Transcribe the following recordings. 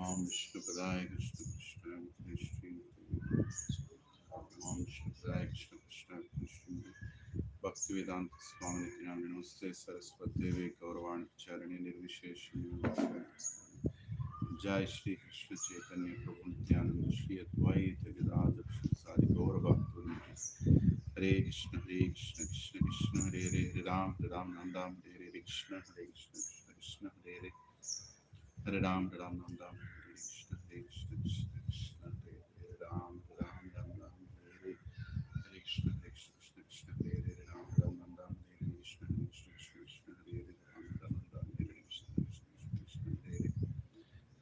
Om Vishnu Padaya Krishna Krishna Krishna Om Vishnu Padaya Krishna Krishna Krishna Bhaktivedanta Swami Nityananda Namaste Saraswati Devi Gauravani Charani Nirvisheshani Jai Shri Krishna Chaitanya Prabhu Nityananda Shri Advaita Gadadhar Shri Sari Gaura Bhaktivinoda Hare Krishna Krishna Krishna Hare Hare Hare Ram Nanda Hare Hare Krishna Hare Krishna Krishna Krishna Hare Hare Hare Ram Nanda Hare Krishna Hare Krishna Krishna Krishna Hare Hare Ram Nanda Hare Hare Hare Krishna Krishna Krishna Hare Hare Ram Nanda Hare Krishna Krishna Krishna Hare Hare Ram Nanda Hare Krishna Krishna Krishna Hare Hare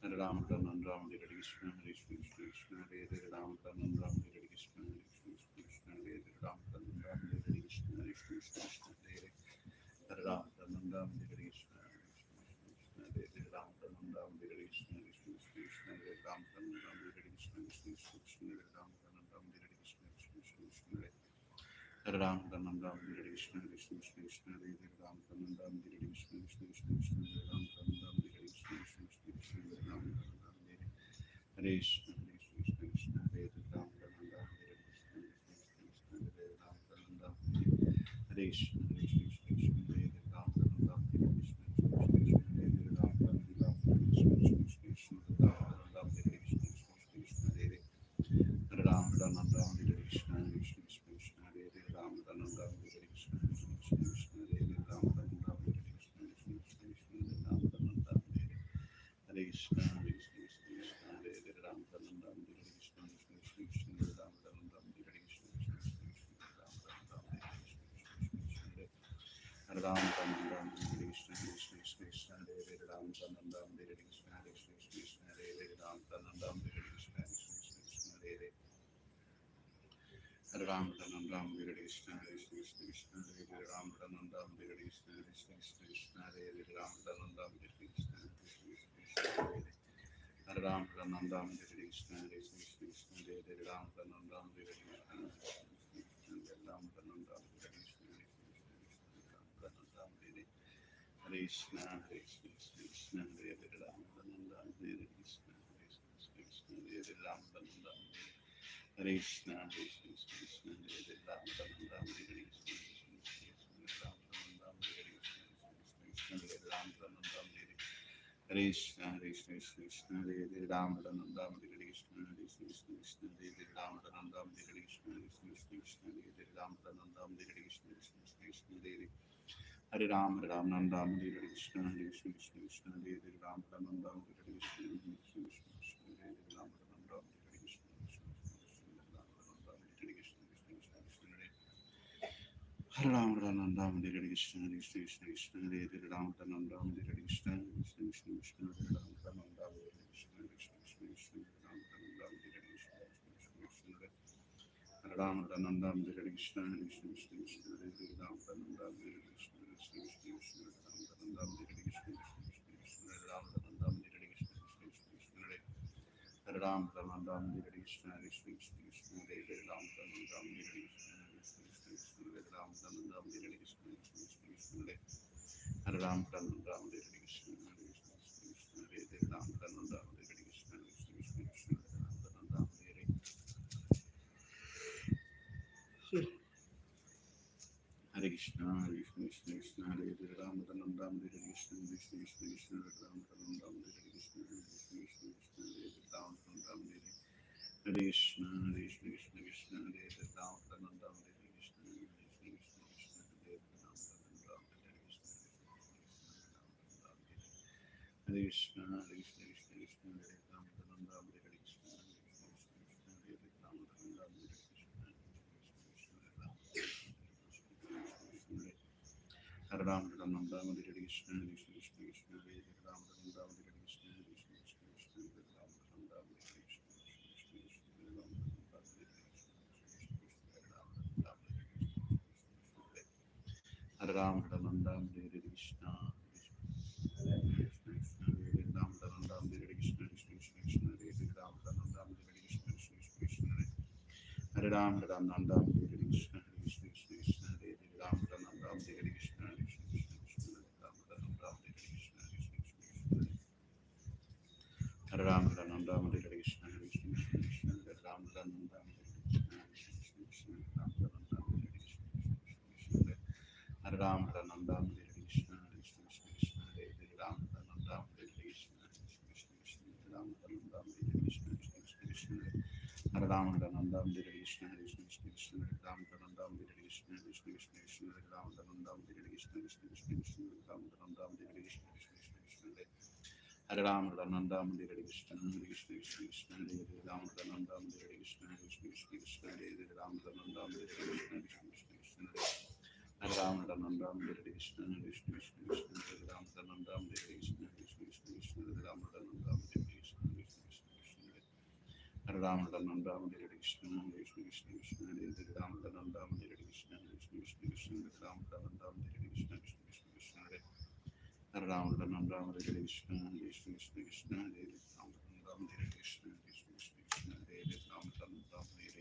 Hare Ram Nanda Hare Krishna Krishna Krishna Hare Hare Ram Nanda Hare Krishna Krishna Krishna Hare Hare Ram Nanda Hare Krishna Krishna Krishna Hare Hare Hare Ram Nanda Hare Krishna Krishna Krishna Hare Hare Ram Nanda Hare Krishna Krishna Krishna Hare Hare Ram Nanda Hare Krishna Krishna Krishna Hare Ram Nanda Hare Krishna Krishna Krishna Hare Hare Ram Nanda Hare Krishna Krishna Krishna Hare Hare Ram Nanda Hare Krishna Krishna Krishna Hare Ram Nanda Hare Krishna Krishna Krishna Hare Ram Nanda Hare Krishna Krishna Krishna Hare Ram Nanda Hare Krishna Krishna Krishna Hare Ram Nanda Hare Krishna Krishna Krishna Hare Ram Nanda Hare Krishna Krishna Krishna Hare Ram Nanda Hare Krishna Krishna Krishna Hare Ram Nanda Hare Krishna Krishna Krishna Hare Hare Ram Nanda Hare Krishna Krishna Krishna Hare Ram Nanda Hare Krishna Krishna Krishna Hare Ram Nanda Hare Krishna Krishna Krishna Hare Ram Nanda Hare Krishna Krishna Krishna Hare Ram Nanda Hare Krishna Krishna Krishna Hare Ram Nanda Hare Krishna Krishna Krishna Hare Ram Nanda Hare Krishna Krishna Krishna Hare Hare Ram Nanda Hare Krishna Krishna Krishna Hare Ram Nanda Hare Krishna Krishna Krishna Hare Ram Nanda Hare Krishna Krishna Krishna Hare Hare Ram Nanda Hare Krishna Krishna Krishna Hare Ram Nanda Hare Krishna Krishna Krishna Hare Ram Nanda Hare Krishna Krishna Krishna Hare Hare Ram Nanda Hare Krishna Krishna Krishna Hare Ram Nanda Hare Krishna Krishna Krishna Hare Ram Nanda Hare Krishna Krishna Krishna Hare Ram Nanda Hare Hare Krishna Hare Krishna Hare Ram Nanda Hare Krishna Krishna Krishna Hare Ram Nanda Hare Krishna Krishna Krishna Hare Ram Nanda Hare Krishna Krishna Krishna Ram Nanda Hare Krishna Krishna Krishna Hare Ram Nanda Hare Krishna Krishna Krishna Hare Ram Nanda Hare Krishna Krishna Krishna Hare Ram Nanda Hare Krishna Krishna Krishna Hare Ram Nanda Hare Krishna Krishna Krishna Hare Hare Ram Nanda Hare Krishna Krishna Krishna Hare Ram Nanda Hare Krishna Krishna Krishna Hare Ram Nanda Hare Krishna Krishna Krishna Ram Nanda Hare Krishna Krishna Krishna Hare Hare Ram Nanda Hare Krishna Krishna Krishna Hare Ram Nanda Hare Krishna Krishna Krishna Hare Ram Nanda Hare Krishna Krishna Krishna Ram Nanda Hare Krishna Krishna Krishna Hare Hare Ram Nanda Hare Krishna Krishna Krishna Hare Ram Nanda Hare Krishna Krishna Krishna Ram Nanda Hare Krishna Krishna Krishna Ram Nanda Hare Krishna Krishna Krishna Hare Ram Nanda Hare Krishna Krishna Krishna Hare Ram Nanda Hare Krishna Krishna Krishna Hare Ram Nanda Hare Krishna Krishna Krishna Hare Ram Nanda Hare Krishna Krishna Krishna Hare Ram Nanda Hare Krishna Krishna Krishna Hare Ram Nanda Hare Hare Krishna, Hare Krishna, Krishna Krishna, Hare Hare, Ram Nanda, Hare Krishna, Krishna Krishna, Krishna Ram Nanda, Hare Krishna, Krishna Krishna, Krishna Hare Ram Nanda, Hare Krishna, Hare Krishna, Krishna Krishna, Hare Ram Nanda, Hare Krishna, Krishna Krishna, Krishna Hare Ram Nanda, Hare Krishna, Hare Krishna, Hare Krishna, Krishna Krishna, Hare Ram Nanda, Hare Krishna, Krishna Krishna, Hare Ram Nanda, Hare Krishna, Krishna Krishna, Hare Ram Nanda, Hare Ram Nanda Hare Krishna Krishna Krishna Hare Ram Nanda Hare Krishna Krishna Krishna Hare Ram Nanda Hare Krishna Krishna Krishna Hare Ram Nanda Hare Krishna Krishna Krishna Hare Ram Nanda Hare Krishna Hare Ram Nanda Hare Krishna Krishna Krishna Hare Ram Nanda Hare Krishna Krishna Krishna Hare Ram Nanda Hare Krishna Krishna Krishna Hare Ram Nanda Hare Krishna Krishna Krishna Hare Ram Nanda Hare Krishna Krishna Krishna Hare Ram Nanda Hare Krishna Krishna Krishna Hare Ram Ram Ranandam Hare Krishna Krishna Krishna Krishna Hare Hare Ram Ranandam Hare Krishna Krishna Krishna Krishna Ram Ranandam Hare Krishna Krishna Krishna Krishna Hare Ram Ranandam Hare Krishna Krishna Krishna Krishna Ram Ranandam Hare Krishna Krishna Krishna Krishna Ram Ranandam Hare Krishna Krishna Krishna Krishna Ram Ranandam Hare Krishna Krishna Krishna Krishna Hare Ram Ranandam Hare Krishna Krishna Krishna Krishna Hare Ram Ranandam Hare Krishna Krishna Krishna Krishna Hare Ram Ranandam Hare Krishna Krishna Krishna Krishna Hare Ram Ranandam Hare Krishna Krishna Krishna Krishna Hare Ram Ranandam Hare Krishna Krishna Krishna Krishna Hare Ram Ranandam Hare Krishna Krishna Krishna Krishna Hare Ram Ranandam Hare Krishna Krishna Krishna Krishna Hare Ram Ranandam Hare Krishna Krishna Krishna Krishna Hare Ram Ranandam Hare Krishna Krishna Krishna Krishna Hare Ram Ranandam Hare Krishna Krishna Krishna Krishna Hare Ram Ranandam Hare Krishna Krishna Krishna Krishna Hare Ram Ranandam Hare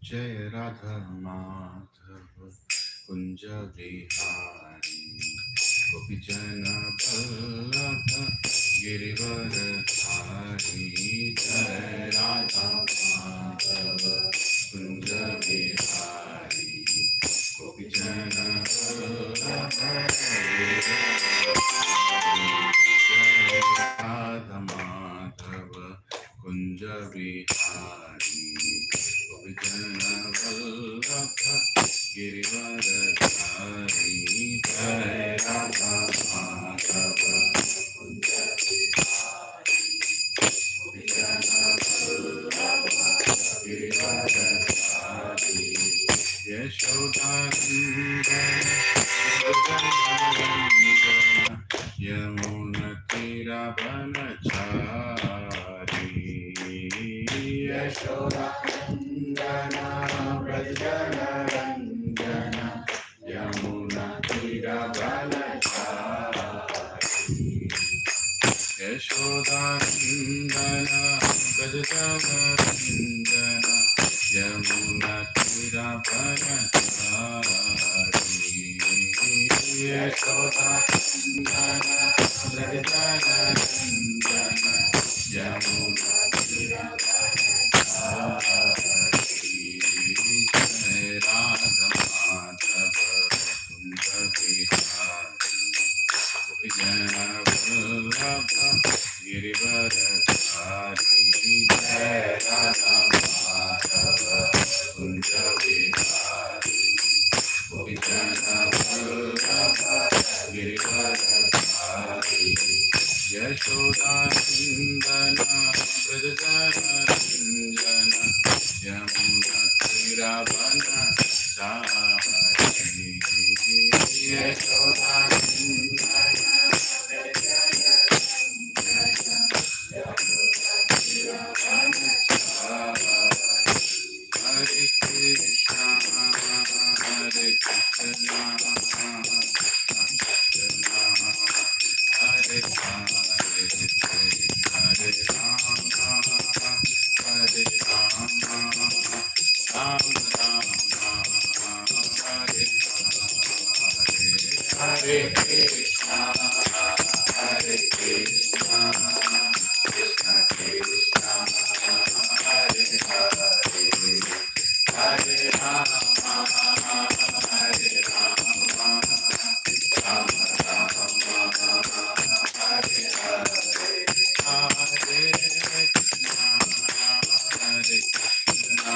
Jai Radha Madhava Kunja Vihari Gopijana Vallabha Girivaradhari Jai Radha Madhava Kunja Vihari Gopijana Vallabha Jai Radha Madhava Kunja Vihari Gopijana Vallabha Girivaradhari Jai Radha Madhava Kunja Vihari Gopijana Vallabha Girivaradhari Yashodanandana Yamuna Tiravanachari Yashodanandana Brajanaranjana Yamuna Tiravanachari Yashodanandana Brajanaranjana Yamuna Tiravanachari Yashodanandana Brajanaranjana Yamuna Tiravanachari Jai Radha Madhava Kunja Vihari Gopijana Vallabha Girivaradhari Jai Radha Madhava Kunja Vihari Gopijana Vallabha Girivaradhari Yashodanandana Brajanaranjana Yamuna Tiravanachari Yashodanandana Brajanaranjana Yamuna Tiravanachari Hare Krishna Hare Krishna Krishna Hare Hare Hare Rama Hare Rama Rama Rama Hare Hare Hare Krishna Hare Krishna Krishna Krishna Hare Hare Hare Rama Hare Rama Rama Rama Hare Hare Hare Krishna Hare Krishna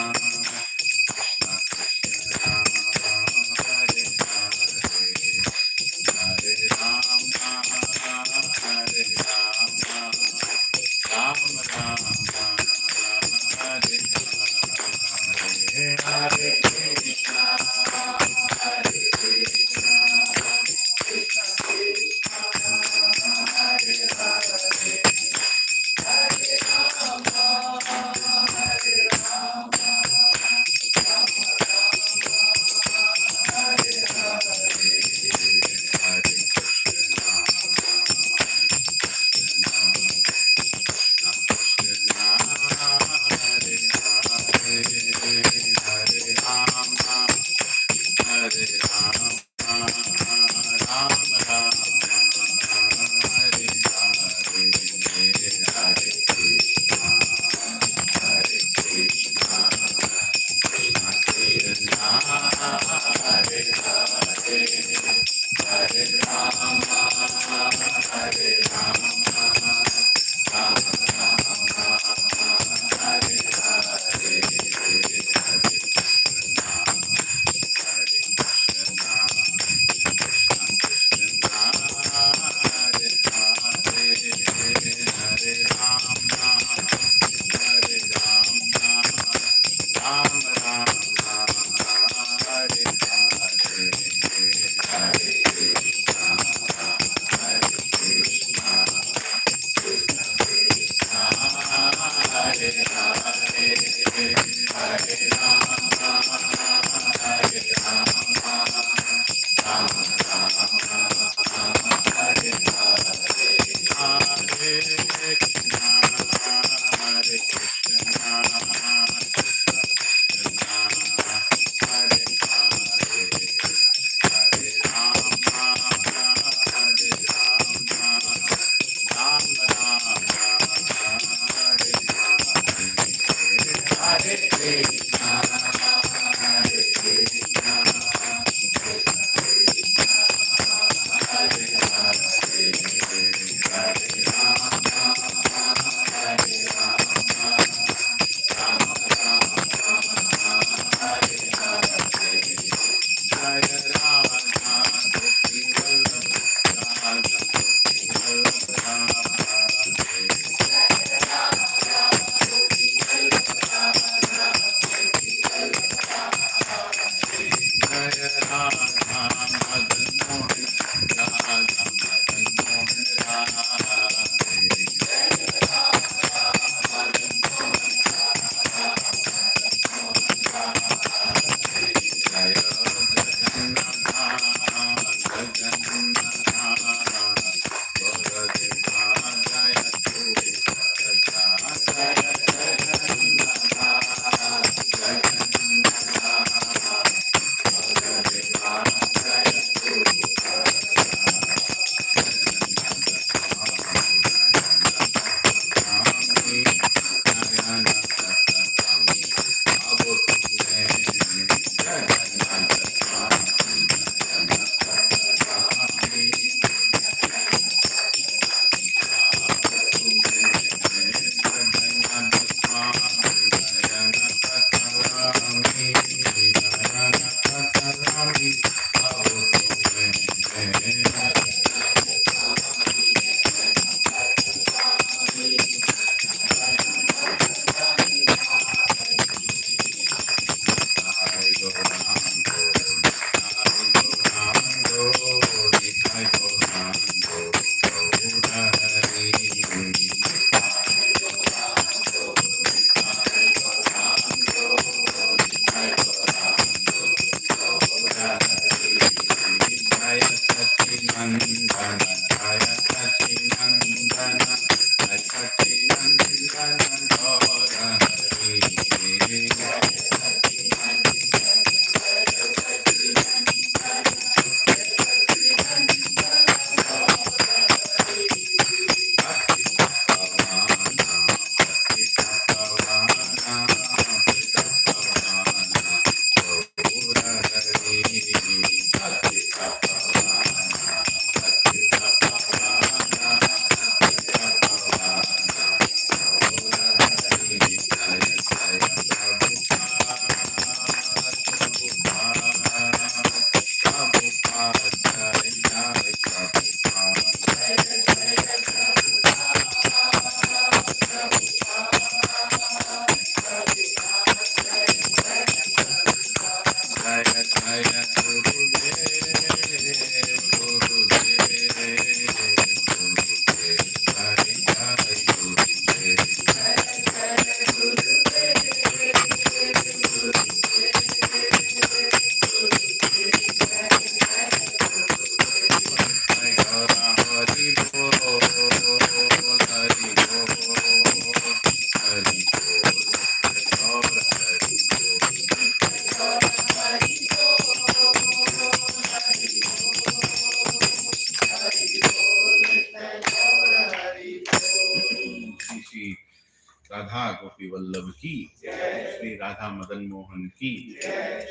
Radha गोपी वल्लभ की, श्री राधा मदन मोहन की,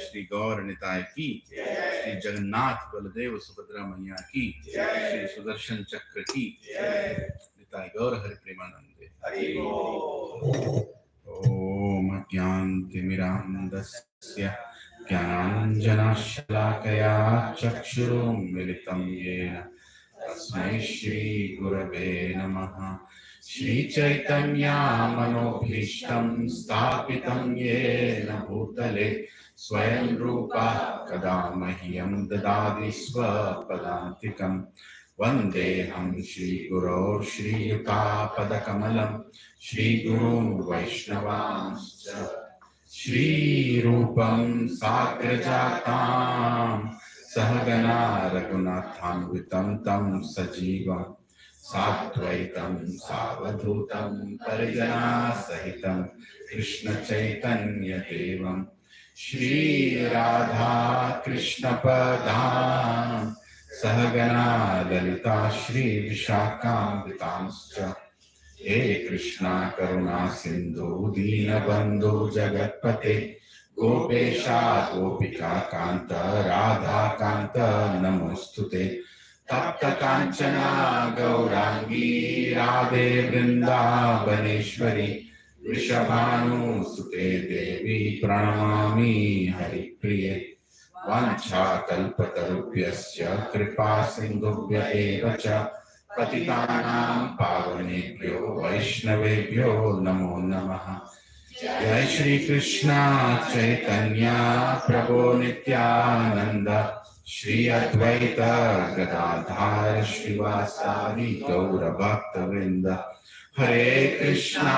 श्री गौर निताय की, श्री जगन्नाथ बलदेव सुभद्रा मैया की, श्री सुदर्शन चक्र की, निताय गौर हरि प्रेमानंदे। ओम ज्ञानतिमिरान्धस्य ज्ञानाञ्जनशलाकया चक्षुरुन्मिलितं येन तस्मै श्रीगुरवे नमः। श्रीचैतन्यमनोभीष्टं स्थापितं येन भूतले स्वयं रूपा कदा मह्यं ददाति स्वपदान्तिकम्। वन्देऽहं श्रीगुरो श्रीयुतापदकमलं श्रीगुरून् वैष्णवांश्च श्रीरूपं साग्रजातां सहगना रघुनाथान्वितं तं सजीवं साद्वैतं सावधूतं परिजनासहितं कृष्णचैतन्यदेवं श्रीराधा कृष्णपदां सहगना ललिता श्रीविशाखान्वितांश्च हे कृष्णा करुणा सिंधु दीनबंधु जगत्पते गोपेशा गोपिका कांत राधा कांत नमोस्तुते तप्त कांचना गौरांगी राधे वृंदावनेश्वरी वृषभानुसुते देवी प्रणमामि हरिप्रिये वाञ्छाकल्पतरुभ्यश्च कृपा सिन्धुभ्य एव च पतितानां पावनेभ्यो वैष्णवेभ्यो नमो नमः। जय श्री कृष्णा चैतन्य प्रभु नित्यानंद श्री अद्वैत गदाधर श्रीवासादि गौर भक्तवृंद हरे Krishna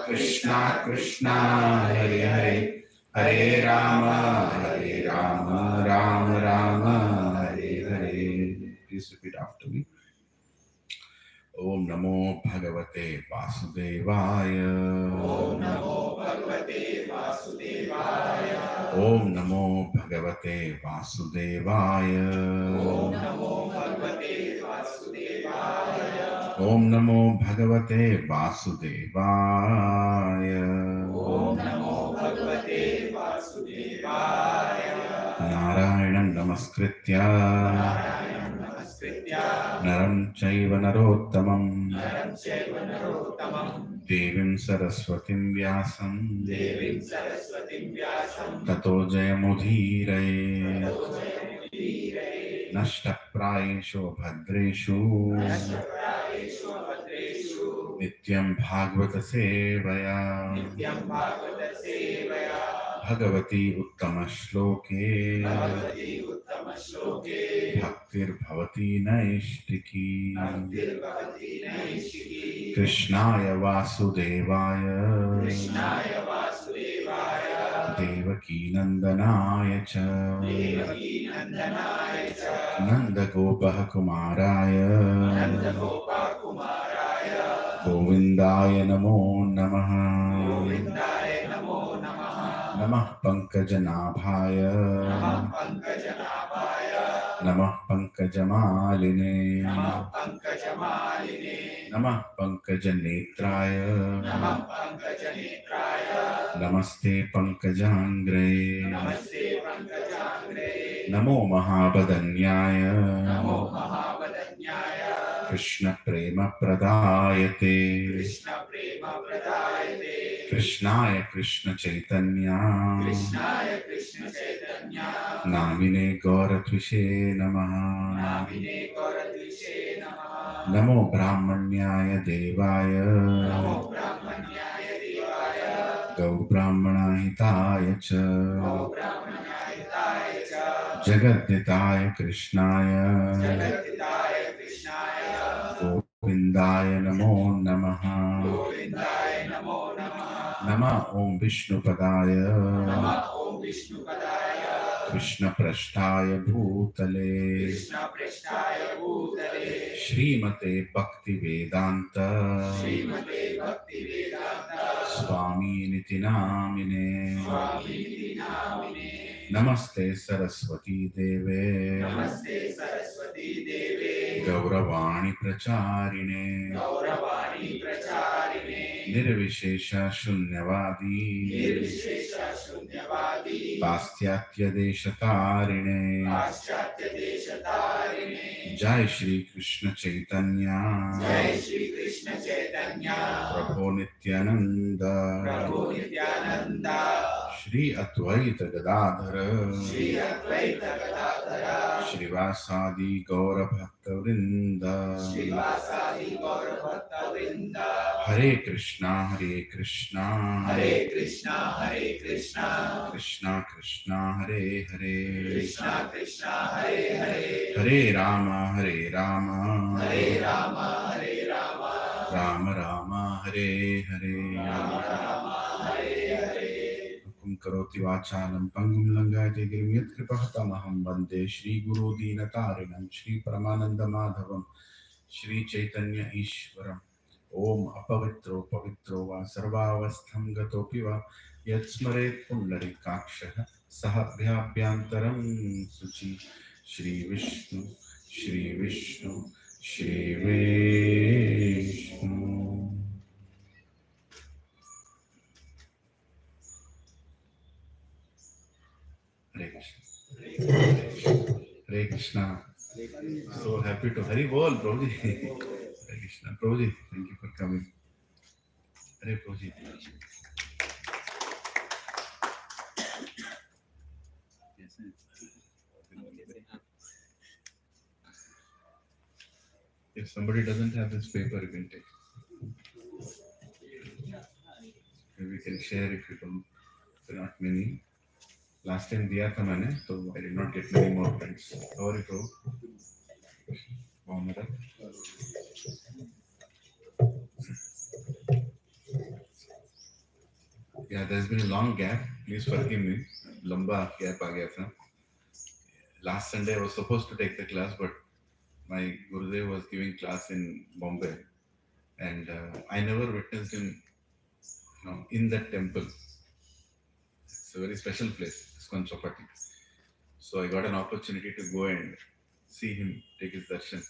Krishna Krishna Hare Hare Hare Ram Ram Ram Hare Hare. Please repeat after me. Om Namo Bhagavate Vasudevaya. Om Namo Bhagavate Vasudevaya. Om Namo Bhagavate Vasudevaya. Om Namo Bhagavate Vasudevaya. Om Namo Bhagavate Vasudevaya. Om Namo Bhagavate Vasudevaya. Narayanam Namaskritya. नरं चैव नरोत्तमं देवीं सरस्वतीं व्यासं ततो जयमुदीरये नष्टप्रायेषु भद्रेषु नित्यं भागवत सेवया भगवती उत्तम श्लोके भक्तिर्भवती नैष्टिकी कृष्णाय वासुदेवाय देवकी नंदनाय च नंदगोपः कुमाराय गोविंदाय नमो नमः। नमः पंकजनाभाय नमः पंकजमालिने नमः पंकजनेत्राय नमस्ते पंकजांग्रे नमो महावदन्याय कृष्ण प्रेम प्रदायते कृष्णाय कृष्ण चैतन्य नामिने गौरत्विषे नमः। नमो ब्राह्मण्याय देवाय गौ ब्राह्मणाहिताय च जगद्दिताय कृष्णाय गोविंदाय नमो नमः। नमः ओम विष्णुपदाय कृष्ण पृष्ठाय भूतले श्रीमते भक्ति वेदांत स्वामी निति नामिने नमस्ते सरस्वती देवे गौरवाणी प्रचारिणे निर्विशेष शून्यवादी पाश्चात्य देशतारिणे जय श्री कृष्ण चैतन्य प्रभु नित्यानंद श्री अद्वैत गदाधर श्रीवासादि गौर भक्तवृंद हरे कृष्णा कृष्णा कृष्णा कृष्णा हरे हरे हरे राम राम राम हरे हरे करोति वाचालं पङ्गुं लङ्घयति गिरिं यत्कृपहतमहं वन्दे श्रीगुरुदीनतारिणं श्रीपरमानन्दमाधवं श्रीचैतन्य ईश्वरम्। ओम अपवित्रो पवित्रो वा सर्वावस्थं गतोऽपि वा यत्स्मरेत् पुण्डरीकाक्षः सः अभ्याभ्यान्तरं शुचि। श्री विष्णु श्री विष्णु श्री विष्णु। हरे कृष्ण हरे Krishna. So happy to Hari Bol, Prabhuji. Hare Krishna. Prabhuji, thank you for coming. Hare Prabhuji. If somebody doesn't have this paper, you can take. Maybe we can share if you don't. There are not many. Last time diya tha maine, so I did not get many more friends. How are you, Prabhu? Yeah, there's been a long gap. Please forgive me. Lamba gap aa gaya tha. Last Sunday I was supposed to take the class, but my Gurudev was giving class in Bombay, and I never witnessed him, in that temple. It's a very special place, Iskon Chopati. So I got an opportunity to go and see him take his darshan.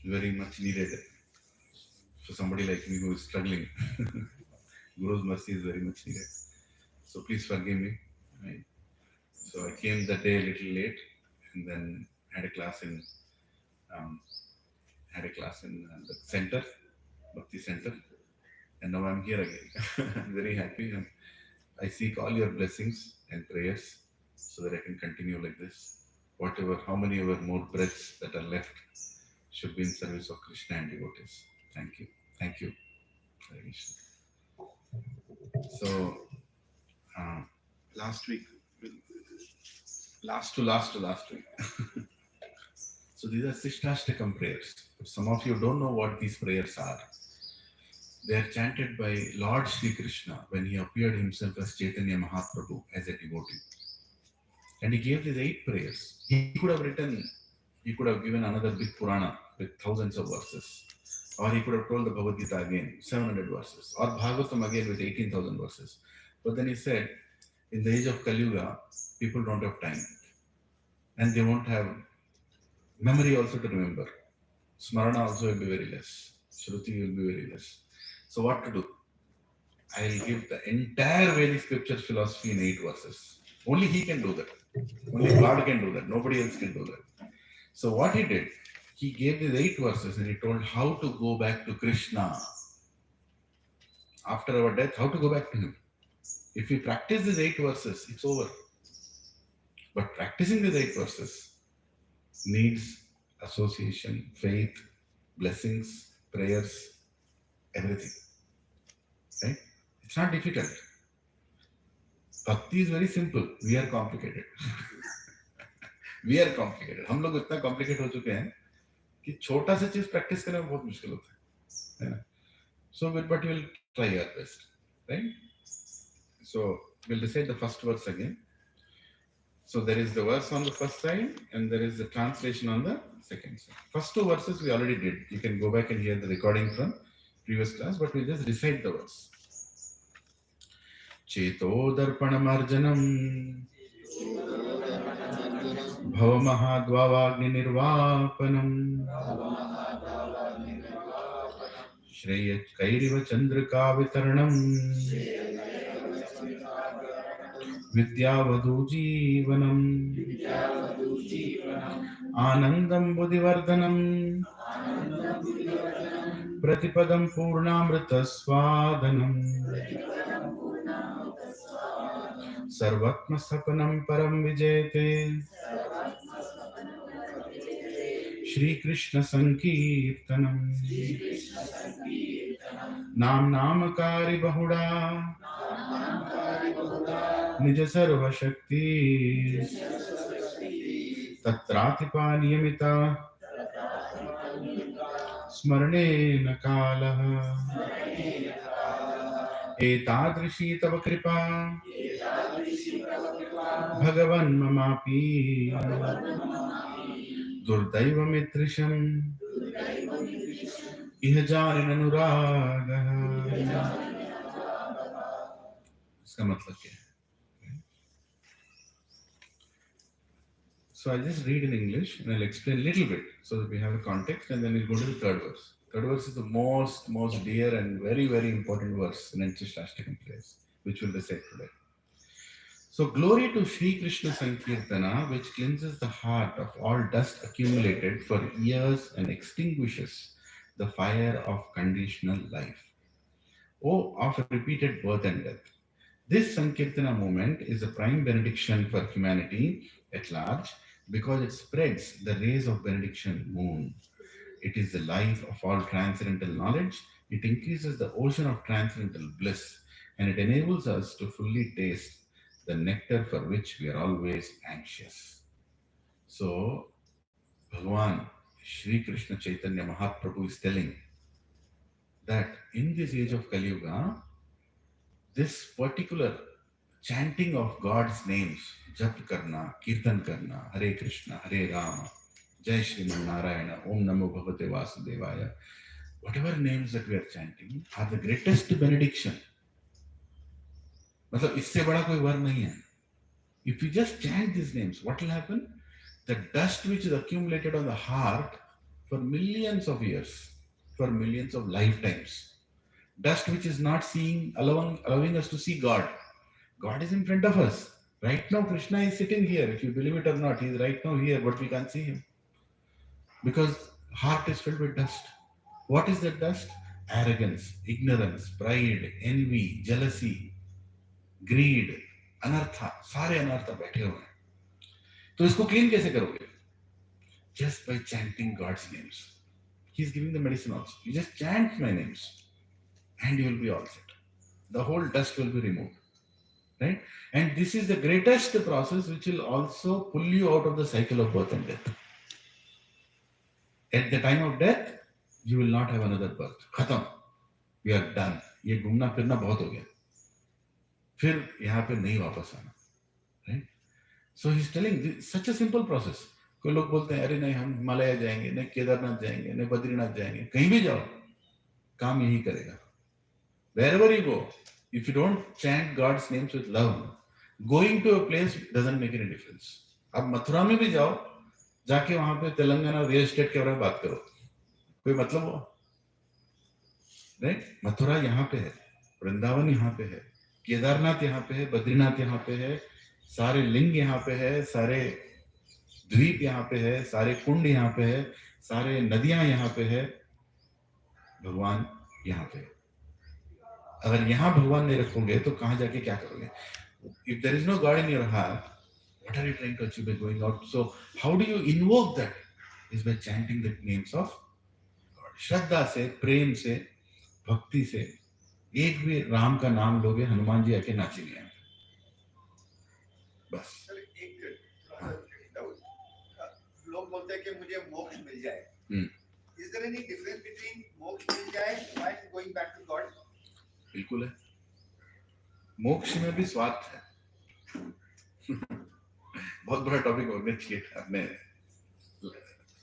Very much needed for somebody like me who is struggling. Guru's mercy is very much needed. So please forgive me. Right? So I came that day a little late, and then had a class in the center, Bhakti Center, and now I'm here again. I'm very happy, and I seek all your blessings and prayers so that I can continue like this. Whatever, how many ever more breaths that are left should be in service of Krishna and devotees. Thank you. Thank you. Hare Krishna. So, last week. So these are Sikshastakam prayers. But some of you don't know what these prayers are. They are chanted by Lord Sri Krishna when he appeared himself as Chaitanya Mahaprabhu as a devotee. And he gave these 8 prayers. He could have given another big Purana with thousands of verses. Or he could have told the Bhagavad Gita again, 700 verses. Or Bhagavatam again with 18,000 verses. But then he said, in the age of Kali Yuga, people don't have time. And they won't have memory also to remember. Smarana also will be very less. Shruti will be very less. So what to do? I'll give the entire Vedic scripture philosophy in 8 verses. Only he can do that. Only God can do that. Nobody else can do that. So what he did, he gave these 8 verses and he told how to go back to Krishna. After our death, how to go back to him. If we practice these 8 verses, it's over. But practicing these 8 verses needs association, faith, blessings, prayers, everything. Right? It's not difficult. Bhakti is very simple. We are complicated. We are complicated. हम लोग इतना complicated हो चुके हैं कि छोटा सा चीज practice करना बहुत मुश्किल होता है ना? So but we'll try our best, right? So we'll recite the first verse again. So there is the verse on the first side and there is the translation on the second side. First 2 verses we already did. You can go back and hear the recording from previous class, but we'll just recite the verse. Cheto darpanamarjanam bhavamahadvavagni nirvapanam Shreyat kairiva chandrika vitaranam Vidyavadu Jeevanam Anandam Buddhivardhanam Pratipadam Purnamrita Swadanam Sarvatma Sapanam Param Vijayate Shri Krishna Sankirtanam Nam Namakari Bahuda Nija Sarva Shakti Tatratipa Niyamita Smarane Nakalaha एतादृशी तव कृपा भगवन् ममापि दुर्दैवमिदृशम् इह जानिननुरागः। इसका मतलब क्या है? So I'll just read in English and I'll explain a little bit so that we have a context, and then we'll go to the third verse. Third verse is the most dear and very, very important verse in Sikshastakam place, which we'll recite today. So glory to Sri Krishna Sankirtana, which cleanses the heart of all dust accumulated for years and extinguishes the fire of conditional life. Oh, of repeated birth and death. This Sankirtana movement is a prime benediction for humanity at large because it spreads the rays of benediction moon. It is the life of all transcendental knowledge. It increases the ocean of transcendental bliss, and it enables us to fully taste the nectar for which we are always anxious. So, Bhagavan Shri Krishna Chaitanya Mahaprabhu is telling that in this age of Kali Yuga, this particular chanting of God's names, Jap Karna, Kirtan Karna, Hare Krishna, Hare Rama, Jai Shriman Narayana, Om Namo Bhagavate Vasudevaya, whatever names that we are chanting are the greatest benediction. मतलब इससे बड़ा कोई वर नहीं है. If you just chant these names, what will happen? The dust which is accumulated on the heart for millions of years, for millions of lifetimes, dust which is not seeing, allowing us to see God. God is in front of us. Right now, Krishna is sitting here. If you believe it or not, he is right now here, but we can't see him. Because heart is filled with dust. What is that dust? Arrogance, ignorance, pride, envy, jealousy, greed, अनर्था, सारे अनर्था बैठे हुए हैं. तो इसको clean कैसे करोगे? Just by chanting God's names. He is giving the medicine also. You just chant my names and you will be all set. The whole dust will be removed. Right? And this is the greatest process which will also pull you out of the cycle of birth and death. At the time of death, you will not have another birth. Khatam. We are done. ये घूमना फिरना बहुत हो गया. फिर यहाँ पे नहीं वापस आना. Right? So he's telling such a simple process. कोई लोग बोलते हैं अरे नहीं हम हिमालय जाएंगे, नहीं केदारनाथ जाएंगे, नहीं बद्रीनाथ जाएंगे, कहीं भी जाओ काम यही करेगा. Wherever you go, if you don't chant God's names with love, going to a place doesn't make any difference. अब मथुरा में भी जाओ, जाके वहां पे तेलंगाना रियल एस्टेट के बारे में बात करो, कोई मतलब हो? राइट? मथुरा यहाँ पे है, वृंदावन यहाँ पे है, केदारनाथ यहाँ पे है, बद्रीनाथ यहाँ पे है, सारे लिंग यहाँ पे है, सारे द्वीप यहाँ पे है, सारे कुंड यहाँ पे है, सारे नदियां यहाँ पे है, भगवान यहाँ पे है. अगर यहाँ भगवान नहीं रखोगे तो कहाँ जाके क्या करोगे? If there is no God in your heart, what are you trying to achieve by going out? So how do you invoke that? Is by chanting the names of God. श्रद्धा से, प्रेम से, भक्ति से. एक भी राम का नाम लोगे, हनुमान जी आके नाचेंगे यहाँ पे. बस. लोग बोलते हैं कि मुझे मोक्ष मिल जाए. Is there any difference between मोक्ष मिल जाए and going back to God? बिल्कुल है. मोक्ष में भी स्वार्थ है. बहुत बड़ा टॉपिक होने चाहिए, आपने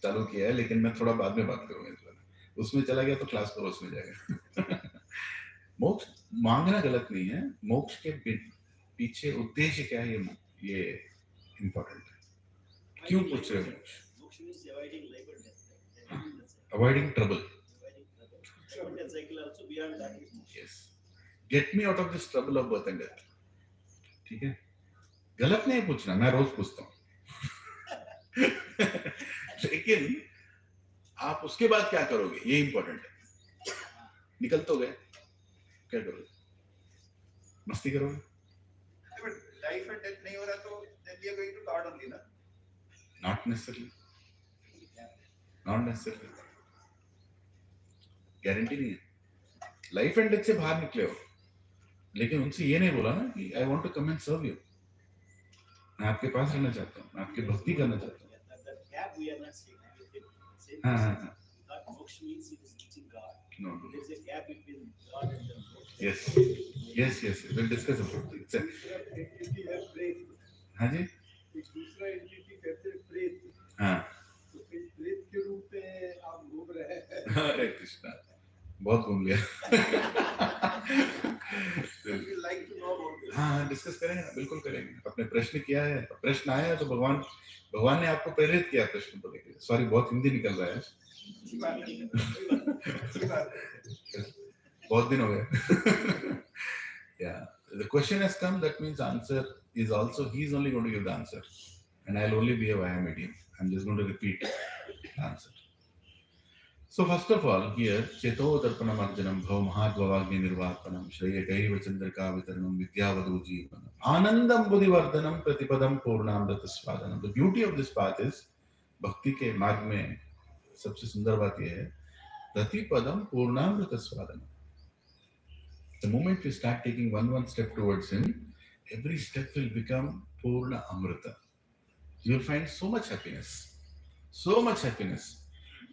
चालू किया है, लेकिन मैं थोड़ा बाद में बात करूंगा इस बारे. उसमें चला गया तो क्लास पर उसमें जाएगा. मोक्ष मांगना गलत नहीं है. मोक्ष के पीछे उद्देश्य क्या है, ये इम्पोर्टेंट है. क्यों पूछ रहे हो? Avoiding trouble. Yes. Get me out of this trouble of birth and death. ठीक है, गलत नहीं पूछना, मैं रोज पूछता हूँ. लेकिन आप उसके बाद क्या करोगे, ये इंपॉर्टेंट है. निकल तो गए, क्या करोगे? मस्ती करोगे? लाइफ एंड डेथ नहीं हो रहा तो then we are going to God only, ना? Not necessarily. Not necessarily. Guarantee नहीं है. लाइफ एंड डेथ से बाहर निकले हो, लेकिन उनसे ये नहीं बोला ना कि I want to come and serve you. मैं आपके पास रहना चाहता हूँ, मैं आपकी भक्ति करना चाहता हूँ. हाँ. No. There's a gap between God and the moksha. Yes. We'll discuss about it. Entity है प्रेत. हाँ जी. एक दूसरा entity कहते हैं प्रेत. हाँ. तो इस प्रेत के रूप में आप घूम रहे हैं. हरे कृष्णा. बहुत घूम लिया. हाँ, डिस्कस करेंगे ना, बिल्कुल करेंगे. आपने प्रश्न किया है, प्रश्न आया है तो भगवान ने आपको प्रेरित किया प्रश्न को लेकर. सॉरी, बहुत हिंदी निकल रहा है. बहुत दिन हो गए. Yeah, the question has come. That means answer is also, he is only going to give the answer, and I'll only be a via medium. I'm just going to repeat the answer. So first of all, here Cheto Darpanam Arjanam Bhav Mahatmavagni Nirvapanam Shreya Daiva Chandrika Vitaranam Vidyavadu Jeevanam Anandam Buddhivardhanam Pratipadam Purnamrita Swadanam. The beauty of this path is भक्ति के मार्ग में सबसे सुंदर बात यह है प्रतिपदम पूर्णामृत स्वादनम. The moment we start taking one step towards him, every step will become purna amrita. You will find so much happiness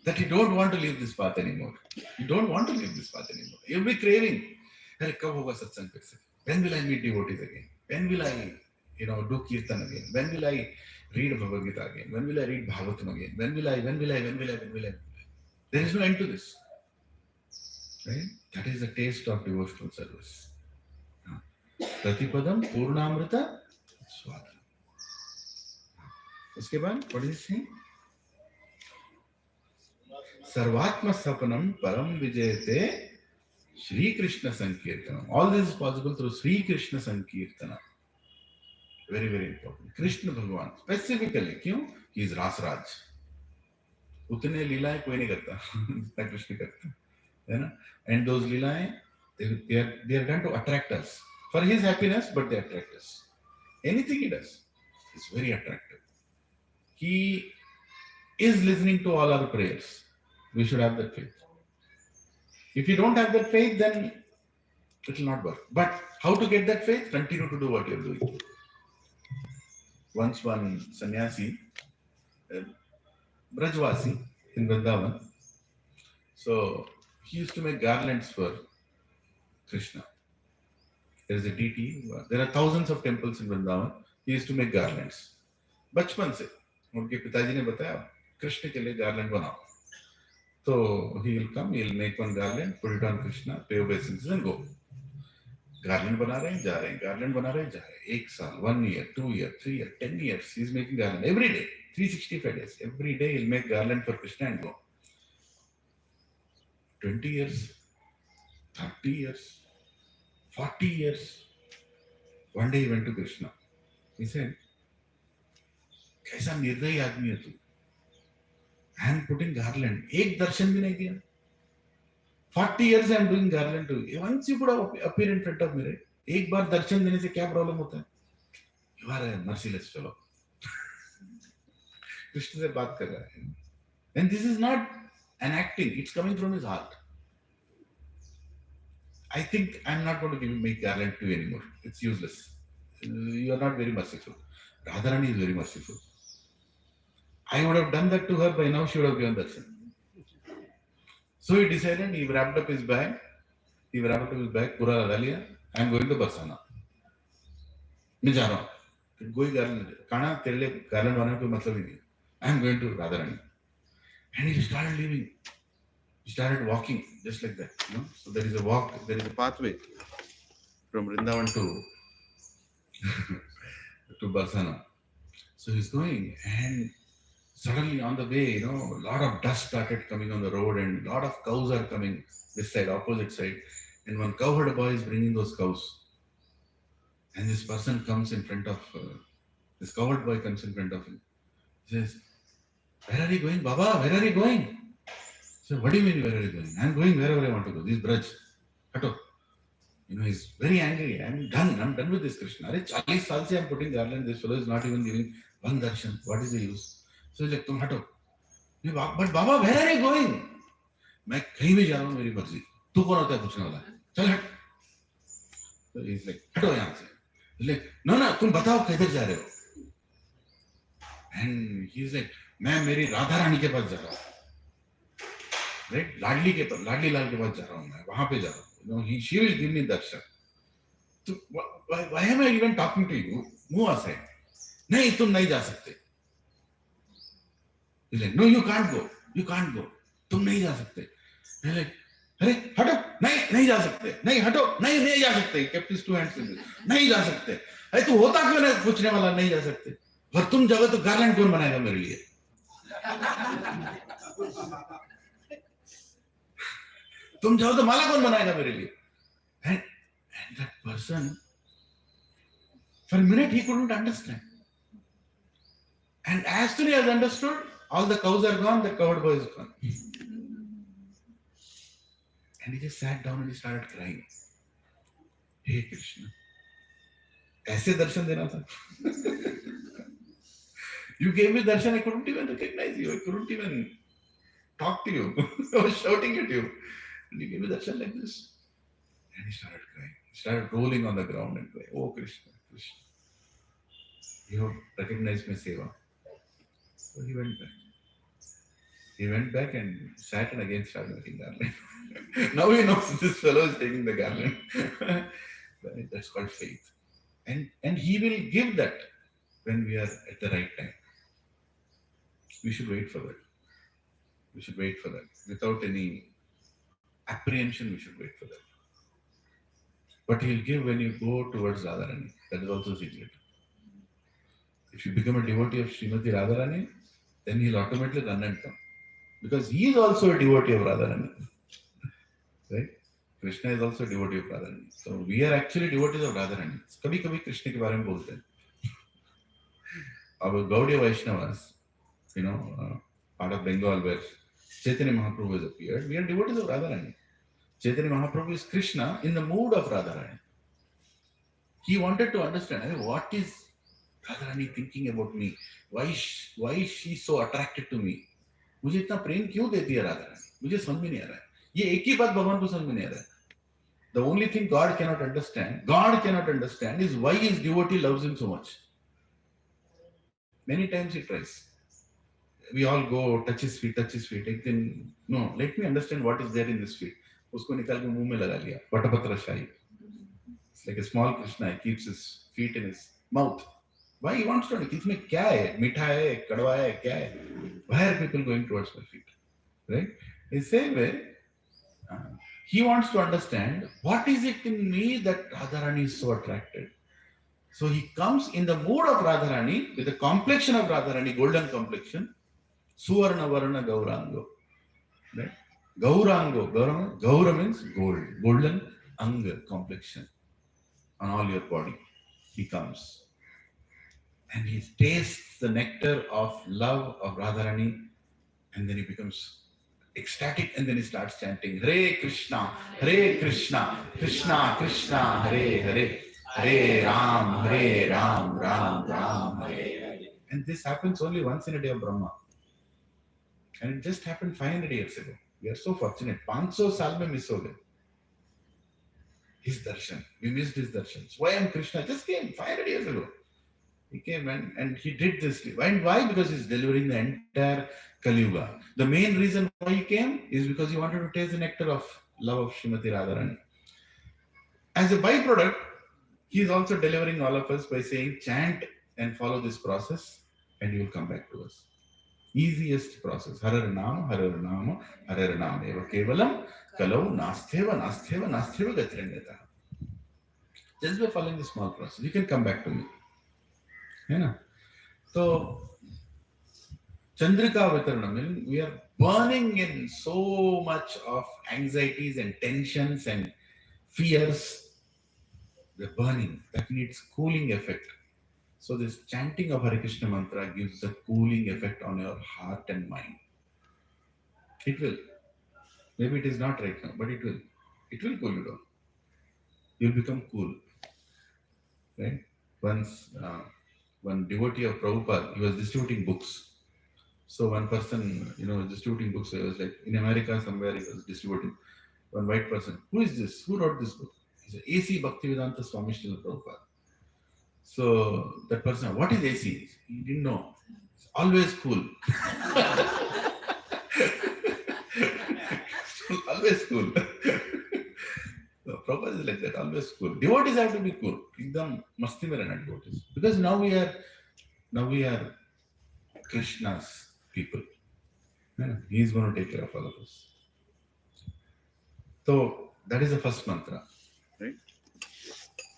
that you don't want to leave this path anymore. You don't want to leave this path anymore. You'll be craving. कब होगा सत्संग फिर से? When will I meet devotees again? When will I, do kirtan again? When will I read Bhagavad Gita again? When will I read Bhagavatam again? When will I? There is no end to this. Right? That is the taste of devotional service. Pratipadam Purnamrita Swadhanam. उसके बाद what is he saying? Sarvatma Sapanam Param Vijayate Shri Krishna Sankirtanam. All this is possible through Shri Krishna Sankirtanam. Very, very important. Krishna Bhagavan. Specifically, क्यों? He is Rasraj. उतने लीलाएं कोई नहीं करता जितना कृष्ण करता है ना. And those लीलाएं they are done to attract us for his happiness, but they attract us. Anything he does is very attractive. He is listening to all our prayers. We should have that faith. If you don't have that faith, then it will not work. But how to get that faith? Continue to do what you are doing. Once one sannyasi, Brajvasi in Vrindavan, so he used to make garlands for Krishna. There is a deity. There are thousands of temples in Vrindavan. He used to make garlands. बचपन से उनके पिताजी ने बताया कृष्ण के लिए garland बनाओ. So he will come, he will make one garland, put it on Krishna, pay obeisances and go. Garland बना रहे हैं, जा रहे हैं, garland बना रहे हैं, जा रहे हैं. 1 साल, 1 year, 2 year, 3 year, 10 years, he is making garland every day, 365 days. Every day he will make garland for Krishna and go. 20 years, 30 years, 40 years. One day he went to Krishna. He said, कैसा निर्दयी आदमी है तू. I am putting garland. एक दर्शन भी नहीं दिया. 40 years I am doing garland to you. Once you put appear in front of me, right? एक बार दर्शन देने से क्या प्रॉब्लम होता है? You are a merciless fellow. Krishna से बात कर रहा है. And this is not an acting. It's coming from his heart. I think I am not going to make garland to you anymore. It's useless. You are not very merciful. Radharani is very merciful. I would have done that to her by now. She would have given darshan. So he decided. He wrapped up his bag. पूरा लगा लिया. I am going to Barsana. मैं जा रहा हूँ. कोई garland काना तेरे लिए garland बनाने कोई मतलब ही नहीं. I am going to Radharani. And he started leaving. He started walking just like that. So there is a walk. There is a pathway from Vrindavan to Barsana. So he's going, and suddenly on the way, a lot of dust started coming on the road, and a lot of cows are coming this side, opposite side. And one cowherd boy is bringing those cows. And this person comes in front of, this cowherd boy comes in front of him. He says, "Where are you going, Baba? Where are you going?" So, "What do you mean, where are you going?" "I'm going wherever I want to go. This Braj. Hato." He's very angry. I'm done with this Krishna. 40 saal se I'm putting garland. This fellow is not even giving one darshan. What is the use? So he's like, "Tum hato." "But Baba, where are you going?" "मैं कहीं भी जा रहा हूँ, मेरी मर्जी. तू कौन होता है पूछने वाला? चल हट." So he's like, "हटो यहाँ से." He's like, "No, तुम बताओ किधर जा रहे हो?" And he's like, "मैं मेरी राधा रानी के पास जा रहा हूँ." राइट, लाडली लाल के पास जा रहा हूँ मैं, वहां पे जा रहा हूँ, she will give me darshan. तो why am I even talking to you? Move aside. नहीं, तुम नहीं जा सकते. He's like, no, you can't go. तुम नहीं जा सकते. He's like, अरे हटो, नहीं जा सकते, नहीं हटो, नहीं जा सकते. He kept his two hands in this. नहीं जा सकते. अरे तू होता क्यों नहीं पूछने वाला, नहीं जा सकते. और तुम जाओ तो गार्लैंड कौन बनाएगा मेरे लिए? तुम जाओ तो माला कौन बनाएगा मेरे लिए? And that person, for a minute he couldn't understand. And as soon as he understood, all the cows are gone, the covered boy is gone. And he just sat down and he started crying. Hey Krishna, ऐसे दर्शन देना था. You gave me darshan, I couldn't even recognize you, I couldn't even talk to you. I was shouting at you. And you gave me darshan like this. And he started crying. He started rolling on the ground and crying. Oh Krishna, Krishna, you have recognized my seva. So he went back. He went back and sat and again started making garland. Now he knows this fellow is taking the garland. That's called faith. And he will give that when we are at the right time. We should wait for that. We should wait for that. Without any apprehension, we should wait for that. But he'll give when you go towards Radharani. That is also secret. If you become a devotee of Srimati Radharani, then he'll automatically run and come. Because he is also a devotee of Radharani. Right? Krishna is also a devotee of Radharani. So we are actually devotees of Radharani. कभी-कभी कृष्ण के बारे में बोलते हैं. Our Gaudiya Vaishnavas, part of Bengal where Chaitanya Mahaprabhu has appeared, we are devotees of Radharani. Chaitanya Mahaprabhu is Krishna in the mood of Radharani. He wanted to understand, what is Radharani thinking about me? Why is she so attracted to me? मुझे इतना प्रेम क्यों देती है राधारानी? मुझे समझ में नहीं आ रहा है. ये एक ही बात भगवान को समझ में नहीं आ रहा है. The only thing God cannot understand is why his devotee loves him so much. Many times he tries. We all go, touch his feet. एक दिन, no, let me understand what is there in this feet. उसको निकाल के मुंह में लगा लिया. वटपत्र शाही. It's like a small Krishna. He keeps his feet in his mouth. Why he wants to know? इसमें क्या है? मीठा है, कड़वा है, क्या है? Why are people going towards my feet? Right? In the same way, he wants to understand what is it in me that Radharani is so attracted. So he comes in the mood of Radharani with the complexion of Radharani, golden complexion. Suvarna Varna Gaurango. Right? Gaurango. Gaura means gold. Golden anga complexion on all your body. He comes. And he tastes the nectar of love of Radharani, and then he becomes ecstatic, and then he starts chanting Hare Krishna, Krishna Krishna, Hare Hare, Hare Ram, Ram Ram, Hare Hare. And this happens only once in a day of Brahma. And it just happened 500 years ago. We are so fortunate. 500 साल में miss हो गए. His darshan. We missed his darshan. Swayam Krishna just came 500 years ago. He came and he did this. And why? Because he's delivering the entire Kali Yuga. The main reason why he came is because he wanted to taste the nectar of love of Srimati Radharani. As a byproduct, he is also delivering all of us by saying, chant and follow this process, and you will come back to us. Easiest process. Harar Nama, Eva Kevalam, Kalau, Nastheva, Gatrendeta. Just by following this small process, you can come back to me. So, Chandrika Vitaranam, we are burning in so much of anxieties and tensions and fears. We're burning. That needs cooling effect. So this chanting of Hare Krishna mantra gives a cooling effect on your heart and mind. It will. Maybe it is not right now, but it will. It will cool you down. You'll become cool. Right? Once, one devotee of Prabhupada, he was distributing books. So one person, distributing books, he was like, in America somewhere he was distributing. One white person, who is this? Who wrote this book? He said, A.C. Bhaktivedanta Swami Srila Prabhupada. So that person, what is A.C.? He didn't know. It's always cool. always cool. So Prabhupada is like that, always cool. Devotees have to be cool. Ekdam masti mein rehna devotees. Because now we are Krishna's people. Yeah, he is going to take care of all of us. So that is the first mantra, right?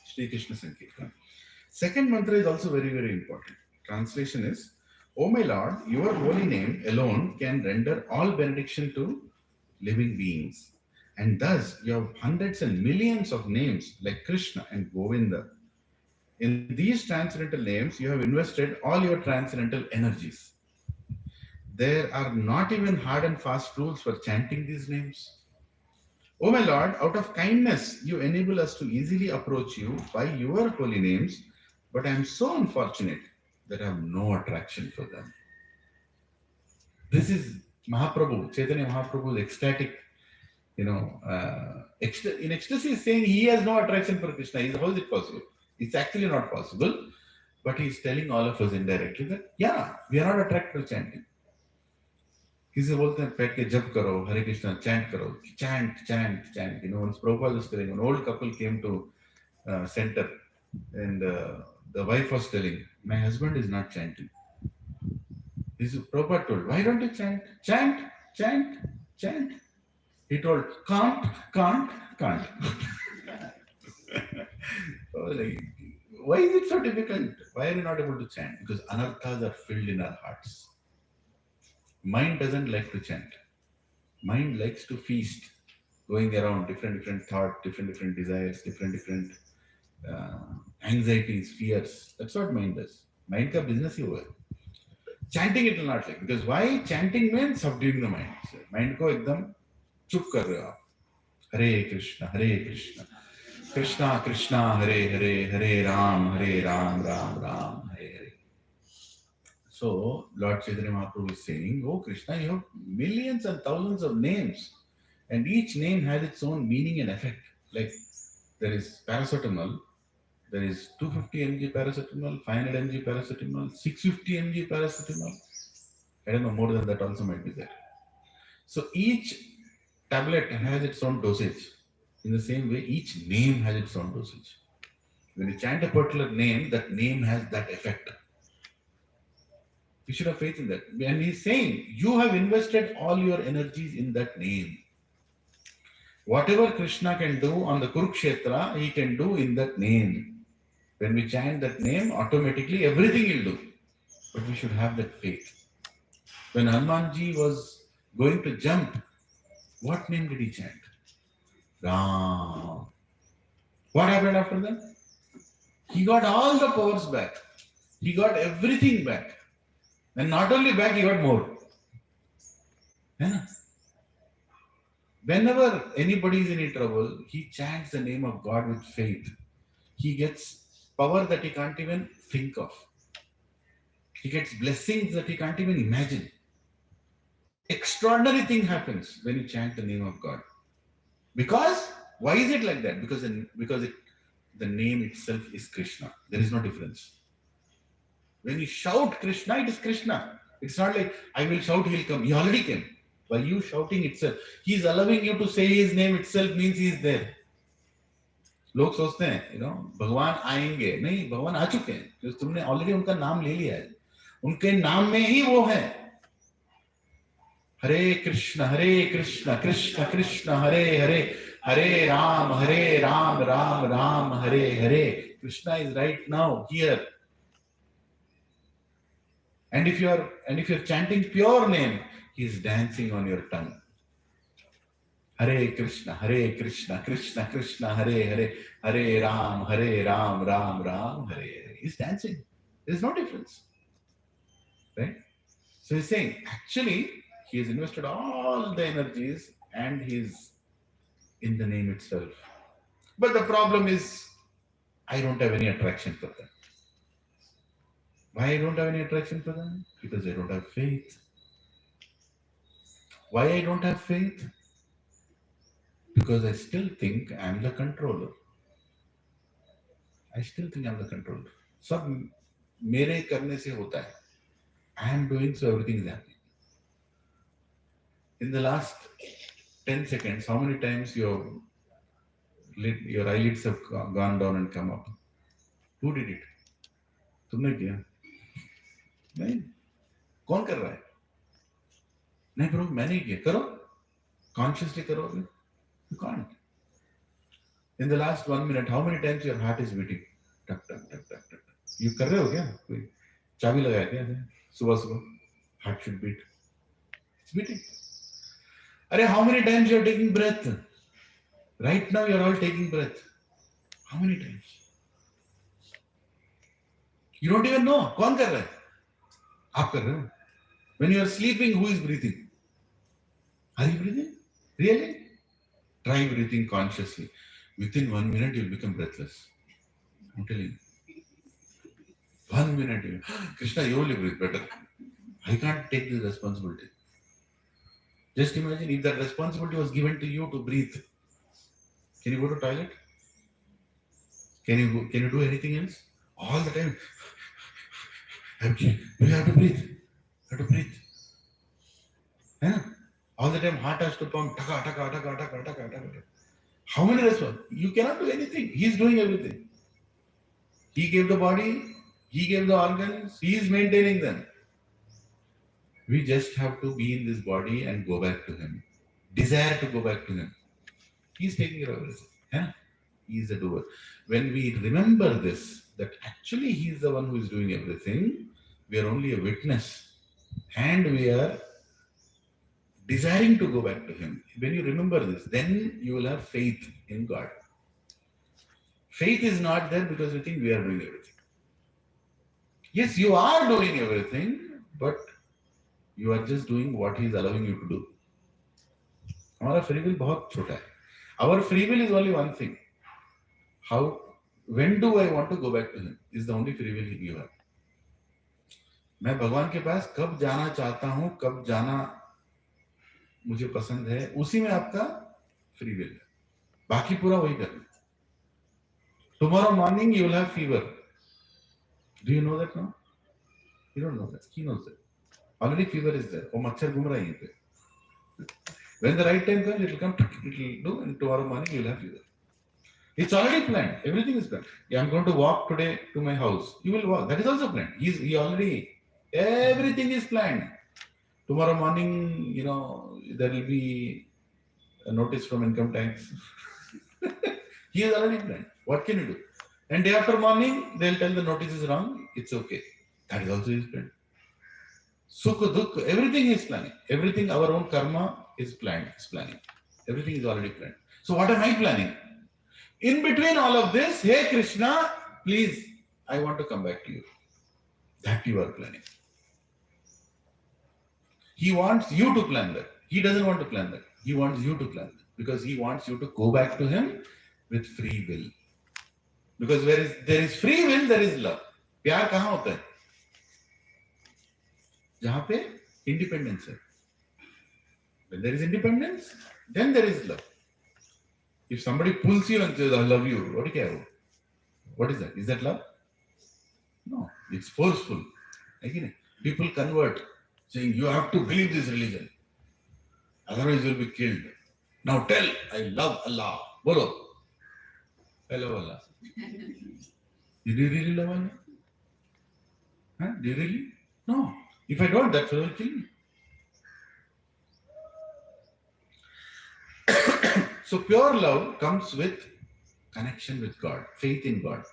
Shri Krishna Sankirtan. Second mantra is also very, very important. Translation is, O my Lord, your holy name alone can render all benediction to living beings. And thus you have hundreds and millions of names like Krishna and Govinda. In these transcendental names, you have invested all your transcendental energies. There are not even hard and fast rules for chanting these names. O my Lord, out of kindness, you enable us to easily approach you by your holy names, but I am so unfortunate that I have no attraction for them. This is Mahaprabhu, Chaitanya Mahaprabhu's ecstatic, in ecstasy is saying he has no attraction for Krishna. How is it possible? It's actually not possible, but he's telling all of us indirectly that, yeah, we are not attracted to chanting. किसी बोलते हैं बैठ के जप करो हरे Krishna chant करो chant. Once Prabhupada was telling, an old couple came to center and the wife was telling, my husband is not chanting. Prabhupada told, why don't you chant? He told, can't. Like, why is it so difficult? Why are you not able to chant? Because anarthas are filled in our hearts. Mind doesn't like to chant. Mind likes to feast, going around different thoughts, different desires, different anxieties, fears. That's what mind does. Mind ka business hi hua hai. Chanting it will not like, because why? Chanting means subduing the mind. So mind ko ekdam chup kar rahe ho aap. Hare Krishna, Krishna Krishna, Hare Ram, Ram Ram, Hare Hare. So Lord Chaitanya Mahaprabhu is saying, oh Krishna, you have millions and thousands of names, and each name has its own meaning and effect. Like there is paracetamol, there is 250 mg paracetamol, 500 mg paracetamol, 650 mg paracetamol. I don't know, more than that also might be there. So each tablet has its own dosage. In the same way, each name has its own dosage. When you chant a particular name, that name has that effect. You should have faith in that. And he's saying, you have invested all your energies in that name. Whatever Krishna can do on the Kurukshetra, he can do in that name. When we chant that name, automatically everything he'll do. But we should have that faith. When Hanumanji was going to jump, what name did he chant? Ram. What happened after that? He got all the powers back. He got everything back. And not only back, he got more. Yeah. Whenever anybody is in any trouble, he chants the name of God with faith. He gets power that he can't even think of. He gets blessings that he can't even imagine. Extraordinary thing happens when you chant the name of God. Because, why is it like that? Because the name itself is Krishna. There is no difference. When you shout Krishna, it is Krishna. It's not like, I will shout, he'll come. He already came. By you shouting itself, he is allowing you to say his name itself means he is there. लोग सोचते हैं, भगवान आएंगे. नहीं, भगवान आ चुके हैं. क्योंकि तुमने ऑलरेडी उनका नाम ले लिया है. उनके नाम में ही वो है. हरे Krishna Krishna Krishna Hare Hare Hare Ram Ram Ram Hare Hare. Krishna is right now here. And if you're chanting pure name, he is dancing on your tongue. Hare Krishna Krishna Krishna Hare Ram Ram Ram Hare Hare. He's dancing. There's no difference. Right? So he's saying, actually, he has invested all the energies and he's in the name itself. But the problem is, I don't have any attraction for them. Why I don't have any attraction for them? Because I don't have faith. Why I don't have faith? Because I still think I am the controller. I still think I am the controller. सब मेरे करने से होता है. I am doing so everything is happening. In the last 10 seconds, how many times your eyelids have gone down and come up? Who did it? तुमने किया? नहीं. कौन कर रहा है? नहीं ब्रो, मैंने किया. करो. Consciously करो अभी. You can't. In the last 1 minute, how many times your heart is beating? टक टक टक टक टक. You कर रहे हो क्या? कोई चाबी लगाया क्या? सुबह सुबह. Heart should beat. It's beating. अरे how many times you are taking breath? Right now you are all taking breath. How many times? You don't even know. कौन कर रहा है? आप कर रहे हो. When you are sleeping, who is breathing? Are you breathing? Really? Try breathing consciously. Within 1 minute, you'll become breathless. I'm telling you. 1 minute. Krishna, you only breathe better. I can't take this responsibility. Just imagine if that responsibility was given to you to breathe. Can you go to toilet? Can you do anything else? All the time. You have to breathe. You have to breathe. Yeah? All the time heart has to pump. Taka, taka, taka, taka, taka, taka. How many response? You cannot do anything. He is doing everything. He gave the body. He gave the organs. He is maintaining them. We just have to be in this body and go back to Him. Desire to go back to Him. He is taking care of everything. Yeah? He is the doer. When we remember this, that actually He is the one who is doing everything, we are only a witness. And we are desiring to go back to Him. When you remember this, then you will have faith in God. Faith is not there because you think we are doing everything. Yes, you are doing everything, but you are just doing what He is allowing you to do. हमारा free will बहुत छोटा है. Our free will is only one thing. When do I want to go back to Him? Is the only free will you have. मैं भगवान के पास कब जाना चाहता हूँ, कब जाना मुझे पसंद है, उसी में आपका फ्री विल है. बाकी पूरा वही करना. Tomorrow morning you will have fever. Do you know that now? You don't know that. He knows that. Already fever is there. वो मच्छर घूम रहा है यहीं पे. When the right time comes, it will come. It will do, and tomorrow morning you will have fever. It's already planned. Everything is planned. Yeah, I'm going to walk today to my house. You will walk. That is also planned. He already. Everything is planned. Tomorrow morning, there will be a notice from income tax. He has already planned. What can you do? And day after morning, they'll tell the notice is wrong. It's okay. That is also his plan. Sukha, dukha, everything is planning. Everything, our own karma is planned. Is planning. Everything is already planned. So what am I planning? In between all of this, hey Krishna, please, I want to come back to you. That you are planning. He wants you to plan that. He doesn't want to plan that. He wants you to plan that. Because He wants you to go back to Him with free will. Because where there is free will, there is love. प्यार कहाँ होता है? जहाँ पे independence है. When there is independence, then there is love. If somebody pulls you and says, I love you, what do you care? What is that? Is that love? No, it's forceful. Again, people convert, saying, you have to believe this religion. Otherwise you will be killed. Now tell, I love Allah. Bolo. I love Allah. Do you really love Allah? Huh? Do you really? No. If I don't, that fellow will kill me. So pure love comes with connection with God, faith in God.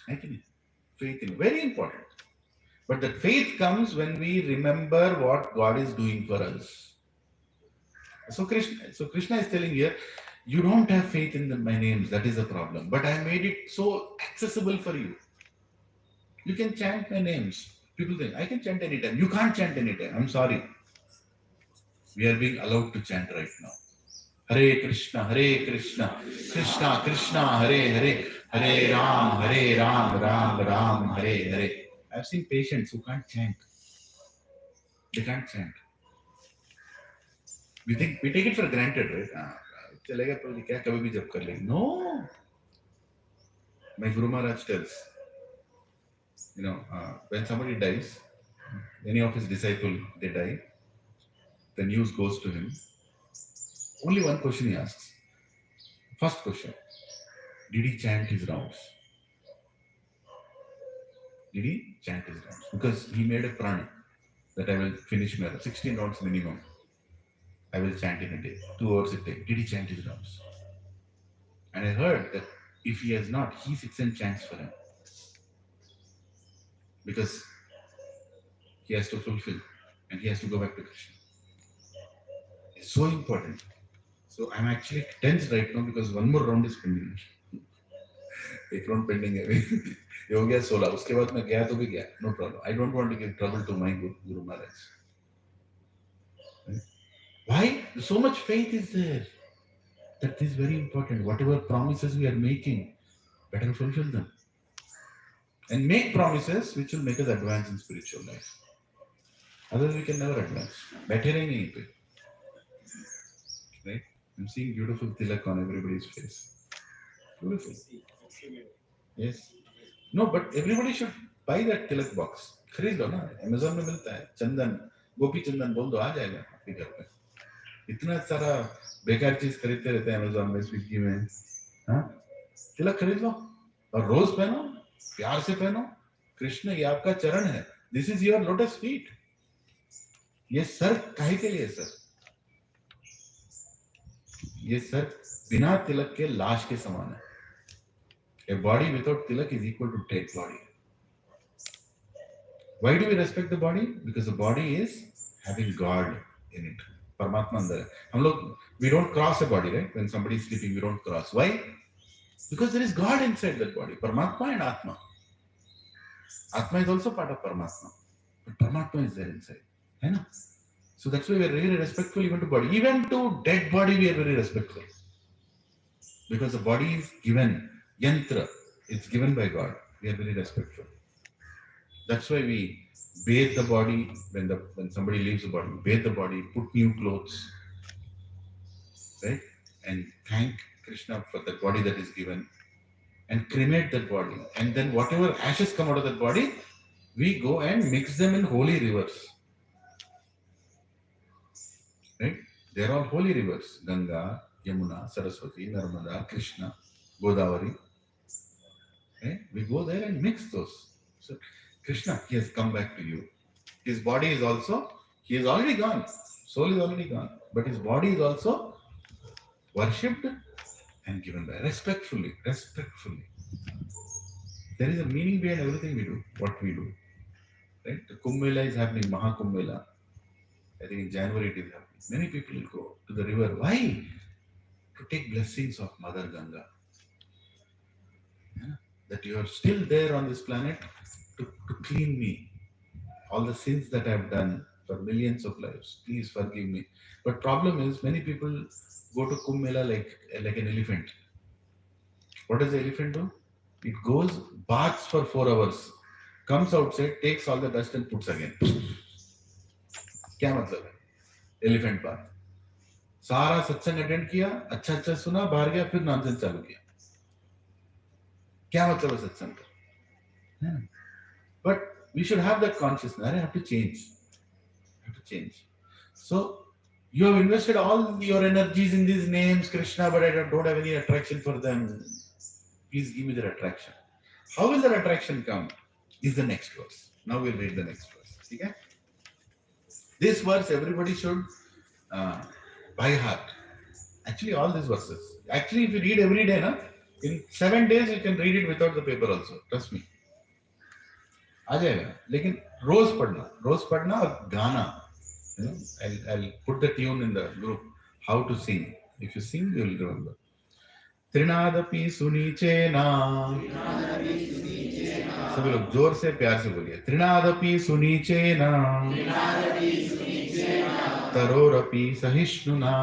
Faith in, very important. But that faith comes when we remember what God is doing for us. So Krishna is telling here, you don't have faith in my names, that is the problem. But I made it so accessible for you. You can chant my names. People think, I can chant anytime. You can't chant anytime. I'm sorry. We are being allowed to chant right now. Hare Krishna, Krishna Krishna, Hare Ram, Ram, Hare Hare. I've seen patients who can't chant. They can't chant. We take it for granted, right? चलेगा तो क्या कभी भी जब कर लेंगे. No. My Guru Maharaj tells, when somebody dies, any of his disciples, they die, the news goes to him. Only one question he asks. First question, did he chant his rounds? Did he chant his rounds? Because he made a prana that I will finish my 16 rounds minimum. I will chant in a day, 2 hours a day. Did he chant his rounds? And I heard that if he has not, he sits and chants for him. Because he has to fulfill and he has to go back to Krishna. It's so important. So I'm actually tense right now because one more round is pending. एक round pending है ये हो गया 16 उसके बाद मैं गया तो भी गया no problem I don't want to give trouble to my Guru Maharaj. Why? So much faith is there. That is very important. Whatever promises we are making, better fulfill them. And make promises which will make us advance in spiritual life. Otherwise we can never advance. बैठे रहेंगे यहीं पे. Right? I'm seeing beautiful tilak on everybody's face. Beautiful. Yes. No, but everybody should buy that tilak box. खरीद लो ना. Amazon में मिलता है. चंदन, गोपी चंदन बोल दो आ जाएगा आपके घर पे. इतना सारा बेकार चीज खरीदते रहते हैं Amazon में, स्विगी में. हाँ? तिलक खरीद लो और रोज पहनो, प्यार से पहनो. कृष्ण ये आपका चरण है. This is your lotus feet. ये सर काहे के लिए सर? ये सर बिना तिलक के लाश के समान है. A body without tilak is equal to dead body. Why do we respect the body? Because the body is having God in it. Paramatma andar hai. हम लोग we don't cross a body, right? When somebody is sleeping, we don't cross. Why? Because there is God inside that body. Paramatma and Atma. Atma is also part of Paramatma, but Paramatma is there inside. है ना? So that's why we are really respectful even to body. Even to dead body, we are very respectful. Because the body is given. Yantra, it's given by God. We are very respectful. That's why we bathe the body when somebody leaves the body. Bathe the body, put new clothes, right? And thank Krishna for the body that is given, and cremate that body. And then whatever ashes come out of that body, we go and mix them in holy rivers, right? They are all holy rivers: Ganga, Yamuna, Saraswati, Narmada, Krishna, Godavari. Okay? We go there and mix those. So Krishna, he has come back to you. His body is also, he is already gone. Soul is already gone. But his body is also worshipped and given by respectfully. Respectfully. There is a meaning behind everything we do, what we do. Right? The Kumbh Mela is happening, Maha Kumbh Mela. I think in January it is happening. Many people will go to the river. Why? To take blessings of Mother Ganga. Yeah? That you are still there on this planet to clean me. All the sins that I have done for millions of lives, please forgive me. But problem is, many people go to Kumbh Mela like an elephant. What does the elephant do? It goes, baths for 4 hours, comes outside, takes all the dust and puts again. क्या मतलब है? Elephant bath. सारा सत्संग attend किया, अच्छा सुना, बाहर गया, फिर नॉनसेंस चालू किया. क्या मतलब है सत्संग का? But we should have that consciousness. I have to change. So you have invested all your energies in these names, Krishna, but I don't have any attraction for them. Please give me that attraction. How will that attraction come? Is the next verse. Now we'll read the next verse. Okay? This verse everybody should by heart. Actually, all these verses. Actually, if you read every day, in 7 days you can read it without the paper also. Trust me. आ जाएगा. लेकिन रोज पढ़ना और गाना. I'll put the tune in the group. How to sing. If you sing, you will remember. त्रिनादपि सुनीचेना. सभी लोग जोर से प्यार से बोलिए. त्रिनादपि सुनीचेना. तरोरपि सहिष्णुना.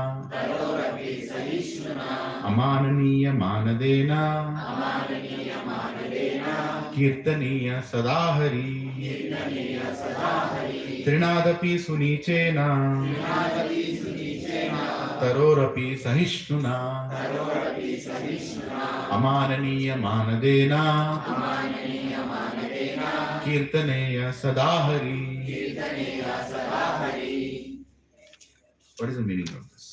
अमाननीय मानदेना. कीर्तनीय सदा हरि. त्रिनादपि सुनीचेना. तरोरपि सहिष्णुना. अमाननीय मानदेना. कीर्तनेय सदा Hari. What is the meaning of this?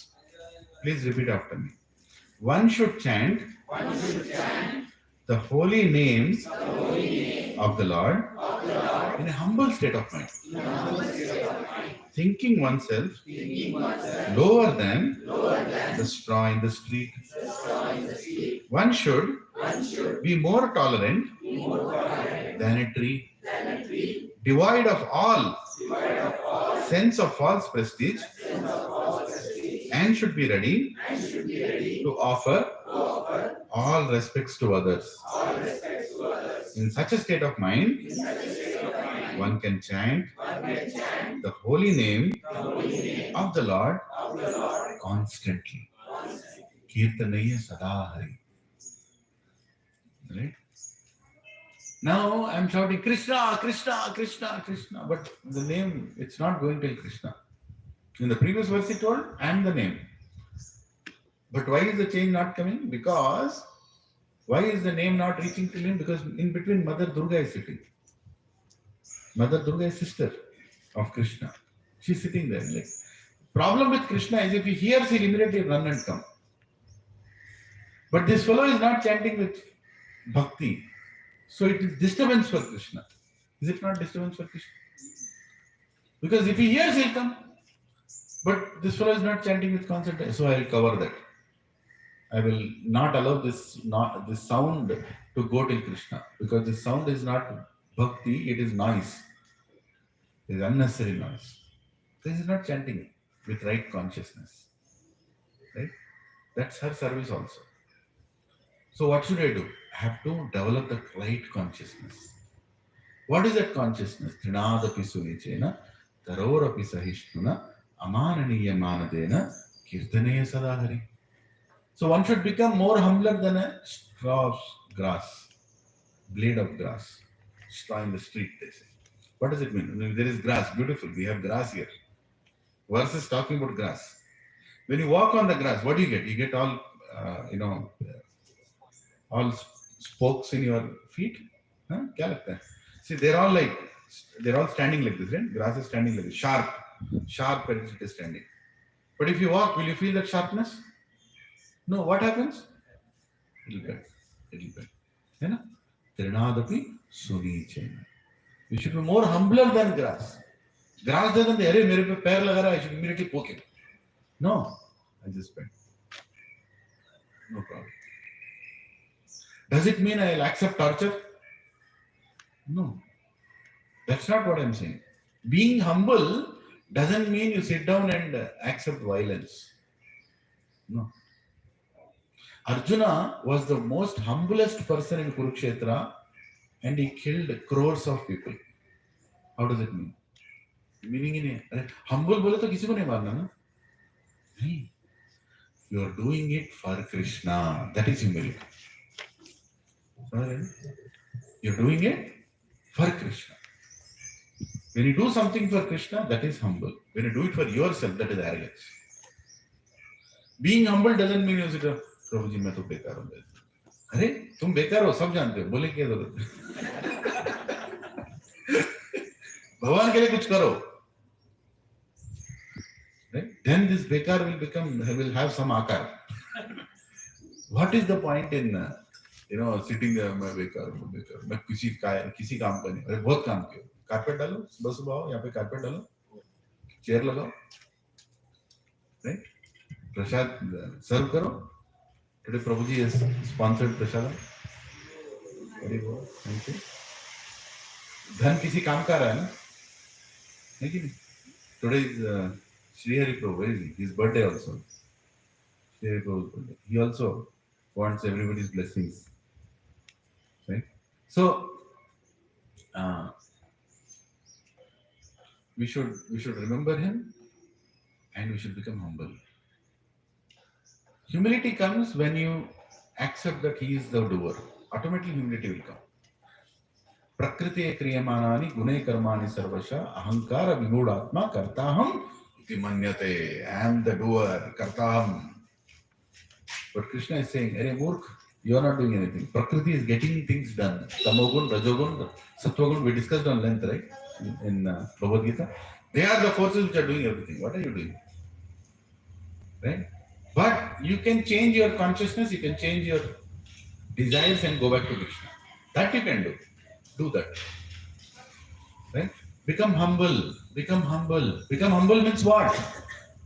Please repeat after me. One should chant the holy names of the Lord in a humble state of mind, thinking oneself lower than the straw in the street. One should be more tolerant than a tree, devoid of all sense of false prestige, and should be ready to offer all respects to others. In such a state of mind, one can chant the holy name of the Lord constantly. Kirtanaya Sadahari. Right? Now I'm shouting Krishna, Krishna, Krishna, Krishna, but the name, it's not going till Krishna. In the previous verse it told, and the name. But why is the change not coming? Because, why is the name not reaching to him? Because in between Mother Durga is sitting. Mother Durga is sister of Krishna. She's sitting there. Like, problem with Krishna is if he hears, he'll immediately run and come. But this fellow is not chanting with bhakti. So it is disturbance for Krishna. Is it not disturbance for Krishna? Because if he hears, he'll come. But this fellow is not chanting with concentration. So I will cover that. I will not allow this sound to go till Krishna. Because this sound is not bhakti, it is noise. It is unnecessary noise. This is not chanting with right consciousness. Right? That's her service also. So what should I do? I have to develop the right consciousness. What is that consciousness? Trinadapi sunichena, tarorapi sahishnuna, amananiya manadena, kirtaneya sadahari. So one should become more humbler than a straw of grass, blade of grass, straw in the street, they say. What does it mean? There is grass, beautiful, we have grass here. Verse is talking about grass. When you walk on the grass, what do you get? You get all, all spokes in your feet. Huh? See, they're all standing like this, right? Grass is standing like this, sharp edge it is standing. But if you walk, will you feel that sharpness? No, what happens? It'll bend. You know? Trinadapi sunichena. You should be more humbler than grass. Grass doesn't say, "Arey, mere pe pair laga raha, I should immediately poke it." No, I just bend. No problem. Does it mean I'll accept torture? No. That's not what I'm saying. Being humble doesn't mean you sit down and accept violence. No. Arjuna was the most humblest person in Kurukshetra and he killed crores of people. How does it mean? Meaning in humble bole to kisi ko nahi marna na. Nahi. You are doing it for Krishna. That is humility. You're doing it for Krishna. When you do something for Krishna, that is humble. When you do it for yourself, that is arrogance. Being humble doesn't mean you sit down, Prabhuji, मैं तो बेकार हूँ. अरे तुम बेकार हो, सब जानते हो. बोले क्या जरूरत है? भगवान के लिए कुछ करो. Right? Then this bekar will have some akar. What is the point in sitting there? मैं बेकार हूँ, मैं किसी काम का नहीं. अरे बहुत काम किया. कारपेट डालो, सुबह सुबह आओ, यहाँ पे कारपेट डालो, चेयर लगाओ, right? प्रसाद सर्व करो. Today Prabhuji has sponsored prasad. Very good. Thank you. धन किसी काम का रहा है ना? है कि नहीं? Today is Sri Hari Prabhu. Where is he? His birthday also. Sri Hari Prabhu's birthday. He also wants everybody's blessings. Right? So we should remember him and we should become humble. Humility comes when you accept that he is the doer. Automatically humility will come. Prakriti kriyamanani gune karmani sarvasha ahankara vimudhatma kartaham iti manyate. I am the doer, kartaham. But Krishna is saying, Arey Murkh, you are not doing anything. Prakriti is getting things done. Tamogun, Rajogun, Sattvagun, we discussed on length, right? In Bhagavad Gita. They are the forces which are doing everything. What are you doing? Right? But you can change your consciousness, you can change your desires and go back to Krishna. That you can do. Do that. Right? Become humble. Become humble. Become humble means what?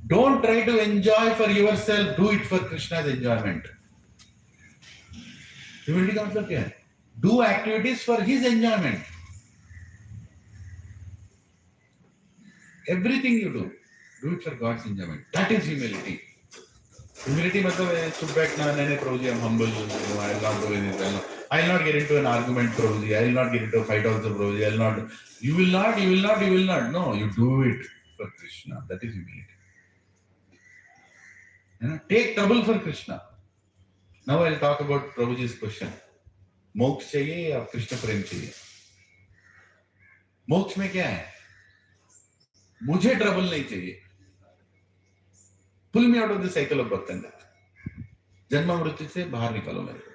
Don't try to enjoy for yourself. Do it for Krishna's enjoyment. Humility का मतलब क्या है? Do activities for his enjoyment. Everything you do it for God's enjoyment. That is humility. Humility मतलब है चुप बैठना, नहीं Prabhuji, I'm humble. I will not do anything. I will not get into an argument, Prabhuji. I will not get into a fight also, Prabhuji. I will not. You will not. No, you do it for Krishna. That is humility. Take trouble for Krishna. Now I will talk about Prabhuji's question. मोक्ष चाहिए या कृष्ण प्रेम चाहिए? मोक्ष में क्या है? मुझे trouble नहीं चाहिए. Pull me out of the cycle of birth and death. जन्म मृत्यु से बाहर निकालो मेरे को.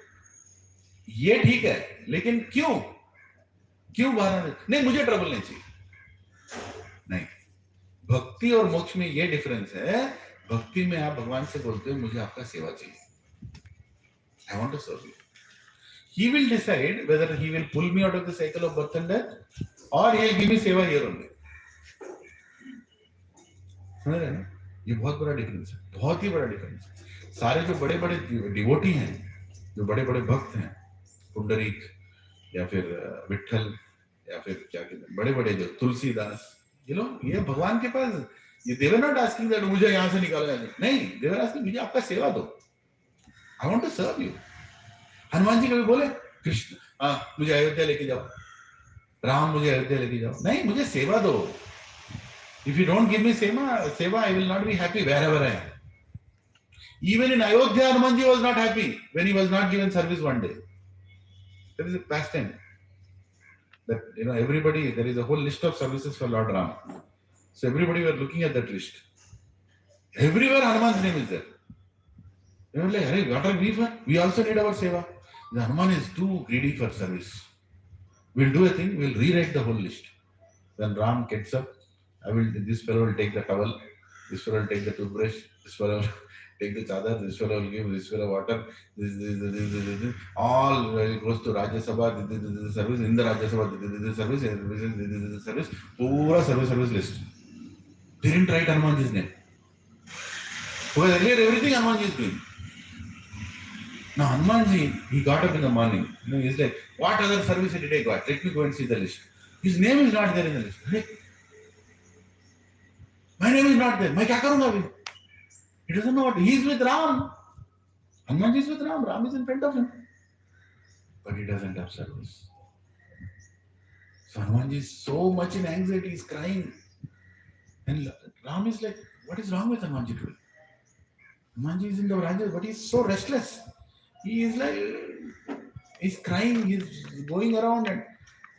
ये ठीक है, लेकिन क्यों बाहर नहीं? मुझे ट्रबल नहीं चाहिए. नहीं. भक्ति और मोक्ष में ये डिफरेंस है. भक्ति में आप भगवान से बोलते हो मुझे आपका सेवा चाहिए. I want to serve you. He will decide whether he will pull me out of the cycle of birth and death or he will give me seva here only. समझ रहे हैं ना? ये बहुत बड़ा डिफरेंस है, बहुत ही बड़ा डिफरेंस है. सारे जो बड़े बड़े डिवोटी हैं, जो बड़े बड़े भक्त हैं, पुंडरीक या फिर विठल या फिर क्या कहते हैं, बड़े बड़े जो तुलसीदास, ये लोग ये भगवान के पास, ये they were not asking that मुझे यहाँ से निकालो, नहीं, they were asking मुझे आपका सेवा दो. I want to serve you. Hanuman ji कभी बोले कृष्ण मुझे अयोध्या लेके जाओ, राम मुझे अयोध्या लेके जाओ? नहीं, मुझे सेवा दो. If you don't give me seva, I will not be happy wherever I am. Even in Ayodhya, Hanumanji was not happy when he was not given service one day. There is a pastime that everybody, there is a whole list of services for Lord Ram. So everybody were looking at that list. Everywhere Hanuman's name is there. They were like, hey, what are we for? We also need our seva. The Hanuman is too greedy for service. We'll do a thing, we'll rewrite the whole list. Then Ram gets up, this fellow will take the towel, this fellow will take the toothbrush, this fellow will take the chadar, this fellow will give this fellow water, this. All goes to Rajya Sabha, this service, in the Rajya Sabha, this service, pura service list. They didn't write Hanumanji's name. Because earlier everything Hanumanji is doing. Now Hanumanji, he got up in the morning. He's like, what other service did I got? Let me go and see the list. His name is not there in the list. Hey, my name is not there. मैं क्या करूँगा अभी? He doesn't know what. He is with Ram. Hanumanji is with Ram. Ram is in front of him. But he doesn't have service. So Hanumanji is so much in anxiety. He's crying. And Ram is like, what is wrong with Hanumanji today? Hanumanji is in the Rajya, but he's so restless. He is like, he's crying, he's going around, and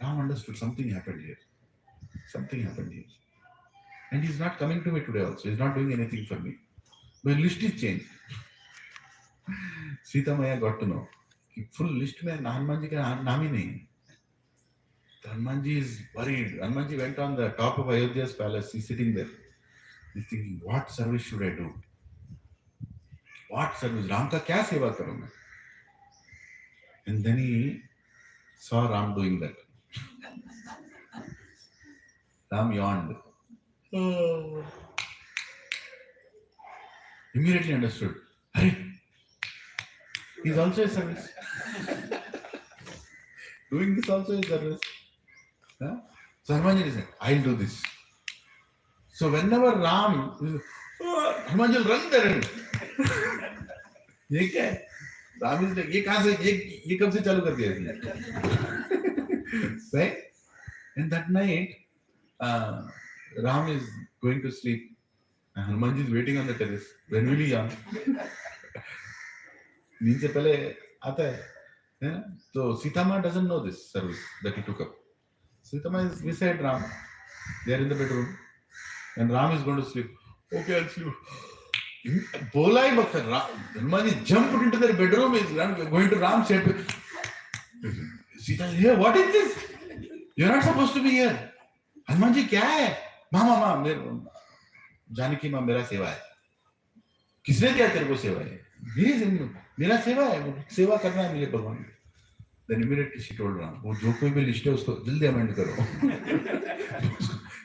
Ram understood something happened here. Something happened here. And he's not coming to me today also. He's not doing anything for me. My list is changed. Sita Maya got to know. Full list में Hanumanji का नाम ही नहीं. Hanumanji is worried. Hanumanji went on the top of Ayodhya's palace. He's sitting there. He's thinking, what service should I do? What service? Ram का क्या सेवा करूँ मैं? And then he saw Ram doing that. Ram yawned. Oh. Immediately understood. Hey, he's also a service. Doing this also is service. Huh? So Hanumanji said, I'll do this. So whenever Ram, Hanumanji will run there and ये क्या है? Ram is like, ये कहाँ से ये कब से चालू कर दिया इसने? Right? And that night, Ram is going to sleep. And Hanumanji is waiting on the terrace. When will he yawn? नींद से पहले आता है. So Sita Ma doesn't know this service that he took up. Sita Ma is beside Ram. They are in the bedroom. And Ram is going to sleep. Okay, I'll sleep. बोला ही मत कर. Hanuman ji jumped into their bedroom, is going to Ram, said, Sita, here, what is this? You're not supposed to be here. Hanuman ji, क्या है? माँ, जानकी माँ मेरा सेवा है. किसने दिया तेरे को सेवा है? मेरा सेवा है, सेवा करना है मुझे भगवान की। Then immediately she told Ram, वो जो कोई भी लिस्ट है उसको जल्दी अमेंड करो।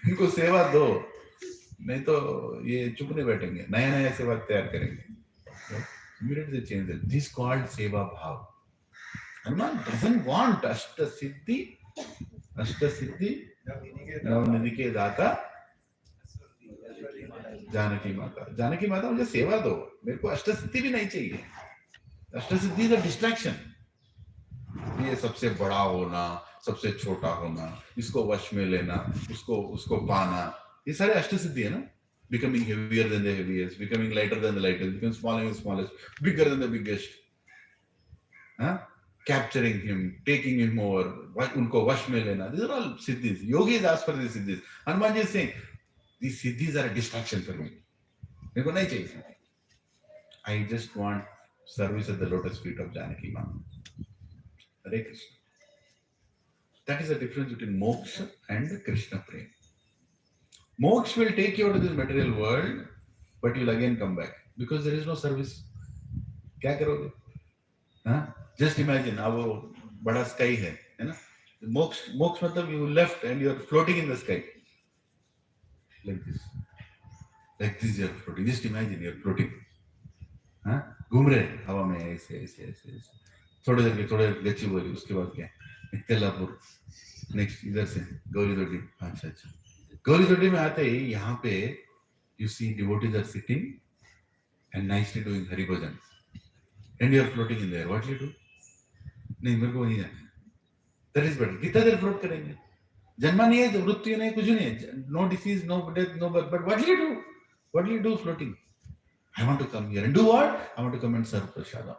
इनको सेवा दो, नहीं तो ये चुप नहीं बैठेंगे, नया नया सेवा तैयार करेंगे। Immediately change it. This called सेवा भाव. Hanuman doesn't want अष्टसिद्धि नवनिधि के दाता जानकी माता मुझे सेवा दो, मेरे को अष्टसिद्धि भी नहीं चाहिए। अष्टसिद्धि इज अ डिस्ट्रैक्शन। ये सबसे बड़ा होना, सबसे छोटा होना, इसको वश में लेना, उसको पाना, ये सारे अष्टसिद्धि है ना। Becoming heavier than the heaviest, becoming lighter than the lightest, becoming smaller than the smallest, bigger than the biggest, capturing him, taking him over, उनको वश में लेना, these are all siddhis. Yogis ask for these siddhis. Hanuman ji is saying, these siddhis are a distraction for me. मेरे को नहीं चाहिए। I just want service at the lotus feet of Janaki Ma. Hare Krishna. That is the difference between moksha and Krishna prema. Moksha will take you out of this material world, but you'll again come back because there is no service. क्या करोगे? हाँ? Just imagine, अब वो बड़ा sky है ना? मोक्ष मतलब you left and you are floating in the sky, like this you are floating. Just imagine you are floating. हाँ? घूम रहे हवा में ऐसे थोड़े गच्ची बोली, उसके बाद क्या? तेलापुर, नेक्स्ट इधर से गौरी दोडी। अच्छा गौरी दोडी में आते ही यहाँ पे you see devotees are sitting and nicely doing hari bhajan and you are floating in there. What will you do? नहीं, मेरे को नहीं जाना। That is better. कितना देर फ्लोट करेंगे? जन्मा नहीं है, मृत्यु नहीं, कुछ नहीं है, no disease, no death, no birth. But what will you do? What will you do floating? I want to come here and do what? I want to come and serve prasada.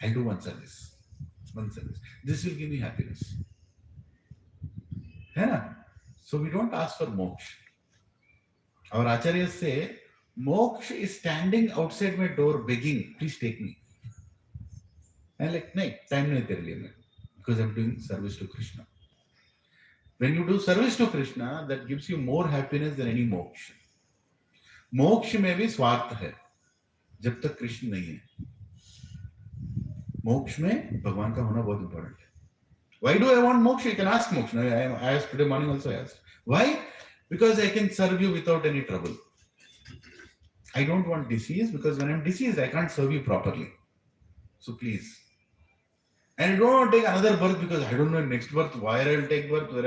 I'll do one service. This will give me happiness. है ना? So we don't ask for moksha. Our acharyas say, moksha is standing outside my door begging, please take me. I'm like, no, time nahi tere liye, because I'm doing service to Krishna. When you do service to Krishna, that gives you more happiness than any moksha. मोक्ष में भी स्वार्थ है जब तक कृष्ण नहीं है। मोक्ष में भगवान का होना बहुत इंपॉर्टेंट है। Why do I want moksha? You can ask moksha. I asked today morning also. I asked. Why? Because I can serve you without any trouble. I don't want disease because when I'm diseased, I can't serve you properly. So please. And I don't want to take another birth because I don't know next birth where I will take birth, where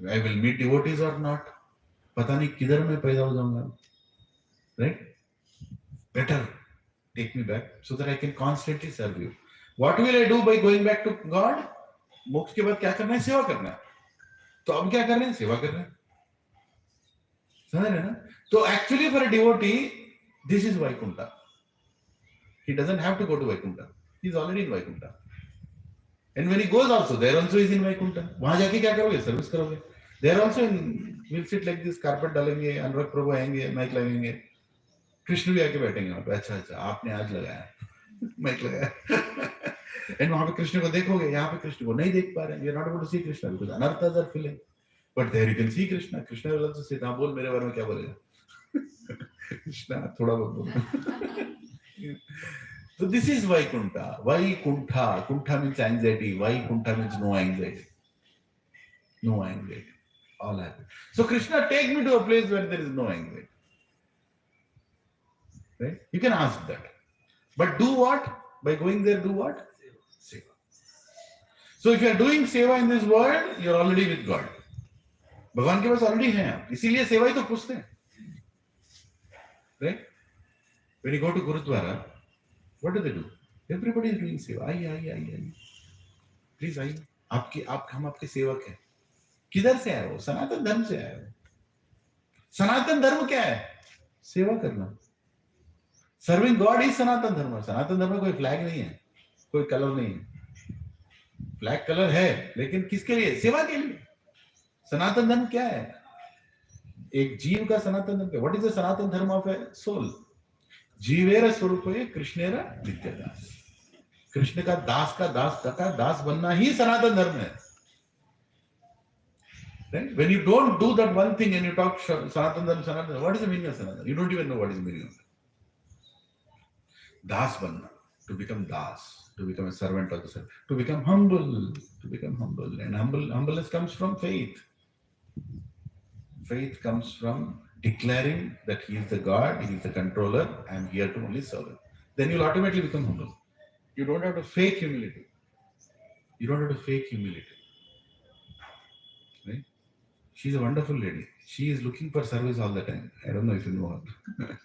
I will meet devotees or not. पता नहीं किधर मैं पैदा हो जाऊंगा. Right? Better take me back so that I can constantly serve you. What will I do by going back to God? मोक्ष के बाद क्या करना है? सेवा करना है। तो अब क्या कर रहे हैं? सेवा कर रहे हैं। समझ रहे ना? तो actually for a devotee, this is Vaikuntha. He doesn't have to go to Vaikuntha. He is already in Vaikuntha. And when he goes also, there also is in Vaikuntha. वहां जाके क्या करोगे? सर्विस करोगे. There also in, we'll sit like this, carpet डालेंगे, अनुराग प्रभु आएंगे, mic लगाएंगे, कृष्ण भी आके बैठेंगे वहां पे। अच्छा आपने आज लगाया माइक लगाया एंड वहां पे कृष्ण को देखोगे, यहाँ पे कृष्ण को नहीं देख पा रहे हैं। You are not able to see Krishna because अनर्थास are filling, but there you can see Krishna. Krishna will also say हाँ बोल मेरे बारे में क्या बोलेगा कृष्ण थोड़ा बहुत बोल। तो this is Vaikuntha. Vaikuntha, kuntha means anxiety, Vaikuntha means no anxiety, no anxiety, all happy. So Krishna, take me to a place where there is no anxiety. Right? You can ask that. But do what? By going there, do what? Seva. So if you are doing seva in this world, you are already with God. भगवान के पास already हैं आप, इसीलिए सेवा ही तो पूछते हैं. Right? When you go to Gurudwara, what do they do? Everybody is doing seva. आइए. Please आइए. हम आपके सेवक हैं. किधर से आए हो? सनातन धर्म से आए हो. सनातन धर्म क्या है? सेवा करना. सर्विंग गॉड इज सनातन धर्म. सनातन धर्म में कोई फ्लैग नहीं है, कोई कलर नहीं है. फ्लैग कलर है लेकिन किसके लिए? सेवा के लिए. सनातन धर्म क्या है? एक जीव का सनातन धर्म. व्हाट इज द सनातन धर्म ऑफ ए सोल? जीवेर स्वरूपे कृष्णेर नित्यदास. कृष्ण का दास बनना ही सनातन धर्म है. Right? When you don't do that one thing and you talk Sanatan Dharma, what is the meaning of Sanatan? You don't even know what is the meaning of it. Das banna, to become das, to become a servant of the servant, to become humble, and humbleness comes from faith. Faith comes from declaring that He is the God, He is the controller. I am here to only serve Him. Then you'll automatically become humble. You don't have to fake humility. Right? She's a wonderful lady. She is looking for service all the time. I don't know if you know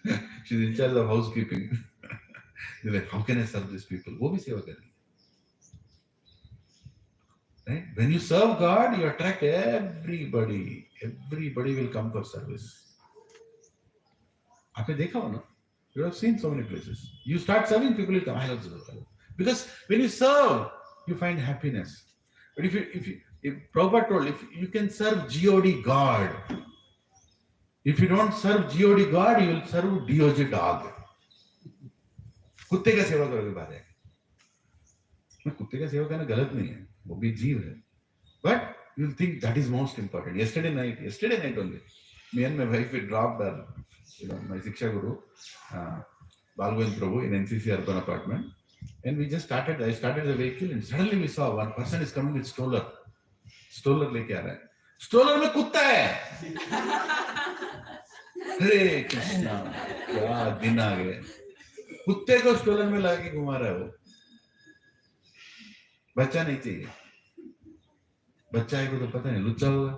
her. She's in charge of housekeeping. They're like, how can I serve these people? वो भी सेवा करेंगे. Right? When you serve God, you attract everybody. Everybody will come for service. आपने देखा हो ना? You have seen so many places. You start serving, people will come. I love service. Because when you serve, you find happiness. But if Prabhupada told, if you can serve God God, if you don't serve God God, you will serve DOG dog. कुत्ते का सेवा करोगे बाहर है. कुत्ते का सेवा करना गलत नहीं है, वो भी जीव है. But you will think that is most important. Yesterday night only, me and my wife we dropped our, my Siksha Guru, Balgovind Prabhu in NCC urban apartment, and we just started. I started the vehicle, and suddenly we saw one person is coming with stroller. Stroller लेके आ रहा है. Stroller में कुत्ता है. हरे कृष्णा, क्या दिन आ गए. कुत्ते को स्ट्रोलर में लगा के घुमा रहा है वो. बच्चा नहीं चाहिए. बच्चा है को तो पता नहीं लुच्चा होगा.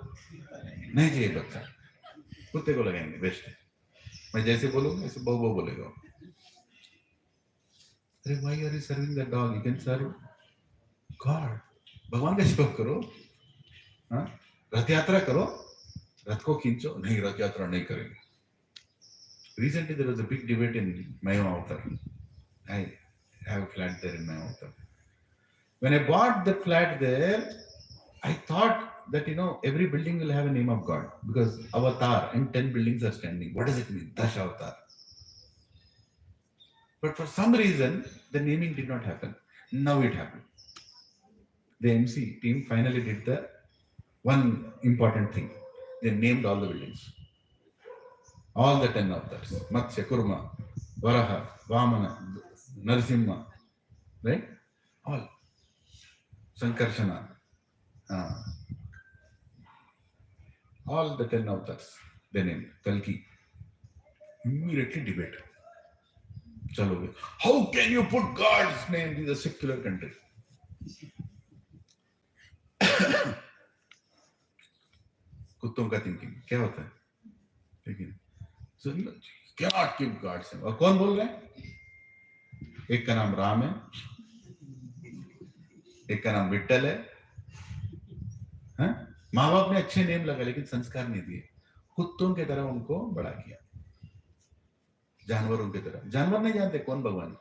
नहीं चाहिए बच्चा. कुत्ते को लगाएंगे बेस्ट है. मैं जैसे बोलूंगा ऐसे बहु बोलेगा. अरे why are you serving the dog? You can serve God. भगवान का सेवा करो. हाँ, रथ यात्रा करो. रथ को खींचो. नहीं, रथ यात्रा नहीं करेंगे. Recently there was a big debate in Mayavatar. I have a flat there in Mayavatar. When I bought the flat there, I thought that every building will have a name of God, because avatar and 10 buildings are standing. What does it mean? Dash avatar. But for some reason the naming did not happen. Now it happened. The MC team finally did the one important thing. They named all the buildings. All the 10 avatars. Matsya, Kurma, Varaha, Vamana, Narasimha. Right? All. Sankarshana. All the 10 avatars. They named. Kalki. Immediately debate. Chalo. How can you put God's name in a secular country? कुत्तों का thinking क्या होता है? लेकिन so you cannot keep God's name. और कौन बोल रहे हैं? एक का नाम राम है, एक का नाम विट्ठल है. माँ बाप ने अच्छे नेम लगा लेकिन संस्कार नहीं दिए. कुत्तों की तरह उनको बड़ा किया. जानवरों की तरह. जानवर नहीं जानते कौन भगवान है.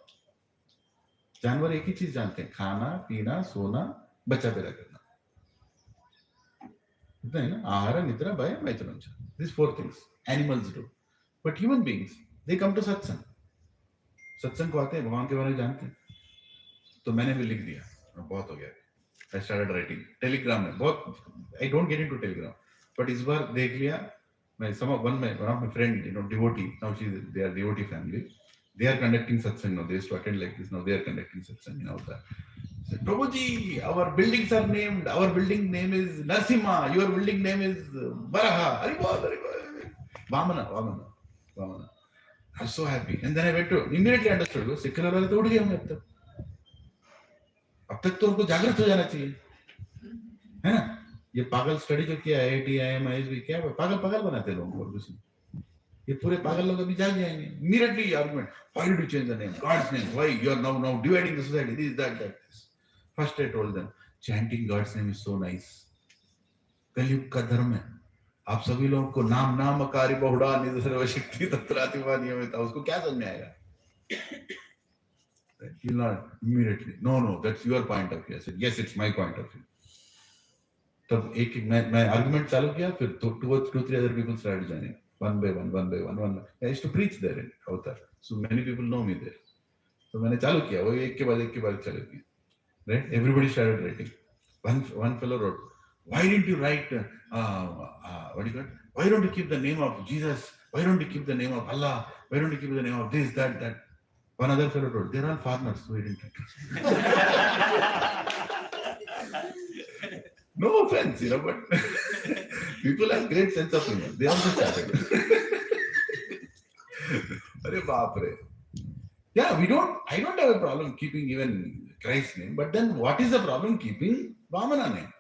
जानवर एक ही चीज जानते हैं, खाना पीना सोना बच्चा पैदा करना. Ahara, Nidra, Bhaya, Maitrancha. These 4 things animals do. But human beings, they come to satsang. सत्संग को आते हैं, भगवान के बारे में जानते हैं. तो मैंने भी लिख दिया, बहुत हो गया. I started writing. Telegram में बहुत. I don't get into Telegram, but इस बार देख लिया. One of my friend, devotee. Now they are devotee family. They are conducting satsang now. They used to attend like this. Now they are conducting satsang in Avatar. Prabhuji, our buildings are named. Our building name is Narasimha. Your building name is Varaha. Haribol. Vamana. I was so happy. And then I went to immediately understood. Secular वाले तो उड़ गए होंगे अब तक. अब तक तो उनको जागृत हो जाना चाहिए, है ना? ये पागल स्टडी जो किया IIT, IIM, ISB क्या पागल बनाते लोगों को. ये पूरे पागल लोग अभी जाग जाएंगे. Immediately argument. Why did you change the name? God's name. Why you are now dividing the society? This, that. First I told them, chanting God's name is so nice. कलयुग का धर्म है. आप सभी लोगों को नाम अकारी बहुड़ा निध सर्वशक्ति तत्रातिवा नियमिता. उसको क्या समझ में आएगा? He'll not immediately. No, that's your point of view. I said, yes, it's my point of view. तब एक मैं argument चालू किया, फिर 2-3 other people started joining. One by one. I used to preach there in Avatar. So many people know me there. So मैंने चालू किया, वो एक के बाद चालू किया. Right? Everybody started writing. One fellow wrote, why didn't you write, what do you call it? Why don't you keep the name of Jesus? Why don't you keep the name of Allah? Why don't you keep the name of this, that? One other fellow told, they're all farmers, so he didn't interest. No offense, but people have great sense of humor. They also started. Arey baap re. Yeah, I don't have a problem keeping even Christ's name, but then what is the problem keeping Vamana name?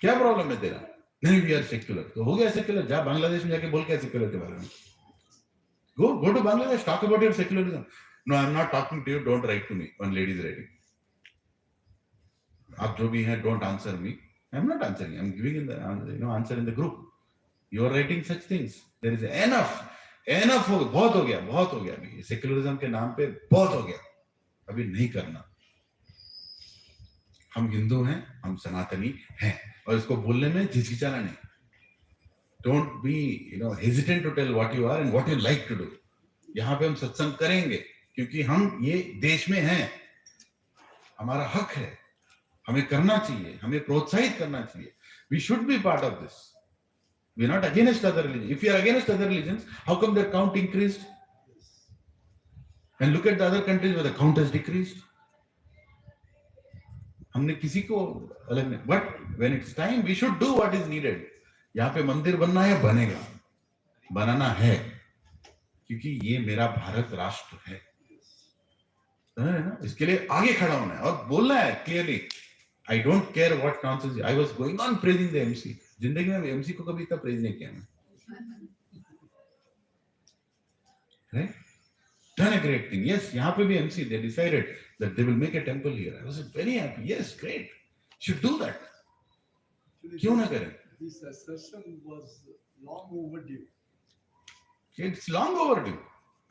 क्या problem है तेरा? नहीं, we are secular. तो हो गया secular. जा बांग्लादेश में जाके बोल क्या secular के बारे में? Go to Bangladesh, talk about your secularism. No, I'm not talking to you. Don't write to me. One lady is writing. आप जो भी हैं, don't answer me. I'm not answering. I'm giving in the answer in the group. You are writing such things. There is enough. हो गया, बहुत हो गया अभी सेक्युलरिज्म के नाम पे बहुत हो गया. अभी नहीं करना. हम हिंदू हैं, हम सनातनी हैं और इसको बोलने में झिझकिचाना नहीं. Don't be hesitant to tell what you are and what you like to do. यहाँ पे हम सत्संग करेंगे क्योंकि हम ये देश में हैं. हमारा हक है, हमें करना चाहिए, हमें प्रोत्साहित करना चाहिए. We should be part of this. We are not against other religions. If you are against other religions, how come their count increased? And look at the other countries where the count has decreased. हमने किसी को अलग नहीं. But when it's time, we should do what is needed. यहाँ पे मंदिर बनना है, बनेगा, बनाना है, क्योंकि ये मेरा भारत राष्ट्र है ना. इसके लिए आगे खड़ा होना है और बोलना है clearly. I don't care what nonsense. I was going on praising the MC. जिंदगी में MC को कभी इतना प्रेज नहीं किया मैं. Right? Done a great thing. Yes, यहाँ पे भी MC they decided that they will make a temple here. I was very happy. Yes, great. Should do that. क्यों ना करें? This assertion was long overdue. It's long overdue.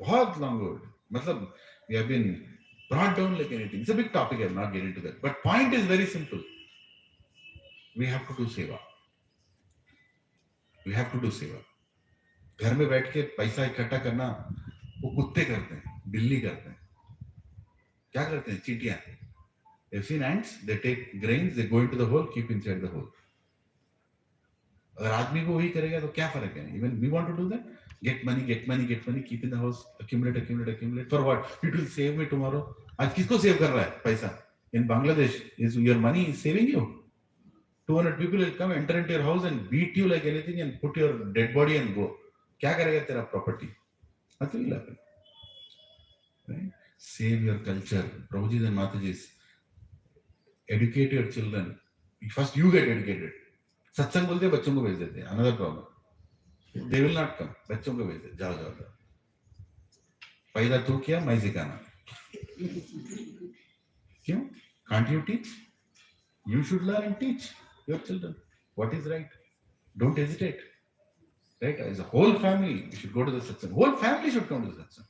बहुत long overdue. मतलब we have been brought down like anything. It's a big topic. I'm not getting into that. But point is very simple. We have to do seva. We have to do seva. घर में बैठ के पैसा इकट्ठा करना वो कुत्ते करते हैं, बिल्ली करते हैं. क्या करते हैं? चींटियां. They've seen ants. They take grains. They go into the hole. Keep inside the hole. अगर आदमी को वही करेगा तो क्या फर्क है? Even we want to do that. Get money, keep in the house, accumulate. For what? It will save me tomorrow. आज किसको सेव कर रहा है पैसा? In Bangladesh, is your money is saving you? 200 people will come, enter into your house and beat you like anything and put your dead body and go. क्या करेगा तेरा property? Nothing will happen. Right? Save your culture. Prabhuji and Mataji's. Educate your children. First you get educated. सत्संग बोलते बच्चों को भेज देते हैं. Another problem. They will not come. बच्चों को भेज दे. जाओ. पैदा तू किया, मैं सिखाना. क्यों? Can't you teach? You should learn and teach your children what is right. Don't hesitate. Right? As a whole family, you should go to the satsang. Whole family should come to the satsang.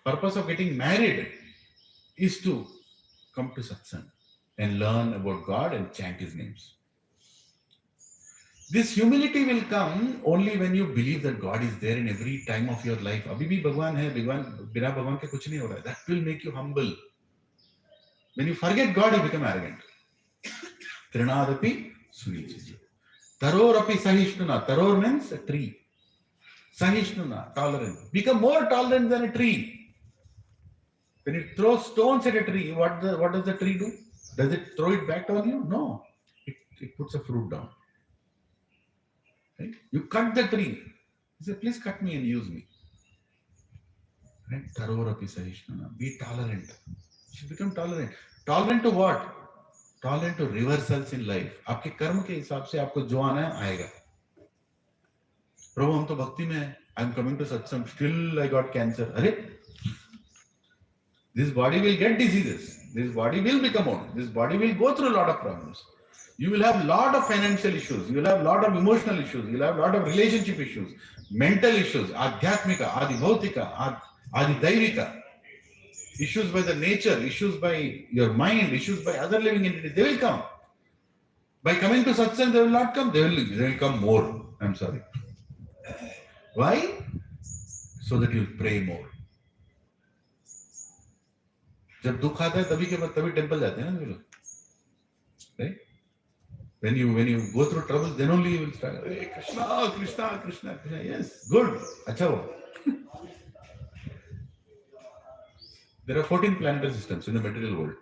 Purpose of getting married is to come to satsang and learn about God and chant His names. This humility will come only when you believe that God is there in every time of your life. अभी भी भगवान है, बिना भगवान के कुछ नहीं हो रहा है. That will make you humble. When you forget God, you become arrogant. Trinadapi suniciji. Tarorapi sahishnuna. Taror means a tree. Sahishnuna, tolerant. Become more tolerant than a tree. When you throw stones at a tree, what does the tree do? Does it throw it back on you? No. It puts a fruit down. Right? You cut the tree. You say, please cut me and use me. Right? Tarorapi sahishnuna. Be tolerant. You should become tolerant. Tolerant to what? Tolerant to reversals in life. आपके कर्म के हिसाब से आपको जो आना है आएगा. प्रभु हम तो भक्ति में हैं. I'm coming to satsang. Still I got cancer. अरे, this body will get diseases. This body will become old. This body will go through a lot of problems. You will have a lot of financial issues. You will have a lot of emotional issues. You will have a lot of relationship issues, mental issues, adhyatmika, adibhautika, adidaivika. Issues by the nature, issues by your mind, issues by other living entities, they will come. By coming to satsang, they will not come. They will come more. I'm sorry. Why? So that you pray more. जब दुख आता है तभी temple जाते हैं ना लोग. Right? When you go through trouble, then only you will start. Hey, Krishna. Yes, good. अच्छा हो. There are 14 planetary systems in the material world,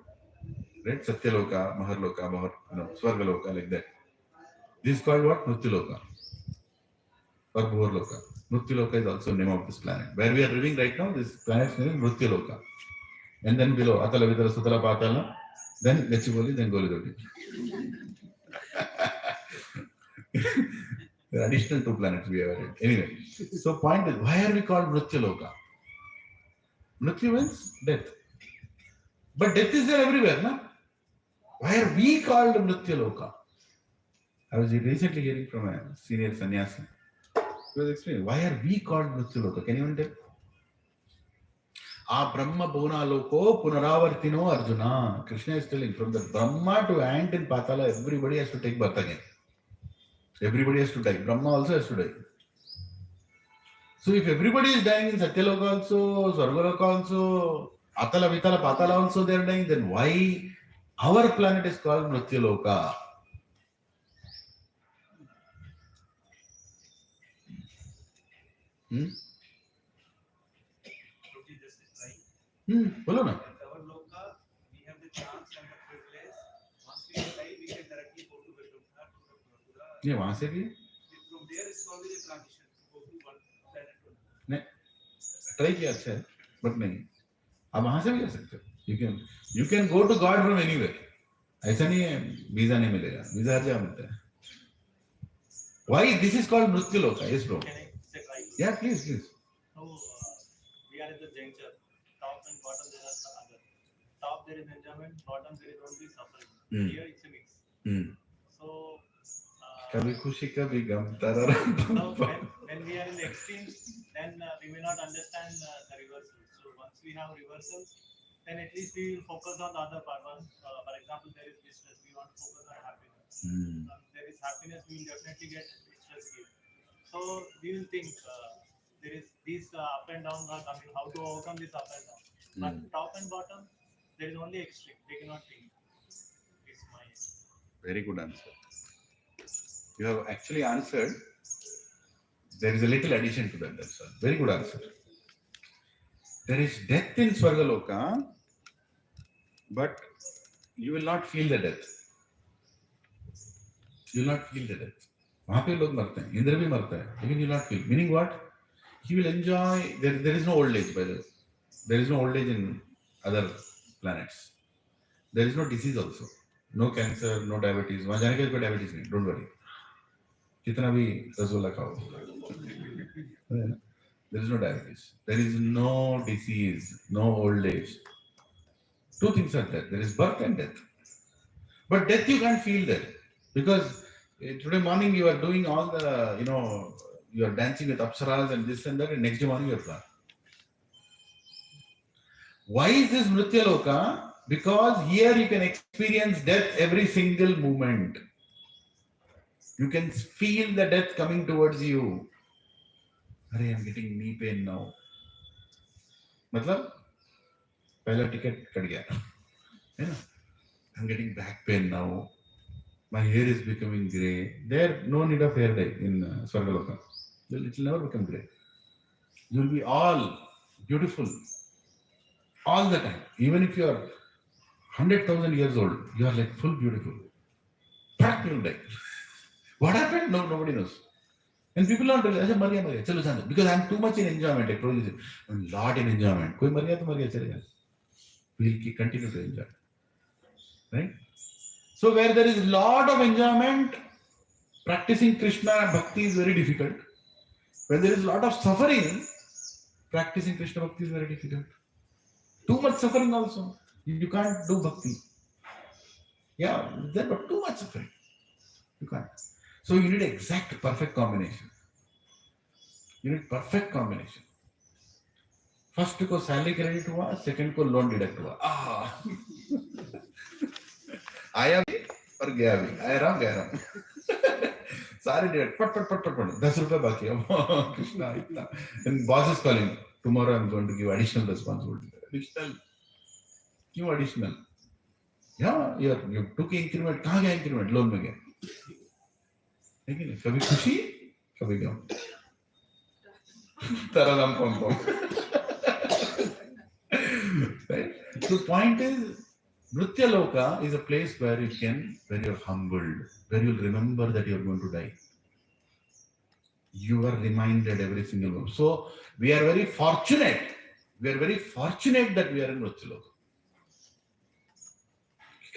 right? Satyaloka, Maharloka, Swargaloka, like that. This is called what? Mrityuloka or Bhuvarloka. Mrityuloka is also the name of this planet. Where we are living right now, this planet's name is Mrityuloka. And then below, Atala, Vidala, Sutala, Patala, then Gachiboli, then Golidoti. There are additional 2 planets we have added. Anyway, so point is, why are we called Mrityuloka? Mrityu means death. But death is there everywhere, no? Why are we called Mrityuloka? I was recently hearing from a senior sannyasi. He was explaining, why are we called Mrityuloka? Can you even tell? Brahma Bhuna Loko Punaravartino Arjuna. Krishna is telling, from the Brahma to ant in Patala, everybody has to take birth again. Everybody has to die. Brahma also has to die. So if everybody is dying in Satyaloka also, Swargaloka also, Atala, Vitala, Patala also they are dying, then why our planet is called Mrityuloka? Follow na? Our loka, we have the chance and the privilege. Once we die, we can directly go to Vaikuntha, to Mathura. Yeah, वहाँ से भी From there, it's always a transition to go to one planet to another. नहीं try किया अच्छा है but नहीं आप वहाँ से भी जा सकते हो you can go to God from anywhere. ऐसा नहीं है वीजा नहीं मिलेगा वीजा हर जगह मिलता है. Why this is called Mrityuloka? Yes, bro. Can I say right? Yeah, please. So we are at the juncture. Top and bottom there are other. Top there is enjoyment. Bottom there is only suffering. Here it's a mix. So कभी खुशी कभी गम so when we are in the extremes, then we may not understand the reversals. So once we have reversals, then at least we will focus on the other part. One, for example, there is distress. We want to focus on happiness. There is happiness. We will definitely get distress here. So we will think there is these up and down are coming. How to overcome this up and down? But top and bottom, there is only extreme. They cannot think. It's my very good answer. You have actually answered. There is a little addition to that. That's all. Very good answer. There is death in Swargaloka, but you will not feel the death. You will not feel the death. वहाँ पे लोग मरते हैं, इंद्र भी मरता है, लेकिन you will not feel. Meaning what? He will enjoy. There is no old age, by the way. There is no old age in other planets. There is no disease also. No cancer, no diabetes. वहाँ जाने के बाद कोई diabetes नहीं. Don't worry. कितना भी रसगुल्ला खाओ. There is no diabetes. There is no disease, no old age. 2 things are there. There is birth and death. But death you can't feel there. Because today morning you are doing all the, you are dancing with apsaras and this and that, and next day morning you are gone. Why is this Mrityuloka? Because here you can experience death every single moment. You can feel the death coming towards you. I am getting knee pain now. मतलब पहला ticket cut गया है ना. I'm getting back pain now. My hair is becoming grey. There no need of hair dye in Swargaloka. It will never become grey. You will be all beautiful all the time. Even if you are 100,000 years old, you are like full beautiful. But you will die. What happened? No, nobody knows. And people don't realize, Maria, chalo chalo. Because I am too much in enjoyment. I told you, I'm a lot in enjoyment. Koi Maria to Maria chalega. We will continue to enjoy. Right? So where there is a lot of enjoyment, practicing Krishna Bhakti is very difficult. When there is a lot of suffering, practicing Krishna Bhakti is very difficult. Too much suffering also. You can't do Bhakti. Yeah, there are too much suffering. You can't. So you need exact perfect combination. You need perfect combination. First को salary credit हुआ, second को loan deduct हुआ. आया भी और गया भी. आया राम गया राम. सारे deduct पट 10 रुपए बाकी है. Krishna इतना. And boss is calling. Tomorrow I'm going to give additional responsibility. Additional. क्यों additional? Yeah, you took increment. कहाँ गया increment? Loan में गया. लेकिन कभी खुशी कभी गम. तरदम पम पम. Right? So point is, Nritya Loka is a place where you're humbled, where you'll remember that you're going to die. You are reminded every single moment. So we are very fortunate. We are very fortunate that we are in Nritya Loka.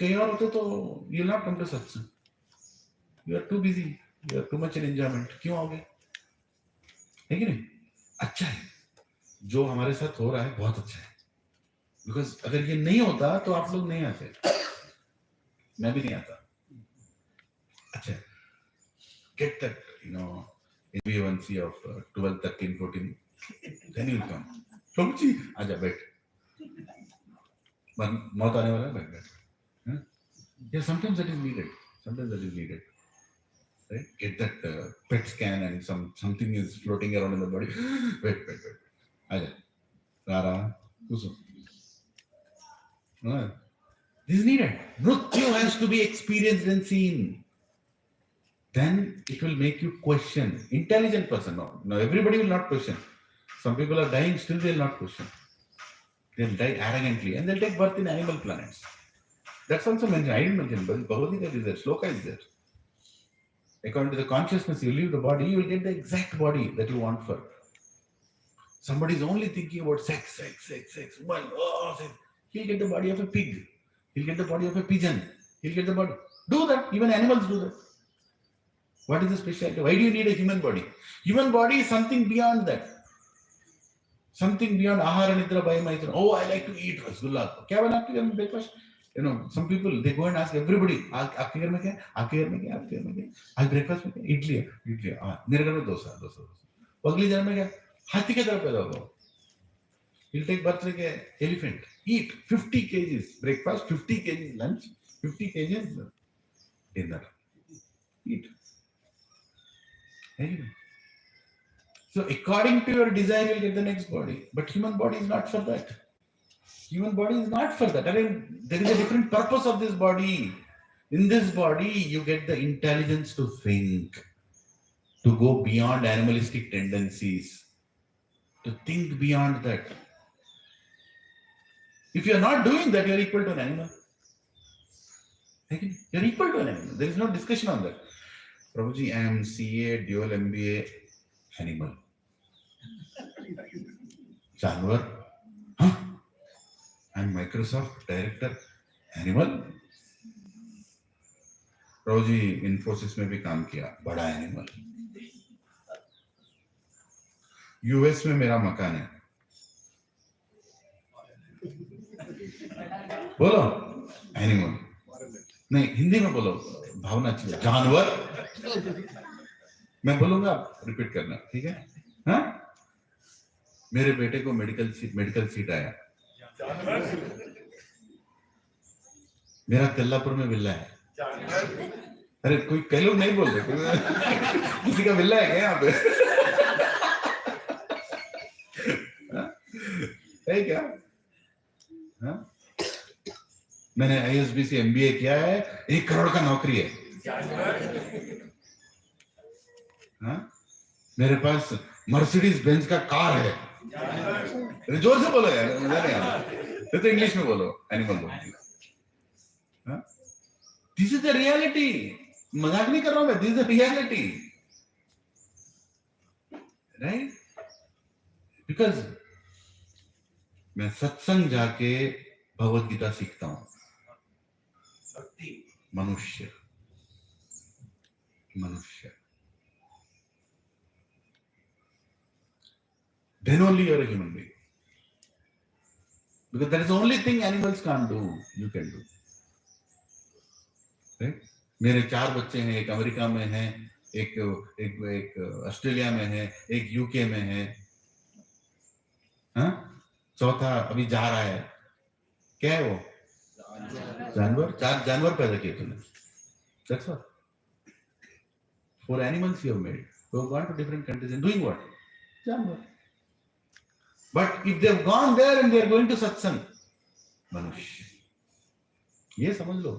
कहीं और होते तो you'll not come to satsang. You are too busy. You are too much in enjoyment. क्यों आओगे? है कि नहीं? अच्छा है. जो हमारे साथ हो रहा है बहुत अच्छा है. Because अगर ये नहीं होता तो आप लोग नहीं आते. मैं भी नहीं आता. अच्छा. Get that, AV1C of 12, 13, 14. Then you'll come. प्रभु जी आजा बैठ. मौत आने वाला है बैठ. Yeah, sometimes that is needed. Right? Get that PET scan and something is floating around in the body. Wait. Aja. Rara. Kuso. This is needed. Mrityu has to be experienced and seen. Then it will make you question. Intelligent person. No, everybody will not question. Some people are dying, still they will not question. They'll die arrogantly and they'll take birth in animal planets. That's also mentioned. I didn't mention, but Bhagavad Gita is there. Shloka is there. According to the consciousness, you leave the body, you will get the exact body that you want for. Somebody is only thinking about sex. Well, sex. He'll get the body of a pig. He'll get the body of a pigeon. He'll get the body. Do that. Even animals do that. What is the specialty? Why do you need a human body? Human body is something beyond that. Something beyond ahara nidra bhaya maitra. Oh, I like to eat rasgulla. Kya bana aapke ghar mein breakfast? Some people, they go and ask everybody, aapke ghar mein kya? Aapke ghar mein kya? Aaj breakfast mein kya? Idli hai. Mere ghar mein dosa. Agli jan mein kya? Hathi ki tarah paida hoga. He'll take birth like an elephant. Eat 50 kgs breakfast, 50 kgs lunch, 50 kgs dinner. Eat. So according to your desire, you'll get the next body. But human body is not for that. I mean, there is a different purpose of this body. In this body, you get the intelligence to think, to go beyond animalistic tendencies, to think beyond that. If you are not doing that, you are equal to an animal. You are equal to an animal. There is no discussion on that. Prabhuji, I am CA, dual MBA, animal. Janwar? Huh? I am Microsoft director, animal. Prabhuji, Infosys में भी काम किया, बड़ा animal. US में मेरा मकान है. बोलो, animal. नहीं, हिंदी में बोलो, भावना चाहिए. जानवर. मैं बोलूंगा, रिपीट करना, ठीक है? हाँ? मेरे बेटे को मेडिकल सीट आया. मेरा तेल्लापुर में विला है. अरे कोई कई लोग नहीं बोल रहे, किसी का विला है क्या यहाँ पे? है क्या? हाँ? मैंने ISB से MBA किया है, 1 करोड़ का नौकरी है. हाँ? मेरे पास मर्सिडीज बेंज का कार है. जोर से बोलो यार, मजा नहीं आ रहा. तो इंग्लिश में बोलो, एनिमल बोलो. This is the reality. मजाक नहीं कर रहा हूं मैं. This is the reality, right? Because मैं सत्संग जाके भगवत गीता सीखता हूं. मनुष्य then only you are a human being. Because that is the only thing animals can't do, you can do. Right? मेरे 4 बच्चे हैं. एक अमेरिका में है, एक ऑस्ट्रेलिया में है, एक यूके में है. हाँ? चौथा अभी जा रहा है. क्या है वो? जानवर. 4 जानवर पैदा किए तूने. That's all. 4 animals you have made. Who have gone to different countries and doing what? जानवर. But if they have gone there and they are going to satsang, मनुष्य. ये समझ लो.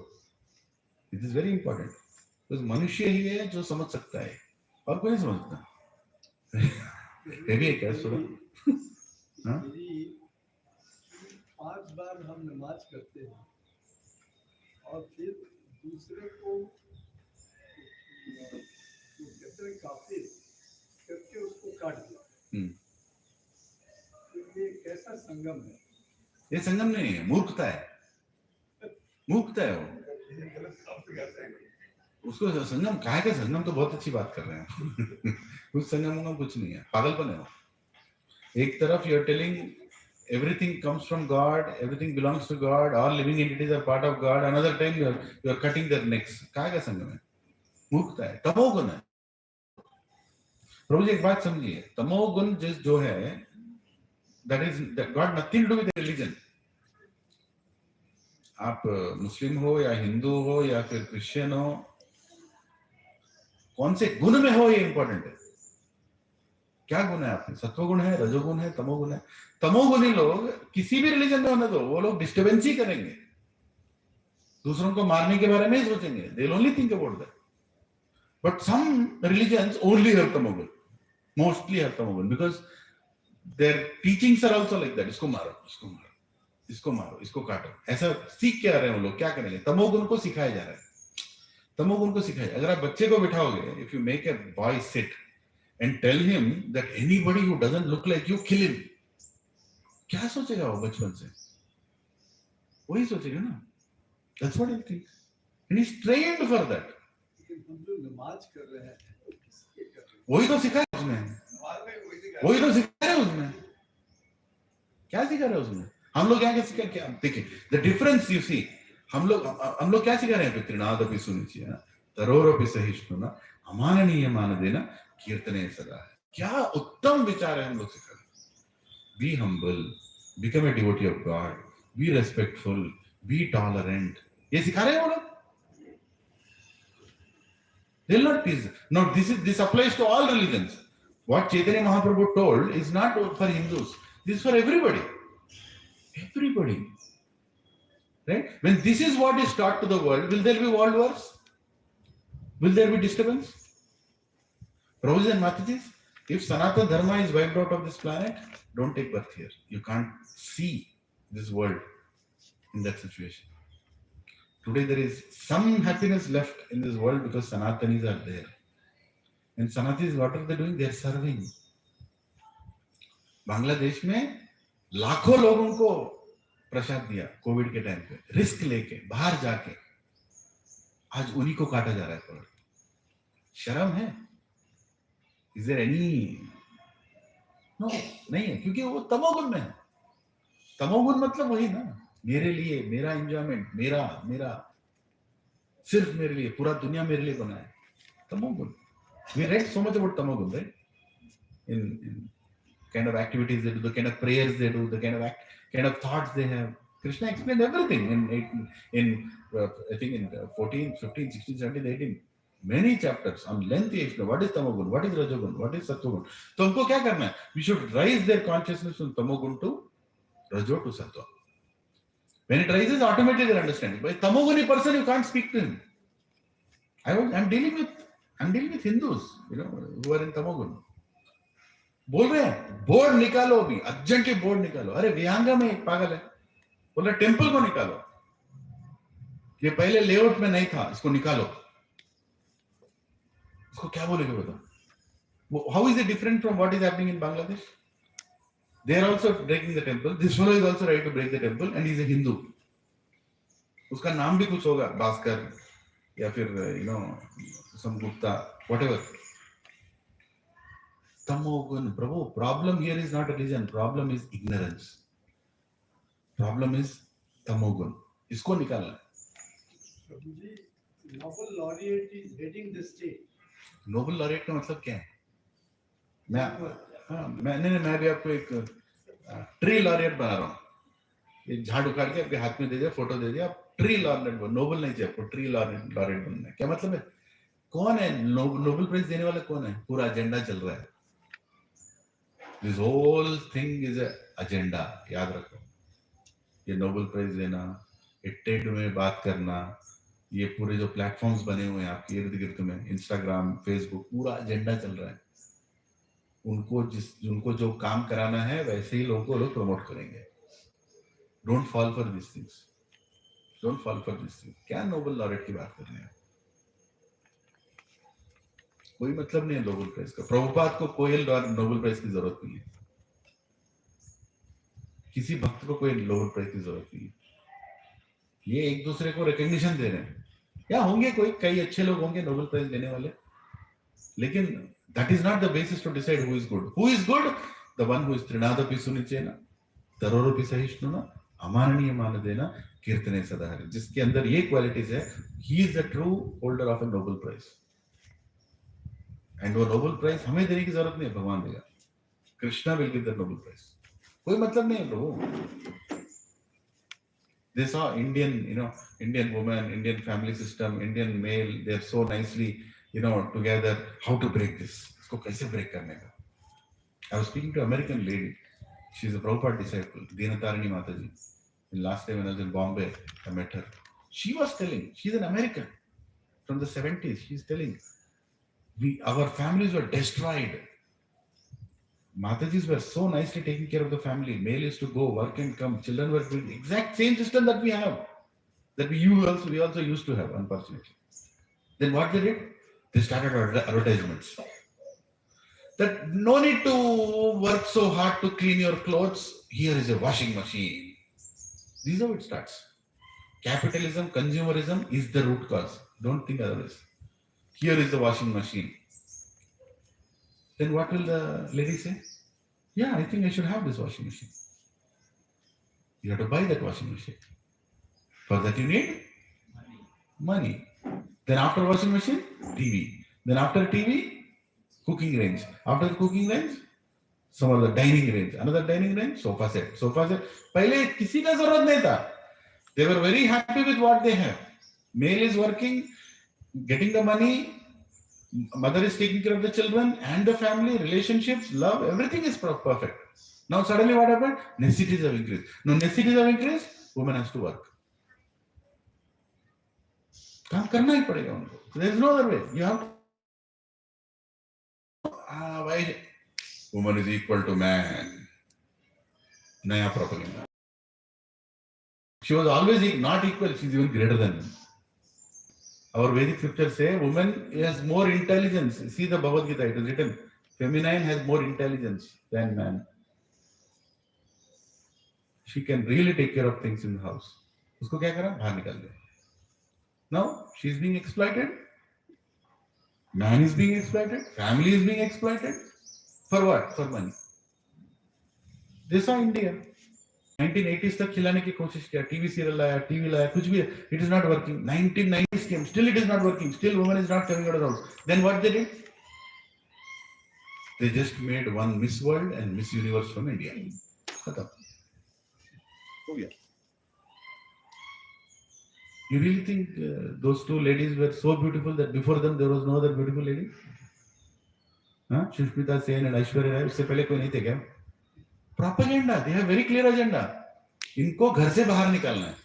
It is very important. because मनुष्य ही है जो समझ सकता है और कोई नहीं समझता. है भी क्या सुनो? हाँ? 5 बार हम नमाज करते हैं और फिर दूसरे को जो कहते हैं काफिर करके उसको काट दिया, तो ये कैसा संगम है? ये संगम नहीं है, मूर्खता है, मूर्खता है वो। उसको संगम कहा है, संगम तो बहुत अच्छी बात कर रहे हैं उस संगम में कुछ नहीं है, पागलपन है वो। एक तरफ you are telling everything comes from God, everything belongs to God, all living entities are part of God, another time you are cutting their necks. काय का संगम है, मूर्खता है, तमोगुण है। प्रभु जी एक बात समझिए, तमोगुण जो है that got nothing to do with religion. आप मुस्लिम हो या हिंदू हो या फिर क्रिश्चियन हो, कौन से गुण में हो ये इंपॉर्टेंट है। क्या गुण है आपने, सत्वगुण है, रजोगुण है, तमोगुण है। तमोगुणी लोग किसी भी रिलीजन में होने दो, वो लोग डिस्टर्बेंस ही करेंगे, दूसरों को मारने के बारे में ही सोचेंगे, they will only think about that. But some religions only have तमोगुण, मोस्टली हैव तमोगुण, because their teachings are also like that. इसको मारो, इसको मारो, इसको मारो, इसको काटो, ऐसा सीख के आ रहे हैं वो लोग। क्या करेंगे, तमोगुण को सिखाया जा रहा है, तमोगुण को सिखाया। अगर आप बच्चे को बिठाओगे, if you make a boy sit and tell him that anybody who doesn't look like you, kill him, क्या सोचेगा वो बचपन से? वही सोचेगा ना, that's what he thinks, and he's trained for that. हम जो नमाज कर रहे हैं वही तो सिखाया उसने, वही तो सिखाया उसने। क्या सिखा रहा है उसने? हम लोग क्या सिखा, क्या देखिए the difference you see, हम लोग क्या सिखा रहे हैं? पितृणादपि सुनिचिया तरोरपि सहिष्णुना अमाननीय मान देना कीर्तने सदा। क्या उत्तम विचार है हम लोग सिखा रहे हैं। Be humble, become a devotee of God, be respectful, be tolerant, ये सिखा रहे हैं वो लोग। They will not teach. Now this applies to all religions. What Chaitanya Mahaprabhu told is not for Hindus. This is for everybody. Everybody. Right? When this is what is taught to the world, will there be world wars? Will there be disturbance? Prabhuji and Matajis, if Sanatana Dharma is wiped out of this planet, don't take birth here. You can't see this world in that situation. Today there is some happiness left in this world because Sanatanis are there. And Sanatanis, what are they doing? They are serving. Bangladesh में लाखों लोगों को प्रसाद दिया Covid के time पे, risk लेके बाहर जाके, आज उन्हीं को काटा जा रहा है। पर शर्म है? Is there any? No, नहीं है, क्योंकि वो तमोगुण में है। तमोगुण मतलब वही ना, मेरे लिए, मेरा एंजॉयमेंट, मेरा सिर्फ मेरे लिए, पूरा दुनिया मेरे लिए बना है। तमोगुण। We read so much about tamogun, right? In kind of activities they do, the kind of prayers they do, the kind of thoughts they have. Krishna explained everything in I think in 14, 15, 16, 17, 18. Many chapters on length. What is tamogun? What is rajogun? What is sattvagun? तो हमको क्या करना है? We should raise their consciousness from tamogun to rajo to sattva. When it rises, automatically they understand. But a tamoguni person, you can't speak to him. I'm dealing with Hindus, who are in tamogun. बोल रहे हैं board निकालो, अभी urgently board निकालो। अरे विहंगा में एक पागल है, बोल रहे टेम्पल को निकालो, ये पहले लेआउट में नहीं था, इसको निकालो। इसको क्या बोलेगे बताओ? How is it different from what is happening in Bangladesh? They are also breaking the temple. This fellow is also ready to break the temple and he is a Hindu. उसका नाम भी कुछ होगा, भास्कर या फिर some Gupta, whatever. Tamogun, Prabhu, problem here is not religion, problem is ignorance. Problem is tamogun. इसको निकालना है। प्रभु जी, Nobel laureate is heading the state. Nobel laureate का मतलब क्या है? मैं भी आपको एक ट्री लॉरेट बना रहा हूँ। ये झाड़ उखाड़ के आपके हाथ में दे दिया, फोटो दे दिया, आप ट्री लॉरेट बनो। नोबेल नहीं चाहिए आपको, ट्री लॉरेट बनना है। क्या मतलब है? कौन है नोबेल प्राइज देने वाला? कौन है? पूरा एजेंडा चल रहा है। This whole thing is agenda, याद रखो। ये नोबेल प्राइज देना, टेड में बात करना, ये पूरे जो प्लेटफॉर्म्स बने हुए हैं आपके इर्द गिर्द में, इंस्टाग्राम, फेसबुक, पूरा एजेंडा चल रहा है। उनको जो काम कराना है वैसे ही लोगों को लोग प्रमोट करेंगे। Don't fall for these things. Don't fall for these things. क्या नोबल लॉरेट की बात कर रहे हैं? कोई मतलब नहीं है नोबेल प्राइज का. प्रभुपाद को कोई नोबेल प्राइज की जरूरत नहीं है. किसी भक्त को कोई नोबेल प्राइज की जरूरत नहीं है. ये एक दूसरे को रिकॉग्निशन दे रहे हैं. या होंगे कोई कई अच्छे लोग होंगे नोबेल प्राइज लेने वाले, लेकिन that is not the basis to decide who is good. Who is good? The one who is trinadapi sunicena, tarorupi sahishnuna, amananiya manadena, kirtane sadahari. जिसके अंदर ये क्वालिटीज है, he is the true holder of a Nobel Prize. And वो Nobel Prize हमें देने की जरूरत नहीं है, भगवान देगा. Krishna will give the Nobel Prize. कोई मतलब नहीं है प्रभु. They saw Indian woman, Indian family system, Indian male. They are so nicely, together. How to break this? इसको कैसे break करने का? I was speaking to an American lady. She is a Prabhupada disciple, Deenatarini Mataji. And last time when I was in Bombay, I met her. She was telling, she's an American from the 70s. She's telling, our families were destroyed. Matajis were so nicely taking care of the family. Male used to go work and come. Children were doing the exact same system that we have, that we also used to have, unfortunately. Then what they did? They started advertisements. That no need to work so hard to clean your clothes. Here is a washing machine. This is how it starts. Capitalism, consumerism is the root cause. Don't think otherwise. Here is the washing machine. Then what will the lady say? Yeah, I think I should have this washing machine. You have to buy that washing machine. For that you need money. Then after washing machine, TV. Then after TV, cooking range. After the cooking range, some other dining range. Another dining range, sofa set. Sofa set. पहले किसी का जरूरत नहीं था. They were very happy with what they have. Male is working, getting the money. Mother is taking care of the children and the family, relationships, love, everything is perfect. Now suddenly what happened? Necessities have increased. Now necessities have increased, woman has to work. काम करना ही पड़ेगा उनको. There is no other way. You have to. Why? Woman is equal to man. Naya propaganda. She was always not equal. She is even greater than him. Our Vedic scriptures say woman has more intelligence. See the Bhagavad Gita, it is written, feminine has more intelligence than man. She can really take care of things in the house. उसको क्या करा? बाहर निकाल दिया. Now she is being exploited. Man is being exploited. Family is being exploited. For what? For money. They saw India. 1980s तक खिलाने की कोशिश किया. टीवी सीरियल लाया, टीवी लाया, कुछ भी. It is not working. 1990s came. Still it is not working. Still woman is not coming out of the house. Then what they did? They just made one Miss World and Miss Universe from India. खत्म. हो गया. You really think those two ladies were so beautiful that before them there was no other beautiful lady? हाँ, Sushmita Sen and Aishwarya Rai उससे पहले कोई नहीं थे क्या? Propaganda. They have very clear agenda. इनको घर से बाहर निकालना है.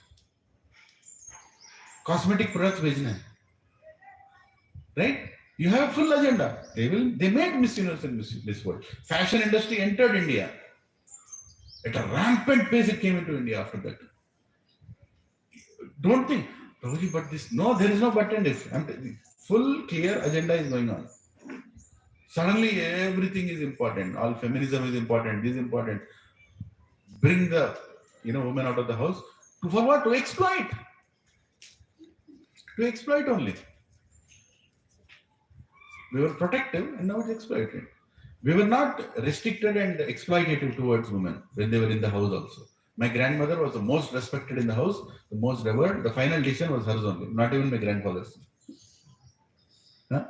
Cosmetic products भेजना है. Right? You have a full agenda. They made Miss Universe and Miss World. Fashion industry entered India. At a rampant pace it came into India after that. Don't think, Prabhuji, but this, no, there is no but and if. Full clear agenda is going on. Suddenly everything is important. All feminism is important. This is important. Bring the woman out of the house. For what? To exploit. To exploit only. We were protective and now it's exploited. We were not restricted and exploitative towards women when they were in the house also. My grandmother was the most respected in the house, the most revered. The final decision was hers only, not even my grandfather's. Huh?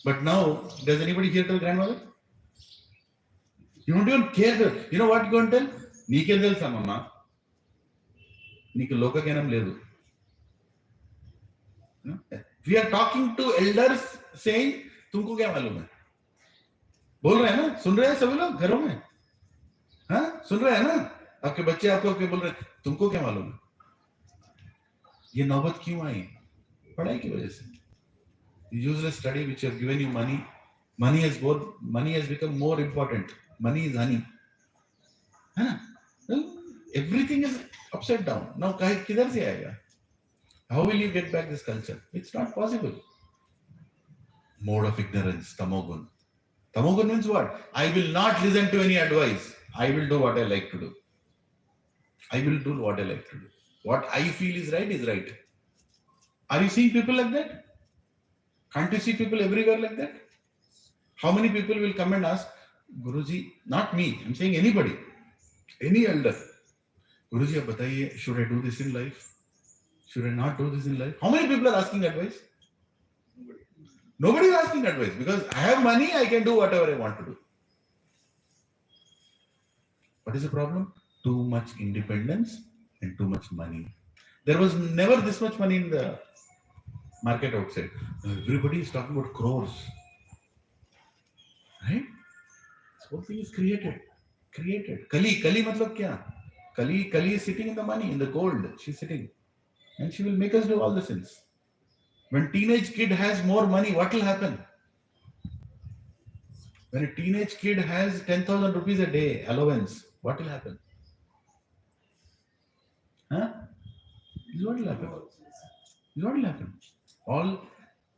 But now, does anybody here tell grandmother? You don't even care. You know what you going to tell? Nike del samama. Nike loka kenam ledu. We are talking to elders saying, तुमको क्या मालूम है? बोल रहे हैं ना? सुन रहे हैं सभी लोग घरों में? हाँ? सुन रहे हैं ना? आपके बच्चे आपको क्या बोल रहे हैं? तुमको क्या मालूम है? ये नौबत क्यों आई? पढ़ाई की वजह से. Useless study which has given you money. Money has become more important. Money is honey. है ना? Everything is upside down. Now, kidhar se aayega? How will you get back this culture? It's not possible. Mode of ignorance, tamogun. Tamogun means what? I will not listen to any advice. I will do what I like to do. I will do what I like to do. What I feel is right is right. Are you seeing people like that? Can't you see people everywhere like that? How many people will come and ask, Guruji, not me, I'm saying anybody, any elder, Guruji, ab bataiye, should I do this in life? Should I not do this in life? How many people are asking advice? Nobody is asking advice because I have money, I can do whatever I want to do. What is the problem? Too much independence and too much money. There was never this much money in the market outside. Everybody is talking about crores. Right? This whole thing is created. Kali matlab kya? Kali is sitting in the money, in the gold. She's sitting. And she will make us do all the sins. When teenage kid has more money, what will happen? When a teenage kid has 10,000 rupees a day allowance, what will happen? Huh? This is what will happen. This is what will happen. All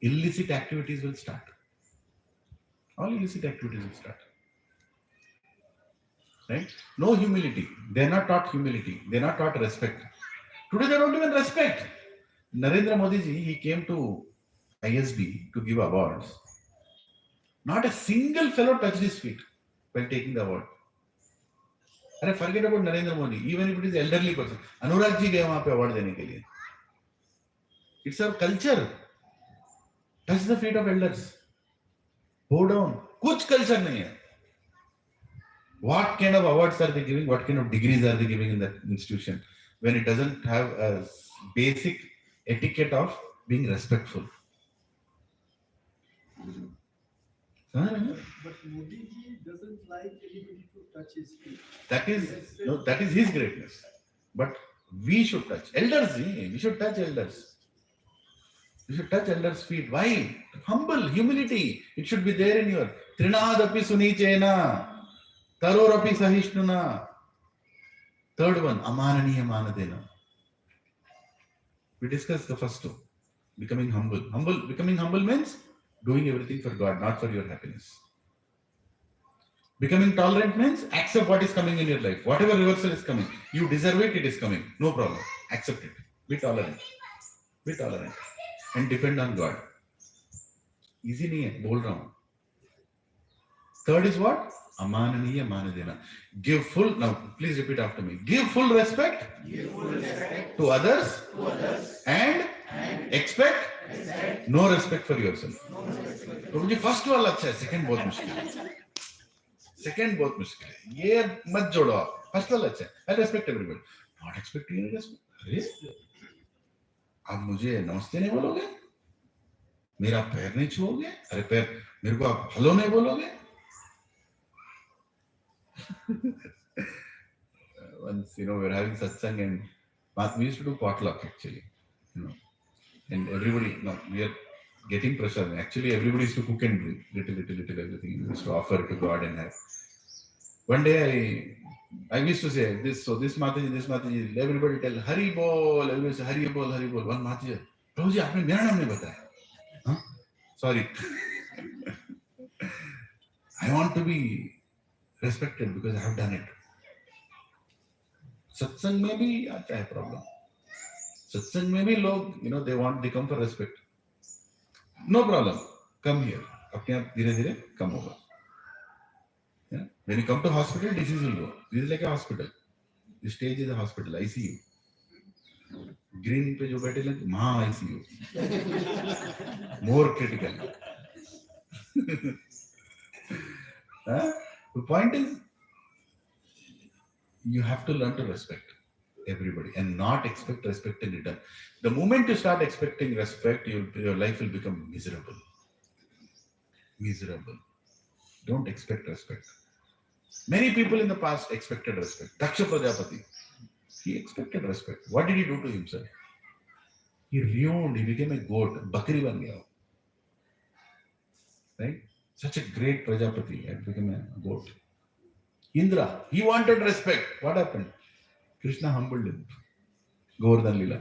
illicit activities will start. All illicit activities will start. Right? No humility. They are not taught humility. They are not taught respect. Today they don't even respect. Narendra Modi ji, he came to ISB to give awards. Not a single fellow touched his feet while taking the award. Forget about Narendra Modi. Even if it is elderly person. Anurag ji gaya wahan pe award dene ke liye. It's our culture. Touch the feet of elders. Bow down. Kuch culture nahi hai. What kind of awards are they giving? What kind of degrees are they giving in that institution when it doesn't have a basic etiquette of being respectful? But Modi ji doesn't like anybody to touch his feet. That is his greatness. But we should touch elders. We should touch elders. You should touch elders' feet. Why? Humble, humility. It should be there in your Trinadapi Sunichena. Tarorapi Sahishnuna. Third one, Amananiya Manadena. We discussed the first two. Becoming humble. Becoming humble means doing everything for God, not for your happiness. Becoming tolerant means accept what is coming in your life. Whatever reversal is coming, you deserve it, it is coming. No problem. Accept it. Be tolerant. Be tolerant. And depend on God. Easy nahi hai, bol raha hu. Third is what? Amananiya Manadena. Give full, now please repeat after me. Give full respect, to others, and expect no respect for yourself. तो मुझे first वाला अच्छा है, second बहुत मुश्किल है. ये मत जोड़ो आप. फर्स्ट वाला अच्छा है. I respect everybody. Not expecting any respect. अरे आप मुझे नमस्ते नहीं बोलोगे? मेरा पैर नहीं छुओगे? अरे पैर मेरे को आप हेलो नहीं बोलोगे? Once, we were having satsang and we used to do potluck actually, and everybody, we are getting pressure. Actually, everybody used to cook and drink, little everything. We used to offer to God and have. One day I used to say this, so this Mataji, everybody tell Hari Bol, everybody say Hari Bol. One Mataji, Prabhuji, आपने मेरा नाम नहीं बताया. Huh? Sorry. I want to be respected because I have done it. Satsang में भी आता है problem. Satsang में भी लोग, they come for respect. No problem. Come here. अपने आप धीरे-धीरे कम होगा. Yeah? When you come to hospital, disease will go. This is like a hospital. The stage is a hospital. ICU. Green पे जो बैठे लगे, महा ICU. More critical. Huh? The point is, you have to learn to respect everybody and not expect respect in return. The moment you start expecting respect, your life will become miserable. Miserable. Don't expect respect. Many people in the past expected respect. Daksha Prajapati, he expected respect. What did he do to himself? He ruined, he became a goat. Bakri ban gaya. Right? Such a great Prajapati had become a goat. Indra, he wanted respect. What happened? Krishna humbled him. Govardhan Lila.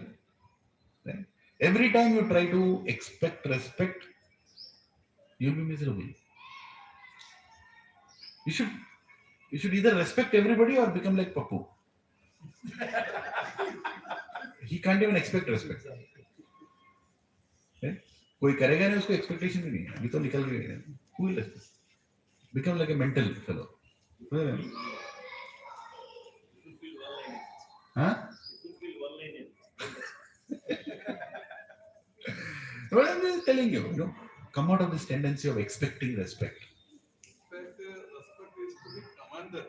Right? Every time you try to expect respect, you'll be miserable. You should either respect everybody or become like Papu. He can't even expect respect. Right? कोई करेगा नहीं उसको expectation भी नहीं है अभी तो निकल गए who will respect? Become like a mental fellow. Huh? What I'm just telling you, come out of this tendency of expecting respect. Respect is to be commanded,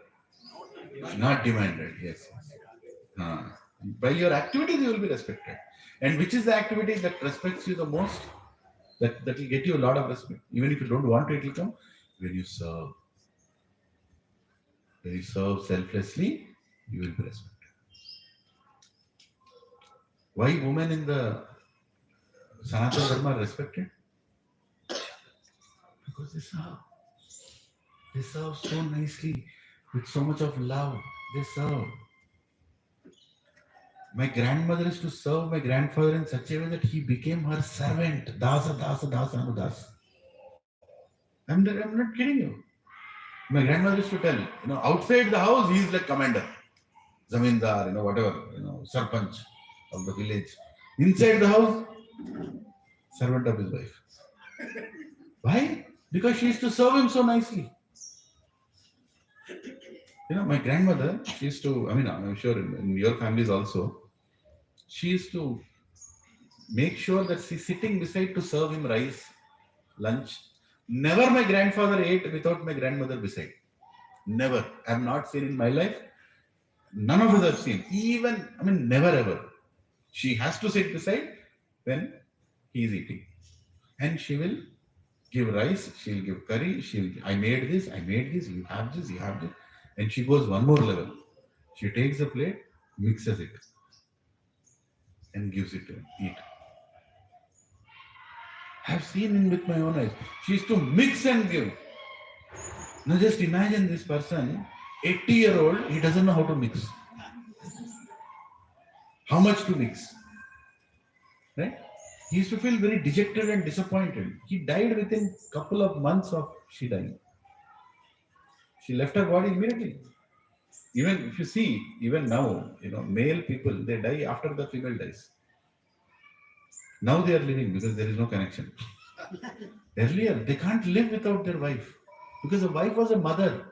Not demanded, yes. By your activities, you will be respected. And which is the activity that respects you the most? That will get you a lot of respect. Even if you don't want it, it will come. When you serve. When you serve selflessly, you will be respected. Why women in the Sanatana Dharma are respected? Because they serve. They serve so nicely, with so much of love. They serve. My grandmother used to serve my grandfather in such a way that he became her servant. Dasa, dasa, dasa, anudas. I'm not kidding you. My grandmother used to tell, outside the house, he is like commander, zamindar, whatever, sarpanch of the village. Inside the house, servant of his wife. Why? Because she used to serve him so nicely. My grandmother, she used to, I'm sure in your families also, she used to make sure that she's sitting beside to serve him rice, lunch. Never my grandfather ate without my grandmother beside. Never. I have not seen in my life. None of us have seen. Even, never ever. She has to sit beside when he is eating. And she will give rice, she'll give curry, I made this, you have this, And she goes one more level. She takes a plate, mixes it, and gives it to him, eat. I have seen him with my own eyes. She used to mix and give. Now just imagine this person, 80-year-old, he doesn't know how to mix. How much to mix? Right? He used to feel very dejected and disappointed. He died within a couple of months of she dying. She left her body immediately. Even if you see, even now, male people, they die after the female dies. Now they are living because there is no connection. Earlier, they can't live without their wife because a wife was a mother.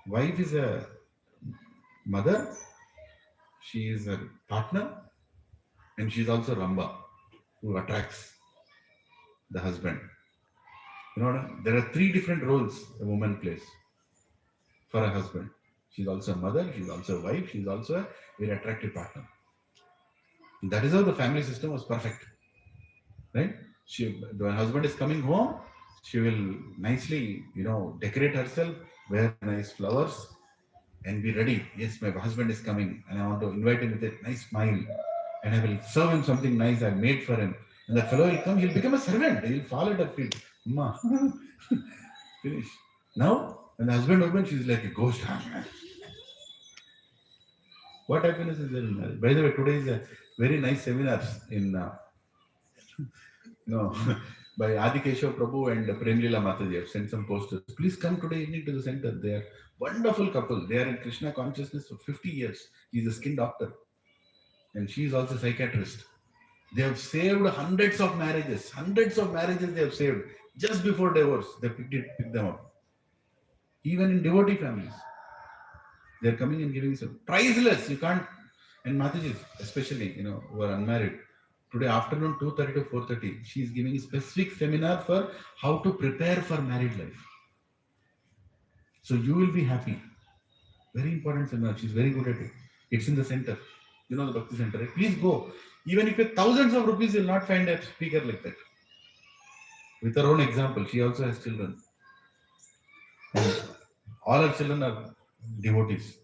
Wife is a mother, she is a partner, and she is also Ramba, who attracts the husband. There are 3 different roles a woman plays for a husband. She's also a mother, she's also a wife, she's also a very attractive partner. That is how the family system was perfect. Right? When husband is coming home, she will nicely, decorate herself, wear nice flowers, and be ready. Yes, my husband is coming, and I want to invite him with a nice smile, and I will serve him something nice I made for him. And that fellow will come, he'll become a servant, he'll fall at her feet. Amma. Finish. Now, when the husband opens, she's like a ghost. What happiness is there in marriage? By the way, today is a very nice seminars in by Adikeshav Prabhu and Premlila Mataji. I've sent some posters. Please come today evening to the center. They are wonderful couple. They are in Krishna consciousness for 50 years. He's a skin doctor. And she is also a psychiatrist. They have saved hundreds of marriages. Hundreds of marriages they have saved. Just before divorce, they picked them up. Even in devotee families. They are coming and giving some priceless. You can't. And Mataji, especially, who are unmarried. Today afternoon, 2:30 to 4:30, she is giving a specific seminar for how to prepare for married life. So you will be happy. Very important seminar. She's very good at it. It's in the center. The Bhakti Center. Right? Please go. Even if you have thousands of rupees, you'll not find a speaker like that. With her own example, she also has children. And all her children are devotees.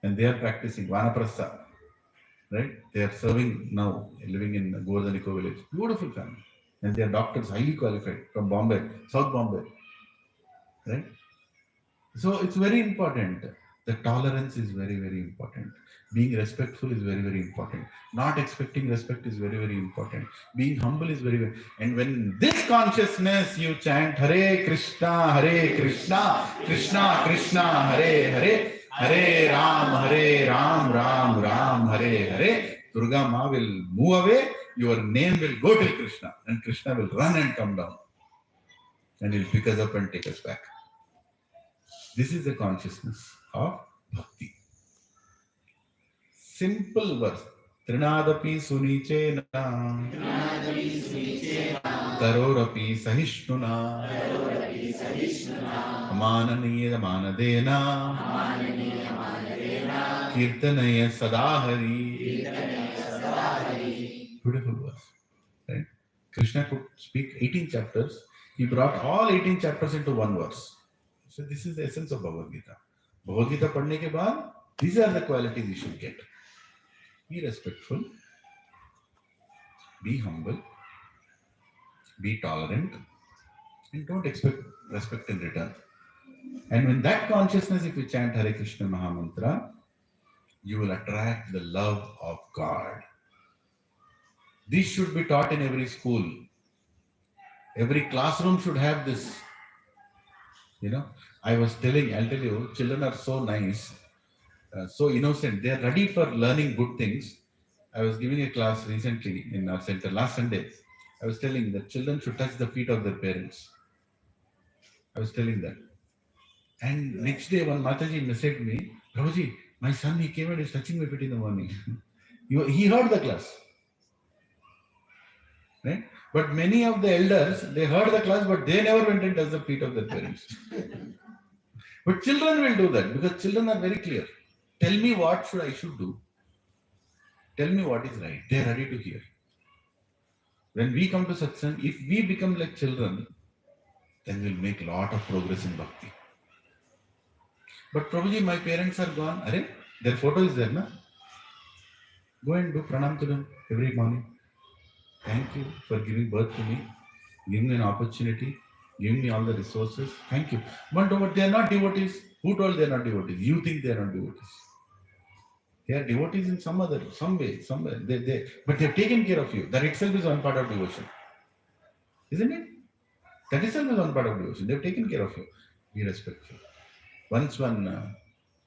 And they are practicing Vanaprastha. Right? They are serving now, living in Govardhaniko village. Beautiful family. And they are doctors, highly qualified from Bombay, South Bombay. Right? So it's very important The tolerance is very, very important. Being respectful is very, very important. Not expecting respect is very, very important. Being humble is very, very. And when this consciousness you chant Hare Krishna, Krishna Krishna, Hare Hare, Hare Ram, Ram Ram, Hare Hare, Durga Ma will move away. Your name will go to Krishna, and Krishna will run and come down, and he'll pick us up and take us back. This is the consciousness of bhakti. Simple verse. Trinadapi sunichena tarorapi sahishnuna amananiya manadena kirtanaya sadahari. Beautiful verse. Right? Krishna could speak 18 chapters. He brought all 18 chapters into one verse. So this is the essence of Bhagavad Gita. Bhagavad Gita padhne ke baad, these are the qualities you should get. Be respectful, be humble, be tolerant, and don't expect respect in return. And when that consciousness, if you chant Hare Krishna Mahamantra, you will attract the love of God. This should be taught in every school. Every classroom should have this. I'll tell you, children are so nice, so innocent. They are ready for learning good things. I was giving a class recently in our center last Sunday. I was telling that children should touch the feet of their parents. I was telling that. And next day, one Mataji messaged me, Prabhuji, my son, he came and is touching my feet in the morning. He heard the class. Right? But many of the elders, they heard the class, but they never went and touched the feet of their parents. But children will do that because children are very clear. Tell me what I should do. Tell me what is right. They are ready to hear. When we come to satsang, if we become like children, then we'll make a lot of progress in bhakti. But Prabhuji, my parents are gone. Arey, their photo is there, na? Go and do pranam to them every morning. Thank you for giving birth to me, giving me an opportunity, giving me all the resources. Thank you. But they are not devotees. Who told they are not devotees? You think they are not devotees. They are devotees in some way, somewhere. But they have taken care of you. That itself is one part of devotion. Isn't it? That itself is one part of devotion. They have taken care of you. Be respectful. Once one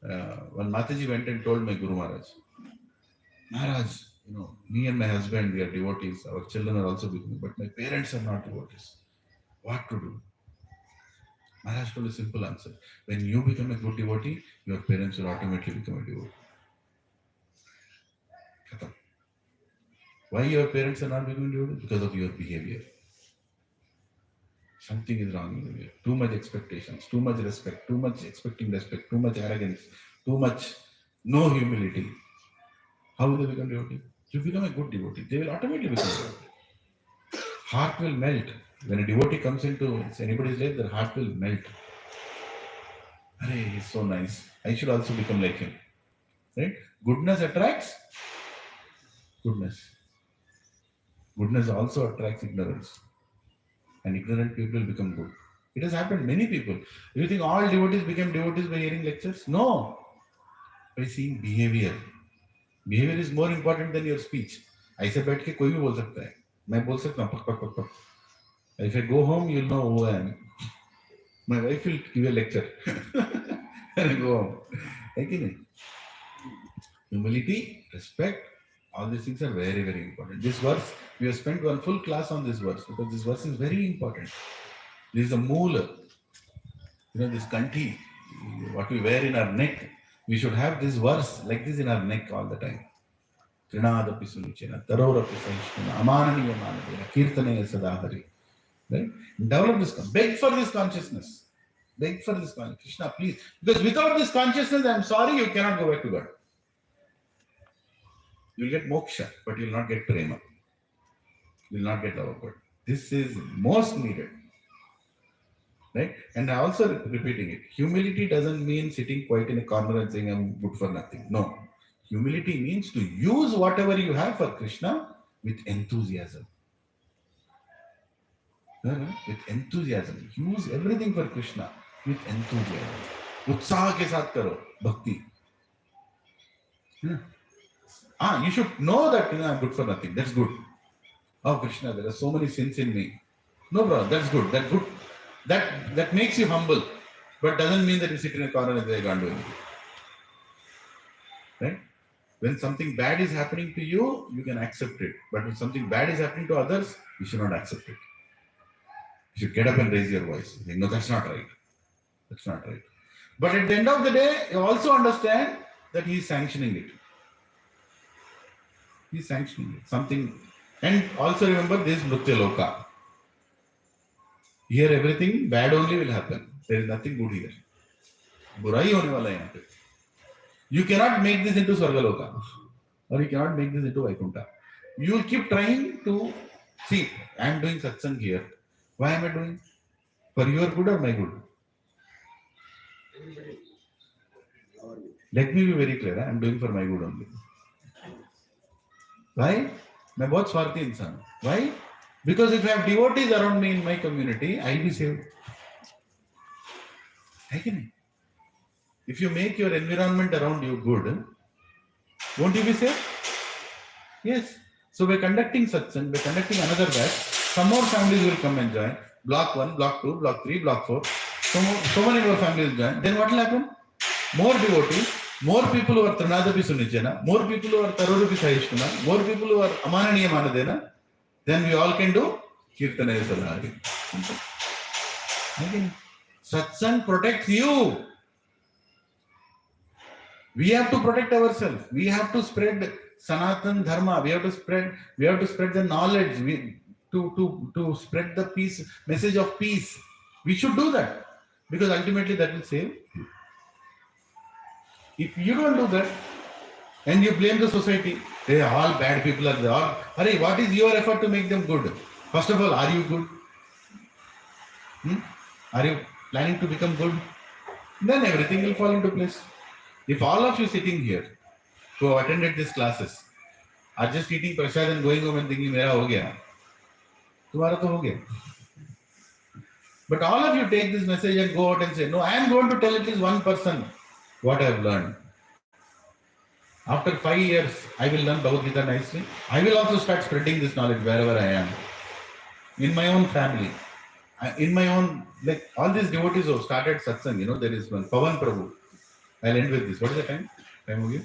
Mataji went and told my Guru Maharaj, me and my husband, we are devotees. Our children are also becoming, but my parents are not devotees. What to do? Maharaj told a simple answer. When you become a good devotee, your parents will automatically become a devotee. Why your parents are not becoming devotees? Because of your behavior. Something is wrong in you. Too much expectations, too much respect, too much expecting respect, too much arrogance, too much no humility. How will they become devotee? You become a good devotee, they will automatically become devotee. Heart will melt. When a devotee comes into anybody's life, their heart will melt. Arey, he's so nice. I should also become like him. Right? Goodness attracts goodness. Goodness also attracts ignorance. And ignorant people become good. It has happened many people. Do you think all devotees became devotees by hearing lectures? No. By seeing behavior. Behavior is more important than your speech. ऐसे बैठ के कोई भी बोल सकता है. मैं बोल सकता हूँ पक पक पक पक. If I go home, you'll know who I am. My wife will give a lecture. And I go home. है कि नहीं? Humility, respect, all these things are very, very important. This verse, we have spent one full class on this verse because this verse is very important. This is a moola. This kanthi, what we wear in our neck, we should have this verse like this in our neck all the time. Trinadapi sunichena, tarorapi sahishnuna, amananiya manadena, kirtanaya sadahari. Right? Develop this, beg for this consciousness. Beg for this consciousness. Krishna, please. Because without this consciousness, I'm sorry, you cannot go back to God. You'll get moksha, but you'll not get prema. You'll not get love of God. This is most needed. Right? And I also repeating it. Humility doesn't mean sitting quiet in a corner and saying, I'm good for nothing. No. Humility means to use whatever you have for Krishna with enthusiasm. With enthusiasm. Use everything for Krishna with enthusiasm. उत्साह के साथ करो भक्ति. You should know that I'm good for nothing. That's good. Oh Krishna, there are so many sins in me. No problem. That's good. That makes you humble, but doesn't mean that you sit in a corner and say I can't do anything. Right? When something bad is happening to you, you can accept it. But when something bad is happening to others, you should not accept it. You should get up and raise your voice. Say, no, that's not right. That's not right. But at the end of the day, you also understand that he is sanctioning it. He is sanctioning it. Something. And also remember this Nritya Loka. Here everything bad only will happen. There is nothing good here. बुराई होने वाला है यहाँ पे. You cannot make this into Swargaloka, or you cannot make this into Vaikuntha. You will keep trying to see. I am doing satsang here. Why am I doing? For your good or my good? Let me be very clear. I am doing for my good only. Why? मैं बहुत स्वार्थी इंसान. Why? Because if I have devotees around me in my community, I will be saved. है कि नहीं? If you make your environment around you good, won't you be safe? Yes. So by conducting satsang, by conducting another batch, some more families will come and join. Block 1, block 2, block 3, block 4. So many more families will join. Then what will happen? More devotees, more people who are Trinadapi Sunichena, more people who are Tarorupi Sahishkuna, more people who are Amananiya Manadena, then we all can do Kirtana Salari. Okay. Satsang protects you. We have to protect ourselves. We have to spread Sanatan Dharma. We have to spread the knowledge. To spread the peace, message of peace. We should do that. Because ultimately that will save you. If you don't do that, and you blame the society, they are all bad people are there. Hurry, what is your effort to make them good? First of all, are you good? Are you planning to become good? Then everything will fall into place. If all of you sitting here who have attended these classes are just eating prasad and going home and thinking, "Mera ho gaya," tumhara to ho gaya. But all of you take this message and go out and say, "No, I am going to tell at least one person what I have learned. After 5 years, I will learn Bhagavad Gita nicely. I will also start spreading this knowledge wherever I am. In my own family, in my own, like all these devotees who started satsang, there is one Pavan Prabhu. I'll end with this. What is the time? Time of you?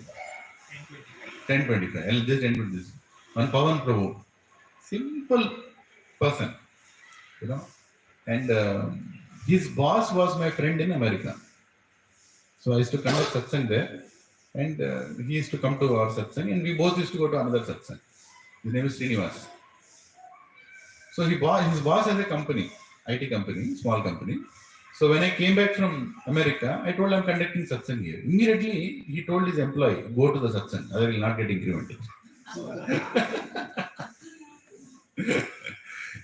10:25. I'll just end with this. One Pavan Prabhu. Simple person. And his boss was my friend in America. So I used to conduct satsang there. And he used to come to our satsang. And we both used to go to another satsang. His name is Srinivas. So his boss has a company, IT company, small company. So when I came back from America, I told him I'm conducting satsang here. Immediately, he told his employee, go to the satsang, otherwise he will not get incremented.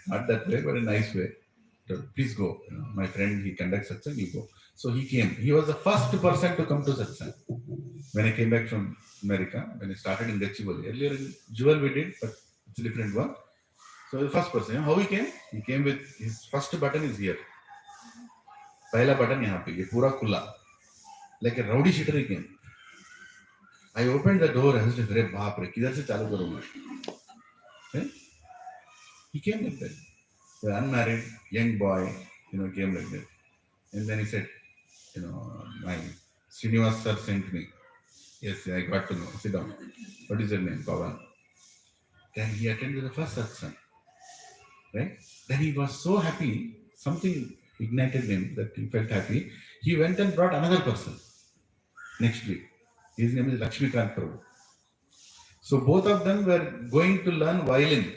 Not that way, but a nice way. So, please go. My friend, he conducts satsang, you go. So he came. He was the first person to come to satsang. When I came back from America, when I started in Gachibowli. Earlier in Jewel we did, but it's a different one. So the first person, how he came? He came with his first button is here. पहला button यहाँ पे ये पूरा खुला like a rowdy shitter he came. I opened the door and I said, "अरे बाप रे किधर से चालू करूँगा?" He came like that. The unmarried young boy, came like that. And then he said, my Srinivas sir sent me. Yes, I got to know. Sit down. What is your name? Pavan. Then he attended the first satsang. Right? Then he was so happy. Something ignited him that he felt happy. He went and brought another person next week. His name is Lakshmikant Prabhu. So both of them were going to learn violin.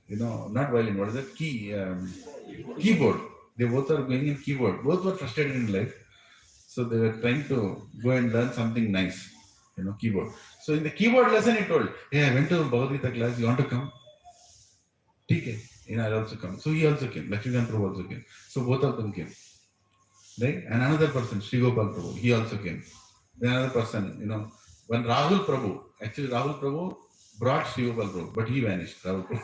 Not violin, what is it? Keyboard. They both are going in keyboard. Both were frustrated in life. So they were trying to go and learn something nice, keyboard. So in the keyboard lesson he told, "Hey, I went to Bhagavad Gita class, you want to come?" Okay. I'll also come. So he also came. Lakshmikant Prabhu also came. So both of them came. Right? And another person, Sri Gopal Prabhu, he also came. Then another person, one Rahul Prabhu. Actually, Rahul Prabhu brought Sri Gopal Prabhu, but he vanished. Rahul Prabhu.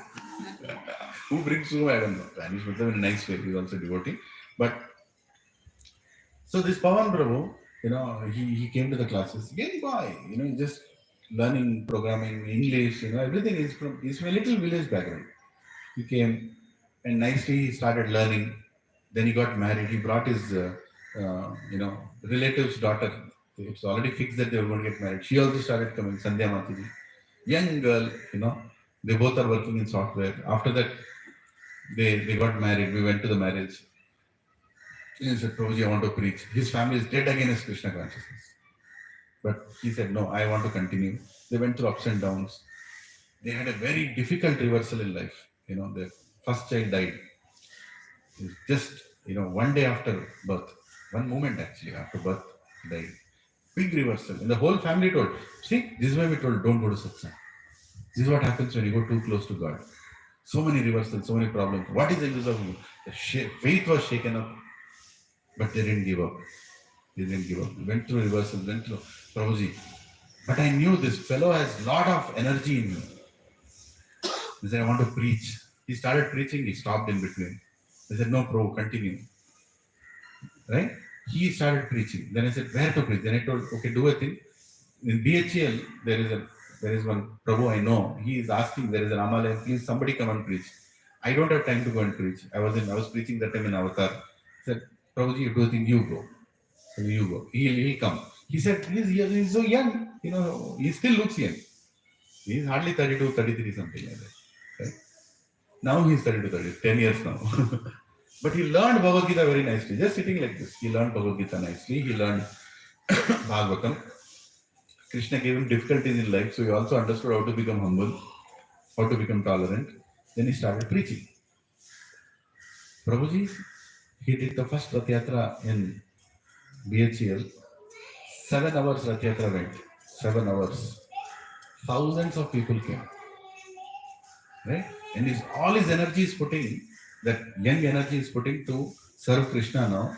Who brings whom, I don't know. Vanished in a nice way. He is also devotee. But so this Pavan Prabhu, he came to the classes. Young boy, just learning programming, English, everything is from a little village background. He came and nicely he started learning. Then he got married. He brought his, relative's daughter. It's already fixed that they were going to get married. She also started coming, Sandhya Matiji. Young girl, they both are working in software. After that, they got married. We went to the marriage. He said, Prabhuji, I want to preach. His family is dead against Krishna consciousness. But he said, no, I want to continue. They went through ups and downs. They had a very difficult reversal in life. Their first child died. It was just, one day after birth. One moment actually after birth, he died. Big reversal. And the whole family told, see, this is why we told, don't go to satsang. This is what happens when you go too close to God. So many reversals, so many problems. What is the use of you? The faith was shaken up, but they didn't give up. They didn't give up. Went through reversals, went through Prabhuji. But I knew this fellow has a lot of energy in him. He said, I want to preach. He started preaching, he stopped in between. I said, no, Prabhu, continue. Right? He started preaching. Then I said, where to preach? Then I told, okay, do a thing. In BHL, there is one Prabhu I know. He is asking, there is an Amalaya, please somebody come and preach. I don't have time to go and preach. I was preaching that time in Avatar. I said, Prabhuji, you do a thing, you go. So you go. He'll come. He said, he's so young. He still looks young. He's hardly 32, 33, something like that. Right? Now he's 32, 30, 10 years now. But he learned Bhagavad Gita very nicely. Just sitting like this. He learned Bhagavad Gita nicely. He learned Bhagavatam. Krishna gave him difficulties in life. So he also understood how to become humble, how to become tolerant. Then he started preaching. Prabhuji, he did the first Rath Yatra in BHL. 7 hours Rath Yatra went. 7 hours. Thousands of people came. Right? And all his energy is putting, that young energy is putting to serve Krishna now.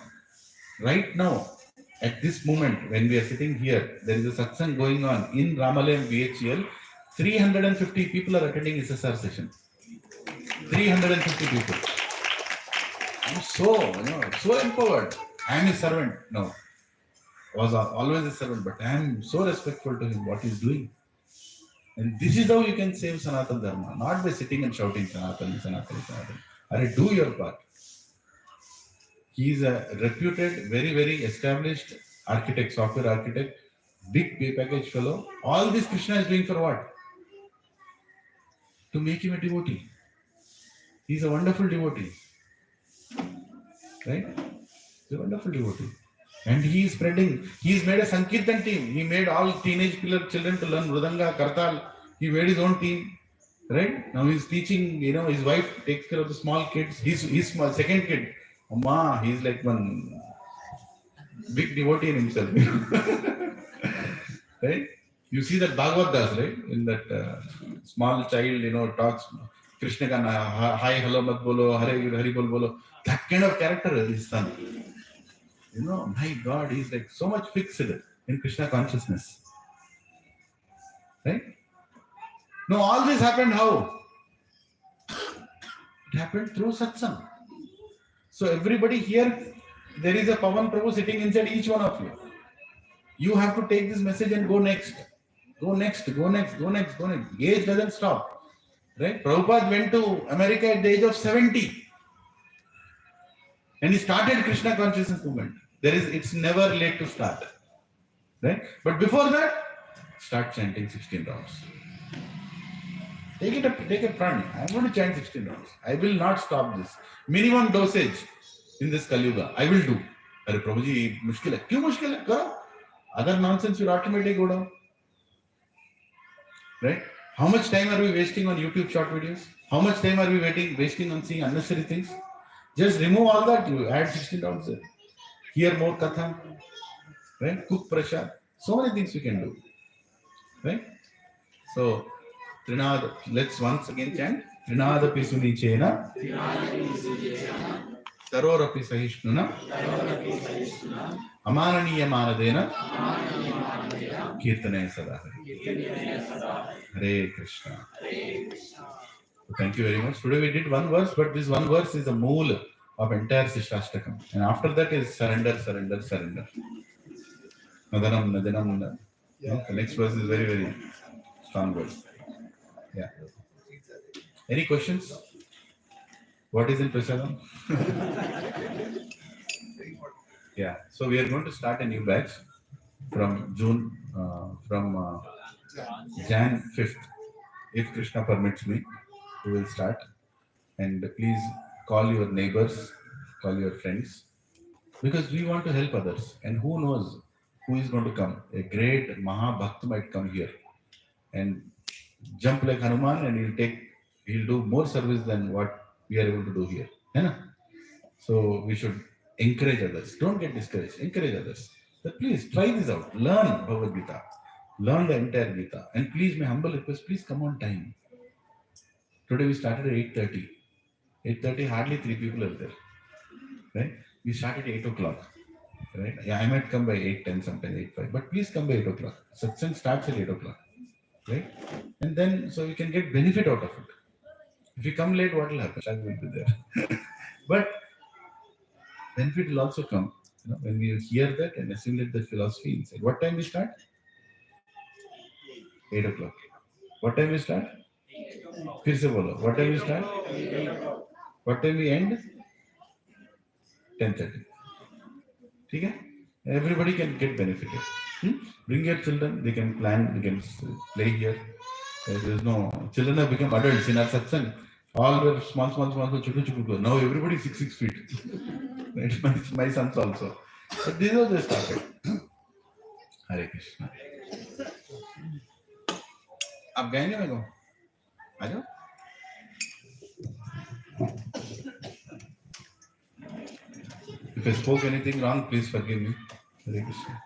Right now, at this moment, when we are sitting here, there is a satsang going on in Ramalayam BHL. 350 people are attending SSR session. 350 people. I'm so empowered. I am a servant now. Was always a servant, but I am so respectful to him, what he's doing. And this is how you can save Sanatana Dharma, not by sitting and shouting Sanatana, Sanatana, Sanatana. Or do your part. He is a reputed, very, very established architect, software architect, big pay package fellow. All this Krishna is doing for what? To make him a devotee. He is a wonderful devotee. Right? He's a wonderful devotee. And he is spreading, he's made a Sankirtan team. He made all teenage children to learn Mridanga, Kartal. He made his own team. Right? Now he's teaching, his wife takes care of the small kids. His small, second kid, Amma, he's like one big devotee in himself. Right? You see that Bhagavad Das, right? In that small child, talks, Krishna ka hi, hello, mat bolo, Hari bol bolo. That kind of character is his son. My God, he's like so much fixed in Krishna consciousness. Right? Now, all this happened how? It happened through satsang. So, everybody here, there is a Pavan Prabhu sitting inside each one of you. You have to take this message and go next. Go next, go next, go next, go next. Age doesn't stop. Right? Prabhupada went to America at the age of 70. And he started Krishna consciousness movement. It's never late to start. Right? But before that, start chanting 16 rounds. Take a prana. I'm going to chant 16 rounds. I will not stop this. Minimum dosage in this Kali Yuga. I will do. Arre Prabhuji, mushkil hai. Kyun mushkil hai? Karo. Other nonsense will automatically go down. Right? How much time are we wasting on YouTube short videos? How much time are we wasting on seeing unnecessary things? Just remove all that. You add 16 rounds there. Hear more katha. Right? Cook prasad. So many things we can do. Right? So, Trinad, let's once again chant. Trinadapi sunichena. Tarorapi sahishnuna. Amananiya manadena. Kirtane sada. Hare Krishna. Thank you very much. Today we did one verse, but this one verse is the mool of entire Sikshastakam. And after that is surrender, surrender, surrender. Nadanam, nadanam. No? The next verse is very, very strong verse. Yeah. Any questions? What is in Prasadam? Yeah. So we are going to start a new batch from Jan 5th. If Krishna permits me, we will start. And please call your neighbors, call your friends, because we want to help others. And who knows who is going to come? A great Maha Bhakt might come here and jump like Hanuman, and he'll do more service than what we are able to do here. Yeah? So we should encourage others. Don't get discouraged. Encourage others. So please try this out. Learn Bhagavad Gita. Learn the entire Gita. And please, my humble request, please come on time. Today we started at 8:30. 8:30, hardly 3 people are there. Right? We started at 8 o'clock. Right? Yeah, I might come by 8:10, sometimes 8:05. But please come by 8 o'clock. Satsang starts at 8 o'clock. Right? And then, so you can get benefit out of it. If you come late, what will happen? Shag will be there. But benefit will also come, when we hear that and assimilate the philosophy inside. What time we start? 8 o'clock. What time we start? फिर से बोलो. What time we start? 8 o'clock. What time we end? 10:30. ठीक है? Everybody can get benefited. Bring your children. They can plan. They can play here. There is no children have become adults in our satsang. All were small, chuku. Now everybody 6 feet. It's my sons also. But these are just started. Hare Krishna. आप गए नहीं मेरे को? आ जाओ. If I spoke anything wrong, please forgive me. Hare Krishna.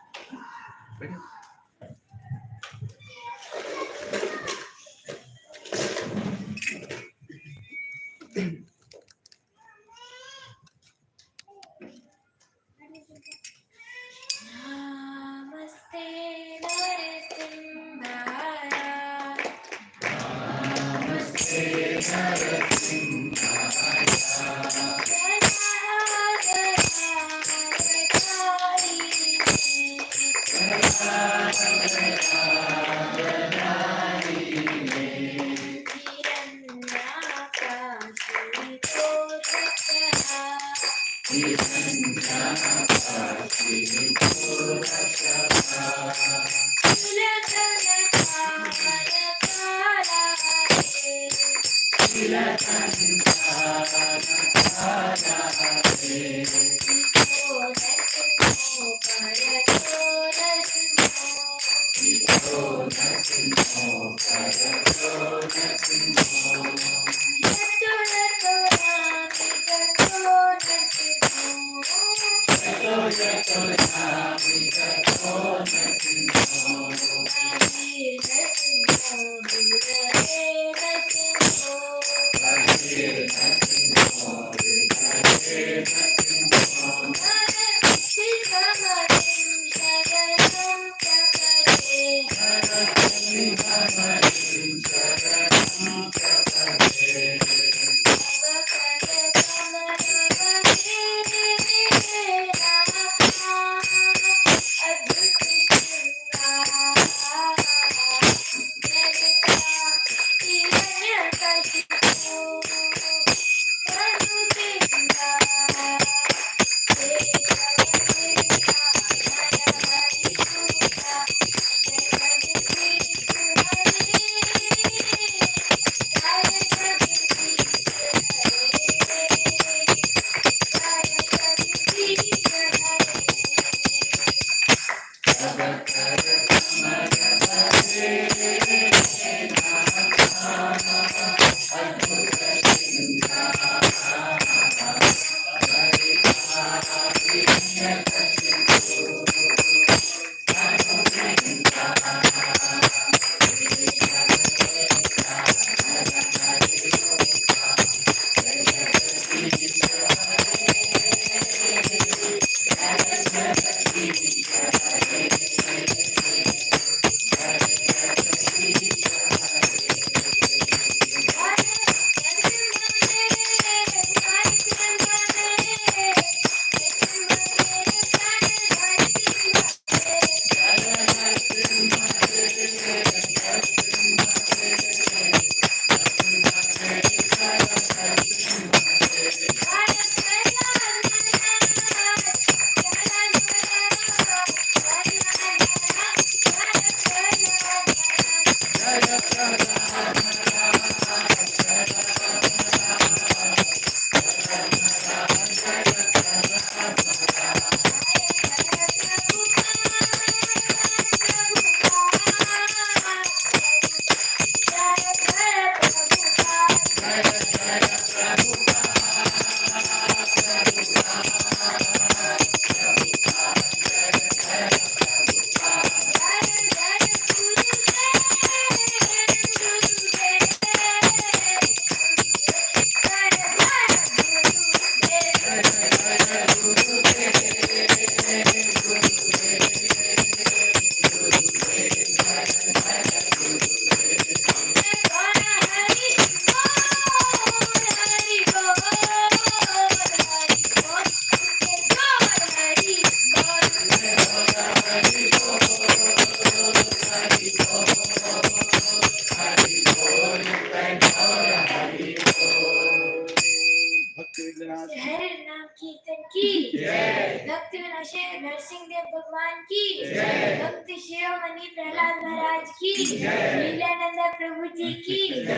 हरे नाम कीर्तन की जय, भक्त विनाशे नरसिंह देव भगवान की जय, भक्त शिरोमणि प्रहलाद महाराज की जय, लीलानंद प्रभु जी की जय,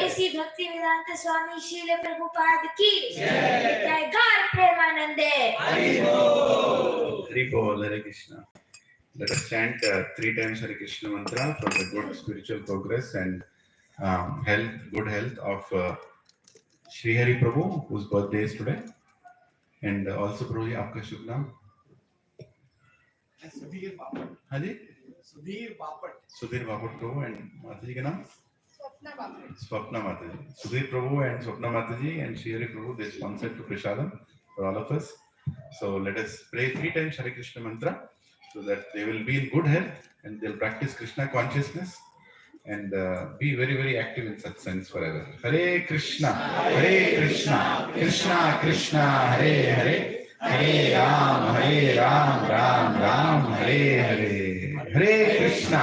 ऐसी भक्ति वेदांत स्वामी शील प्रभुपाद की जय, जय गौर प्रेमानंदे Hari Bol. Hari Bol. Hare Krishna. Let us chant 3 times Hare Krishna mantra for the good spiritual progress and good health of Shri Hari Prabhu, whose birthday is today. And also Prabhu, आपका शुभ नाम? सुधीर बापट। हाँ जी? Sudhir Bapat. Sudhir Bapat Prabhu and माता जी का नाम? Swapna Bapat. Swapna Mataji. Sudhir Prabhu and Swapna Mataji and Shri Hari Prabhu, they sponsored to Prasadam for all of us. So let us pray 3 times Hare Krishna mantra so that they will be in good health and they'll practice Krishna consciousness and be very, very active in such sense forever. Hare Krishna, Krishna Krishna, Hare Hare, Hare Ram, Ram Ram, Hare Hare. Hare Krishna,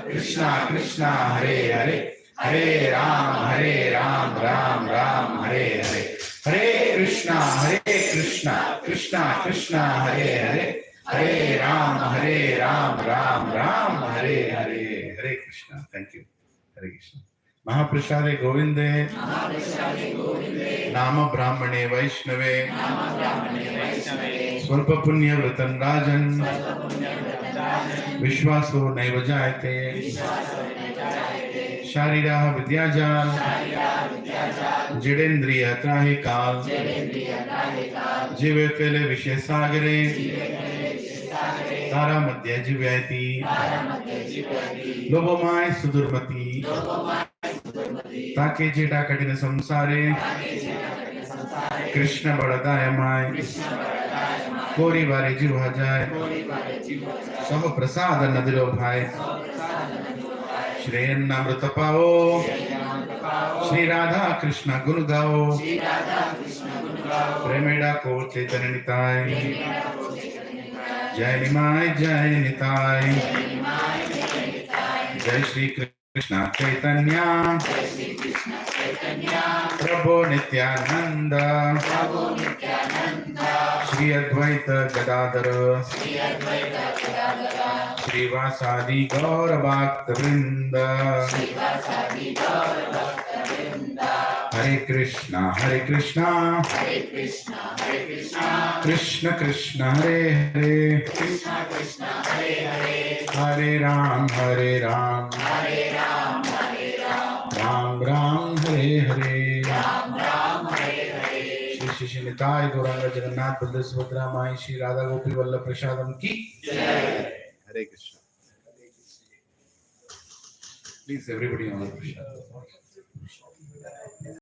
Krishna Krishna, Hare Hare, Hare Ram, Ram Hare Hare. Hare Krishna, Krishna Krishna, Hare Hare, Hare Ram, Ram Hare Hare. Hare Krishna. Thank you. Hare Krishna. Mahaprasade Govinde, Nama Brahmane Vaishnave, Swalpa Punya Vratan Rajan, Vishwaso Naiva Jayate, Shariraha Vidyajal, Jidendriya Trahi Kal, Jive Fele Vishe Sagare, Tara Madhya Jivyati, Lobomai Sudurmati, Take Jeta Katina Samsare, Krishna Baradayamai, Kori Vare Jivhajai, Saho Prasada Nadilo Bhai, Shri Namrata Pao, Shri Radha Krishna Gunu Gao, Premeda Ko Chaitanya Nitai, Jai Nimai Jai Nitai, Jai Shri Krishna Chaitanya, Prabhu Nityananda, Shri Advaita Gadadhara, Shri Vasadi Gaura Bhakta Vrinda, Hare Krishna, Krishna Krishna, Hare Hare, Hare Ram, Ram Ram, Hare Hare. Shri Shri Nitai Gauranga Jagannath Baldar Subhadra Mai Shri Radha Gopi Vallabh Prasadam ki Jai. Hare Krishna. Please everybody on the Prasad.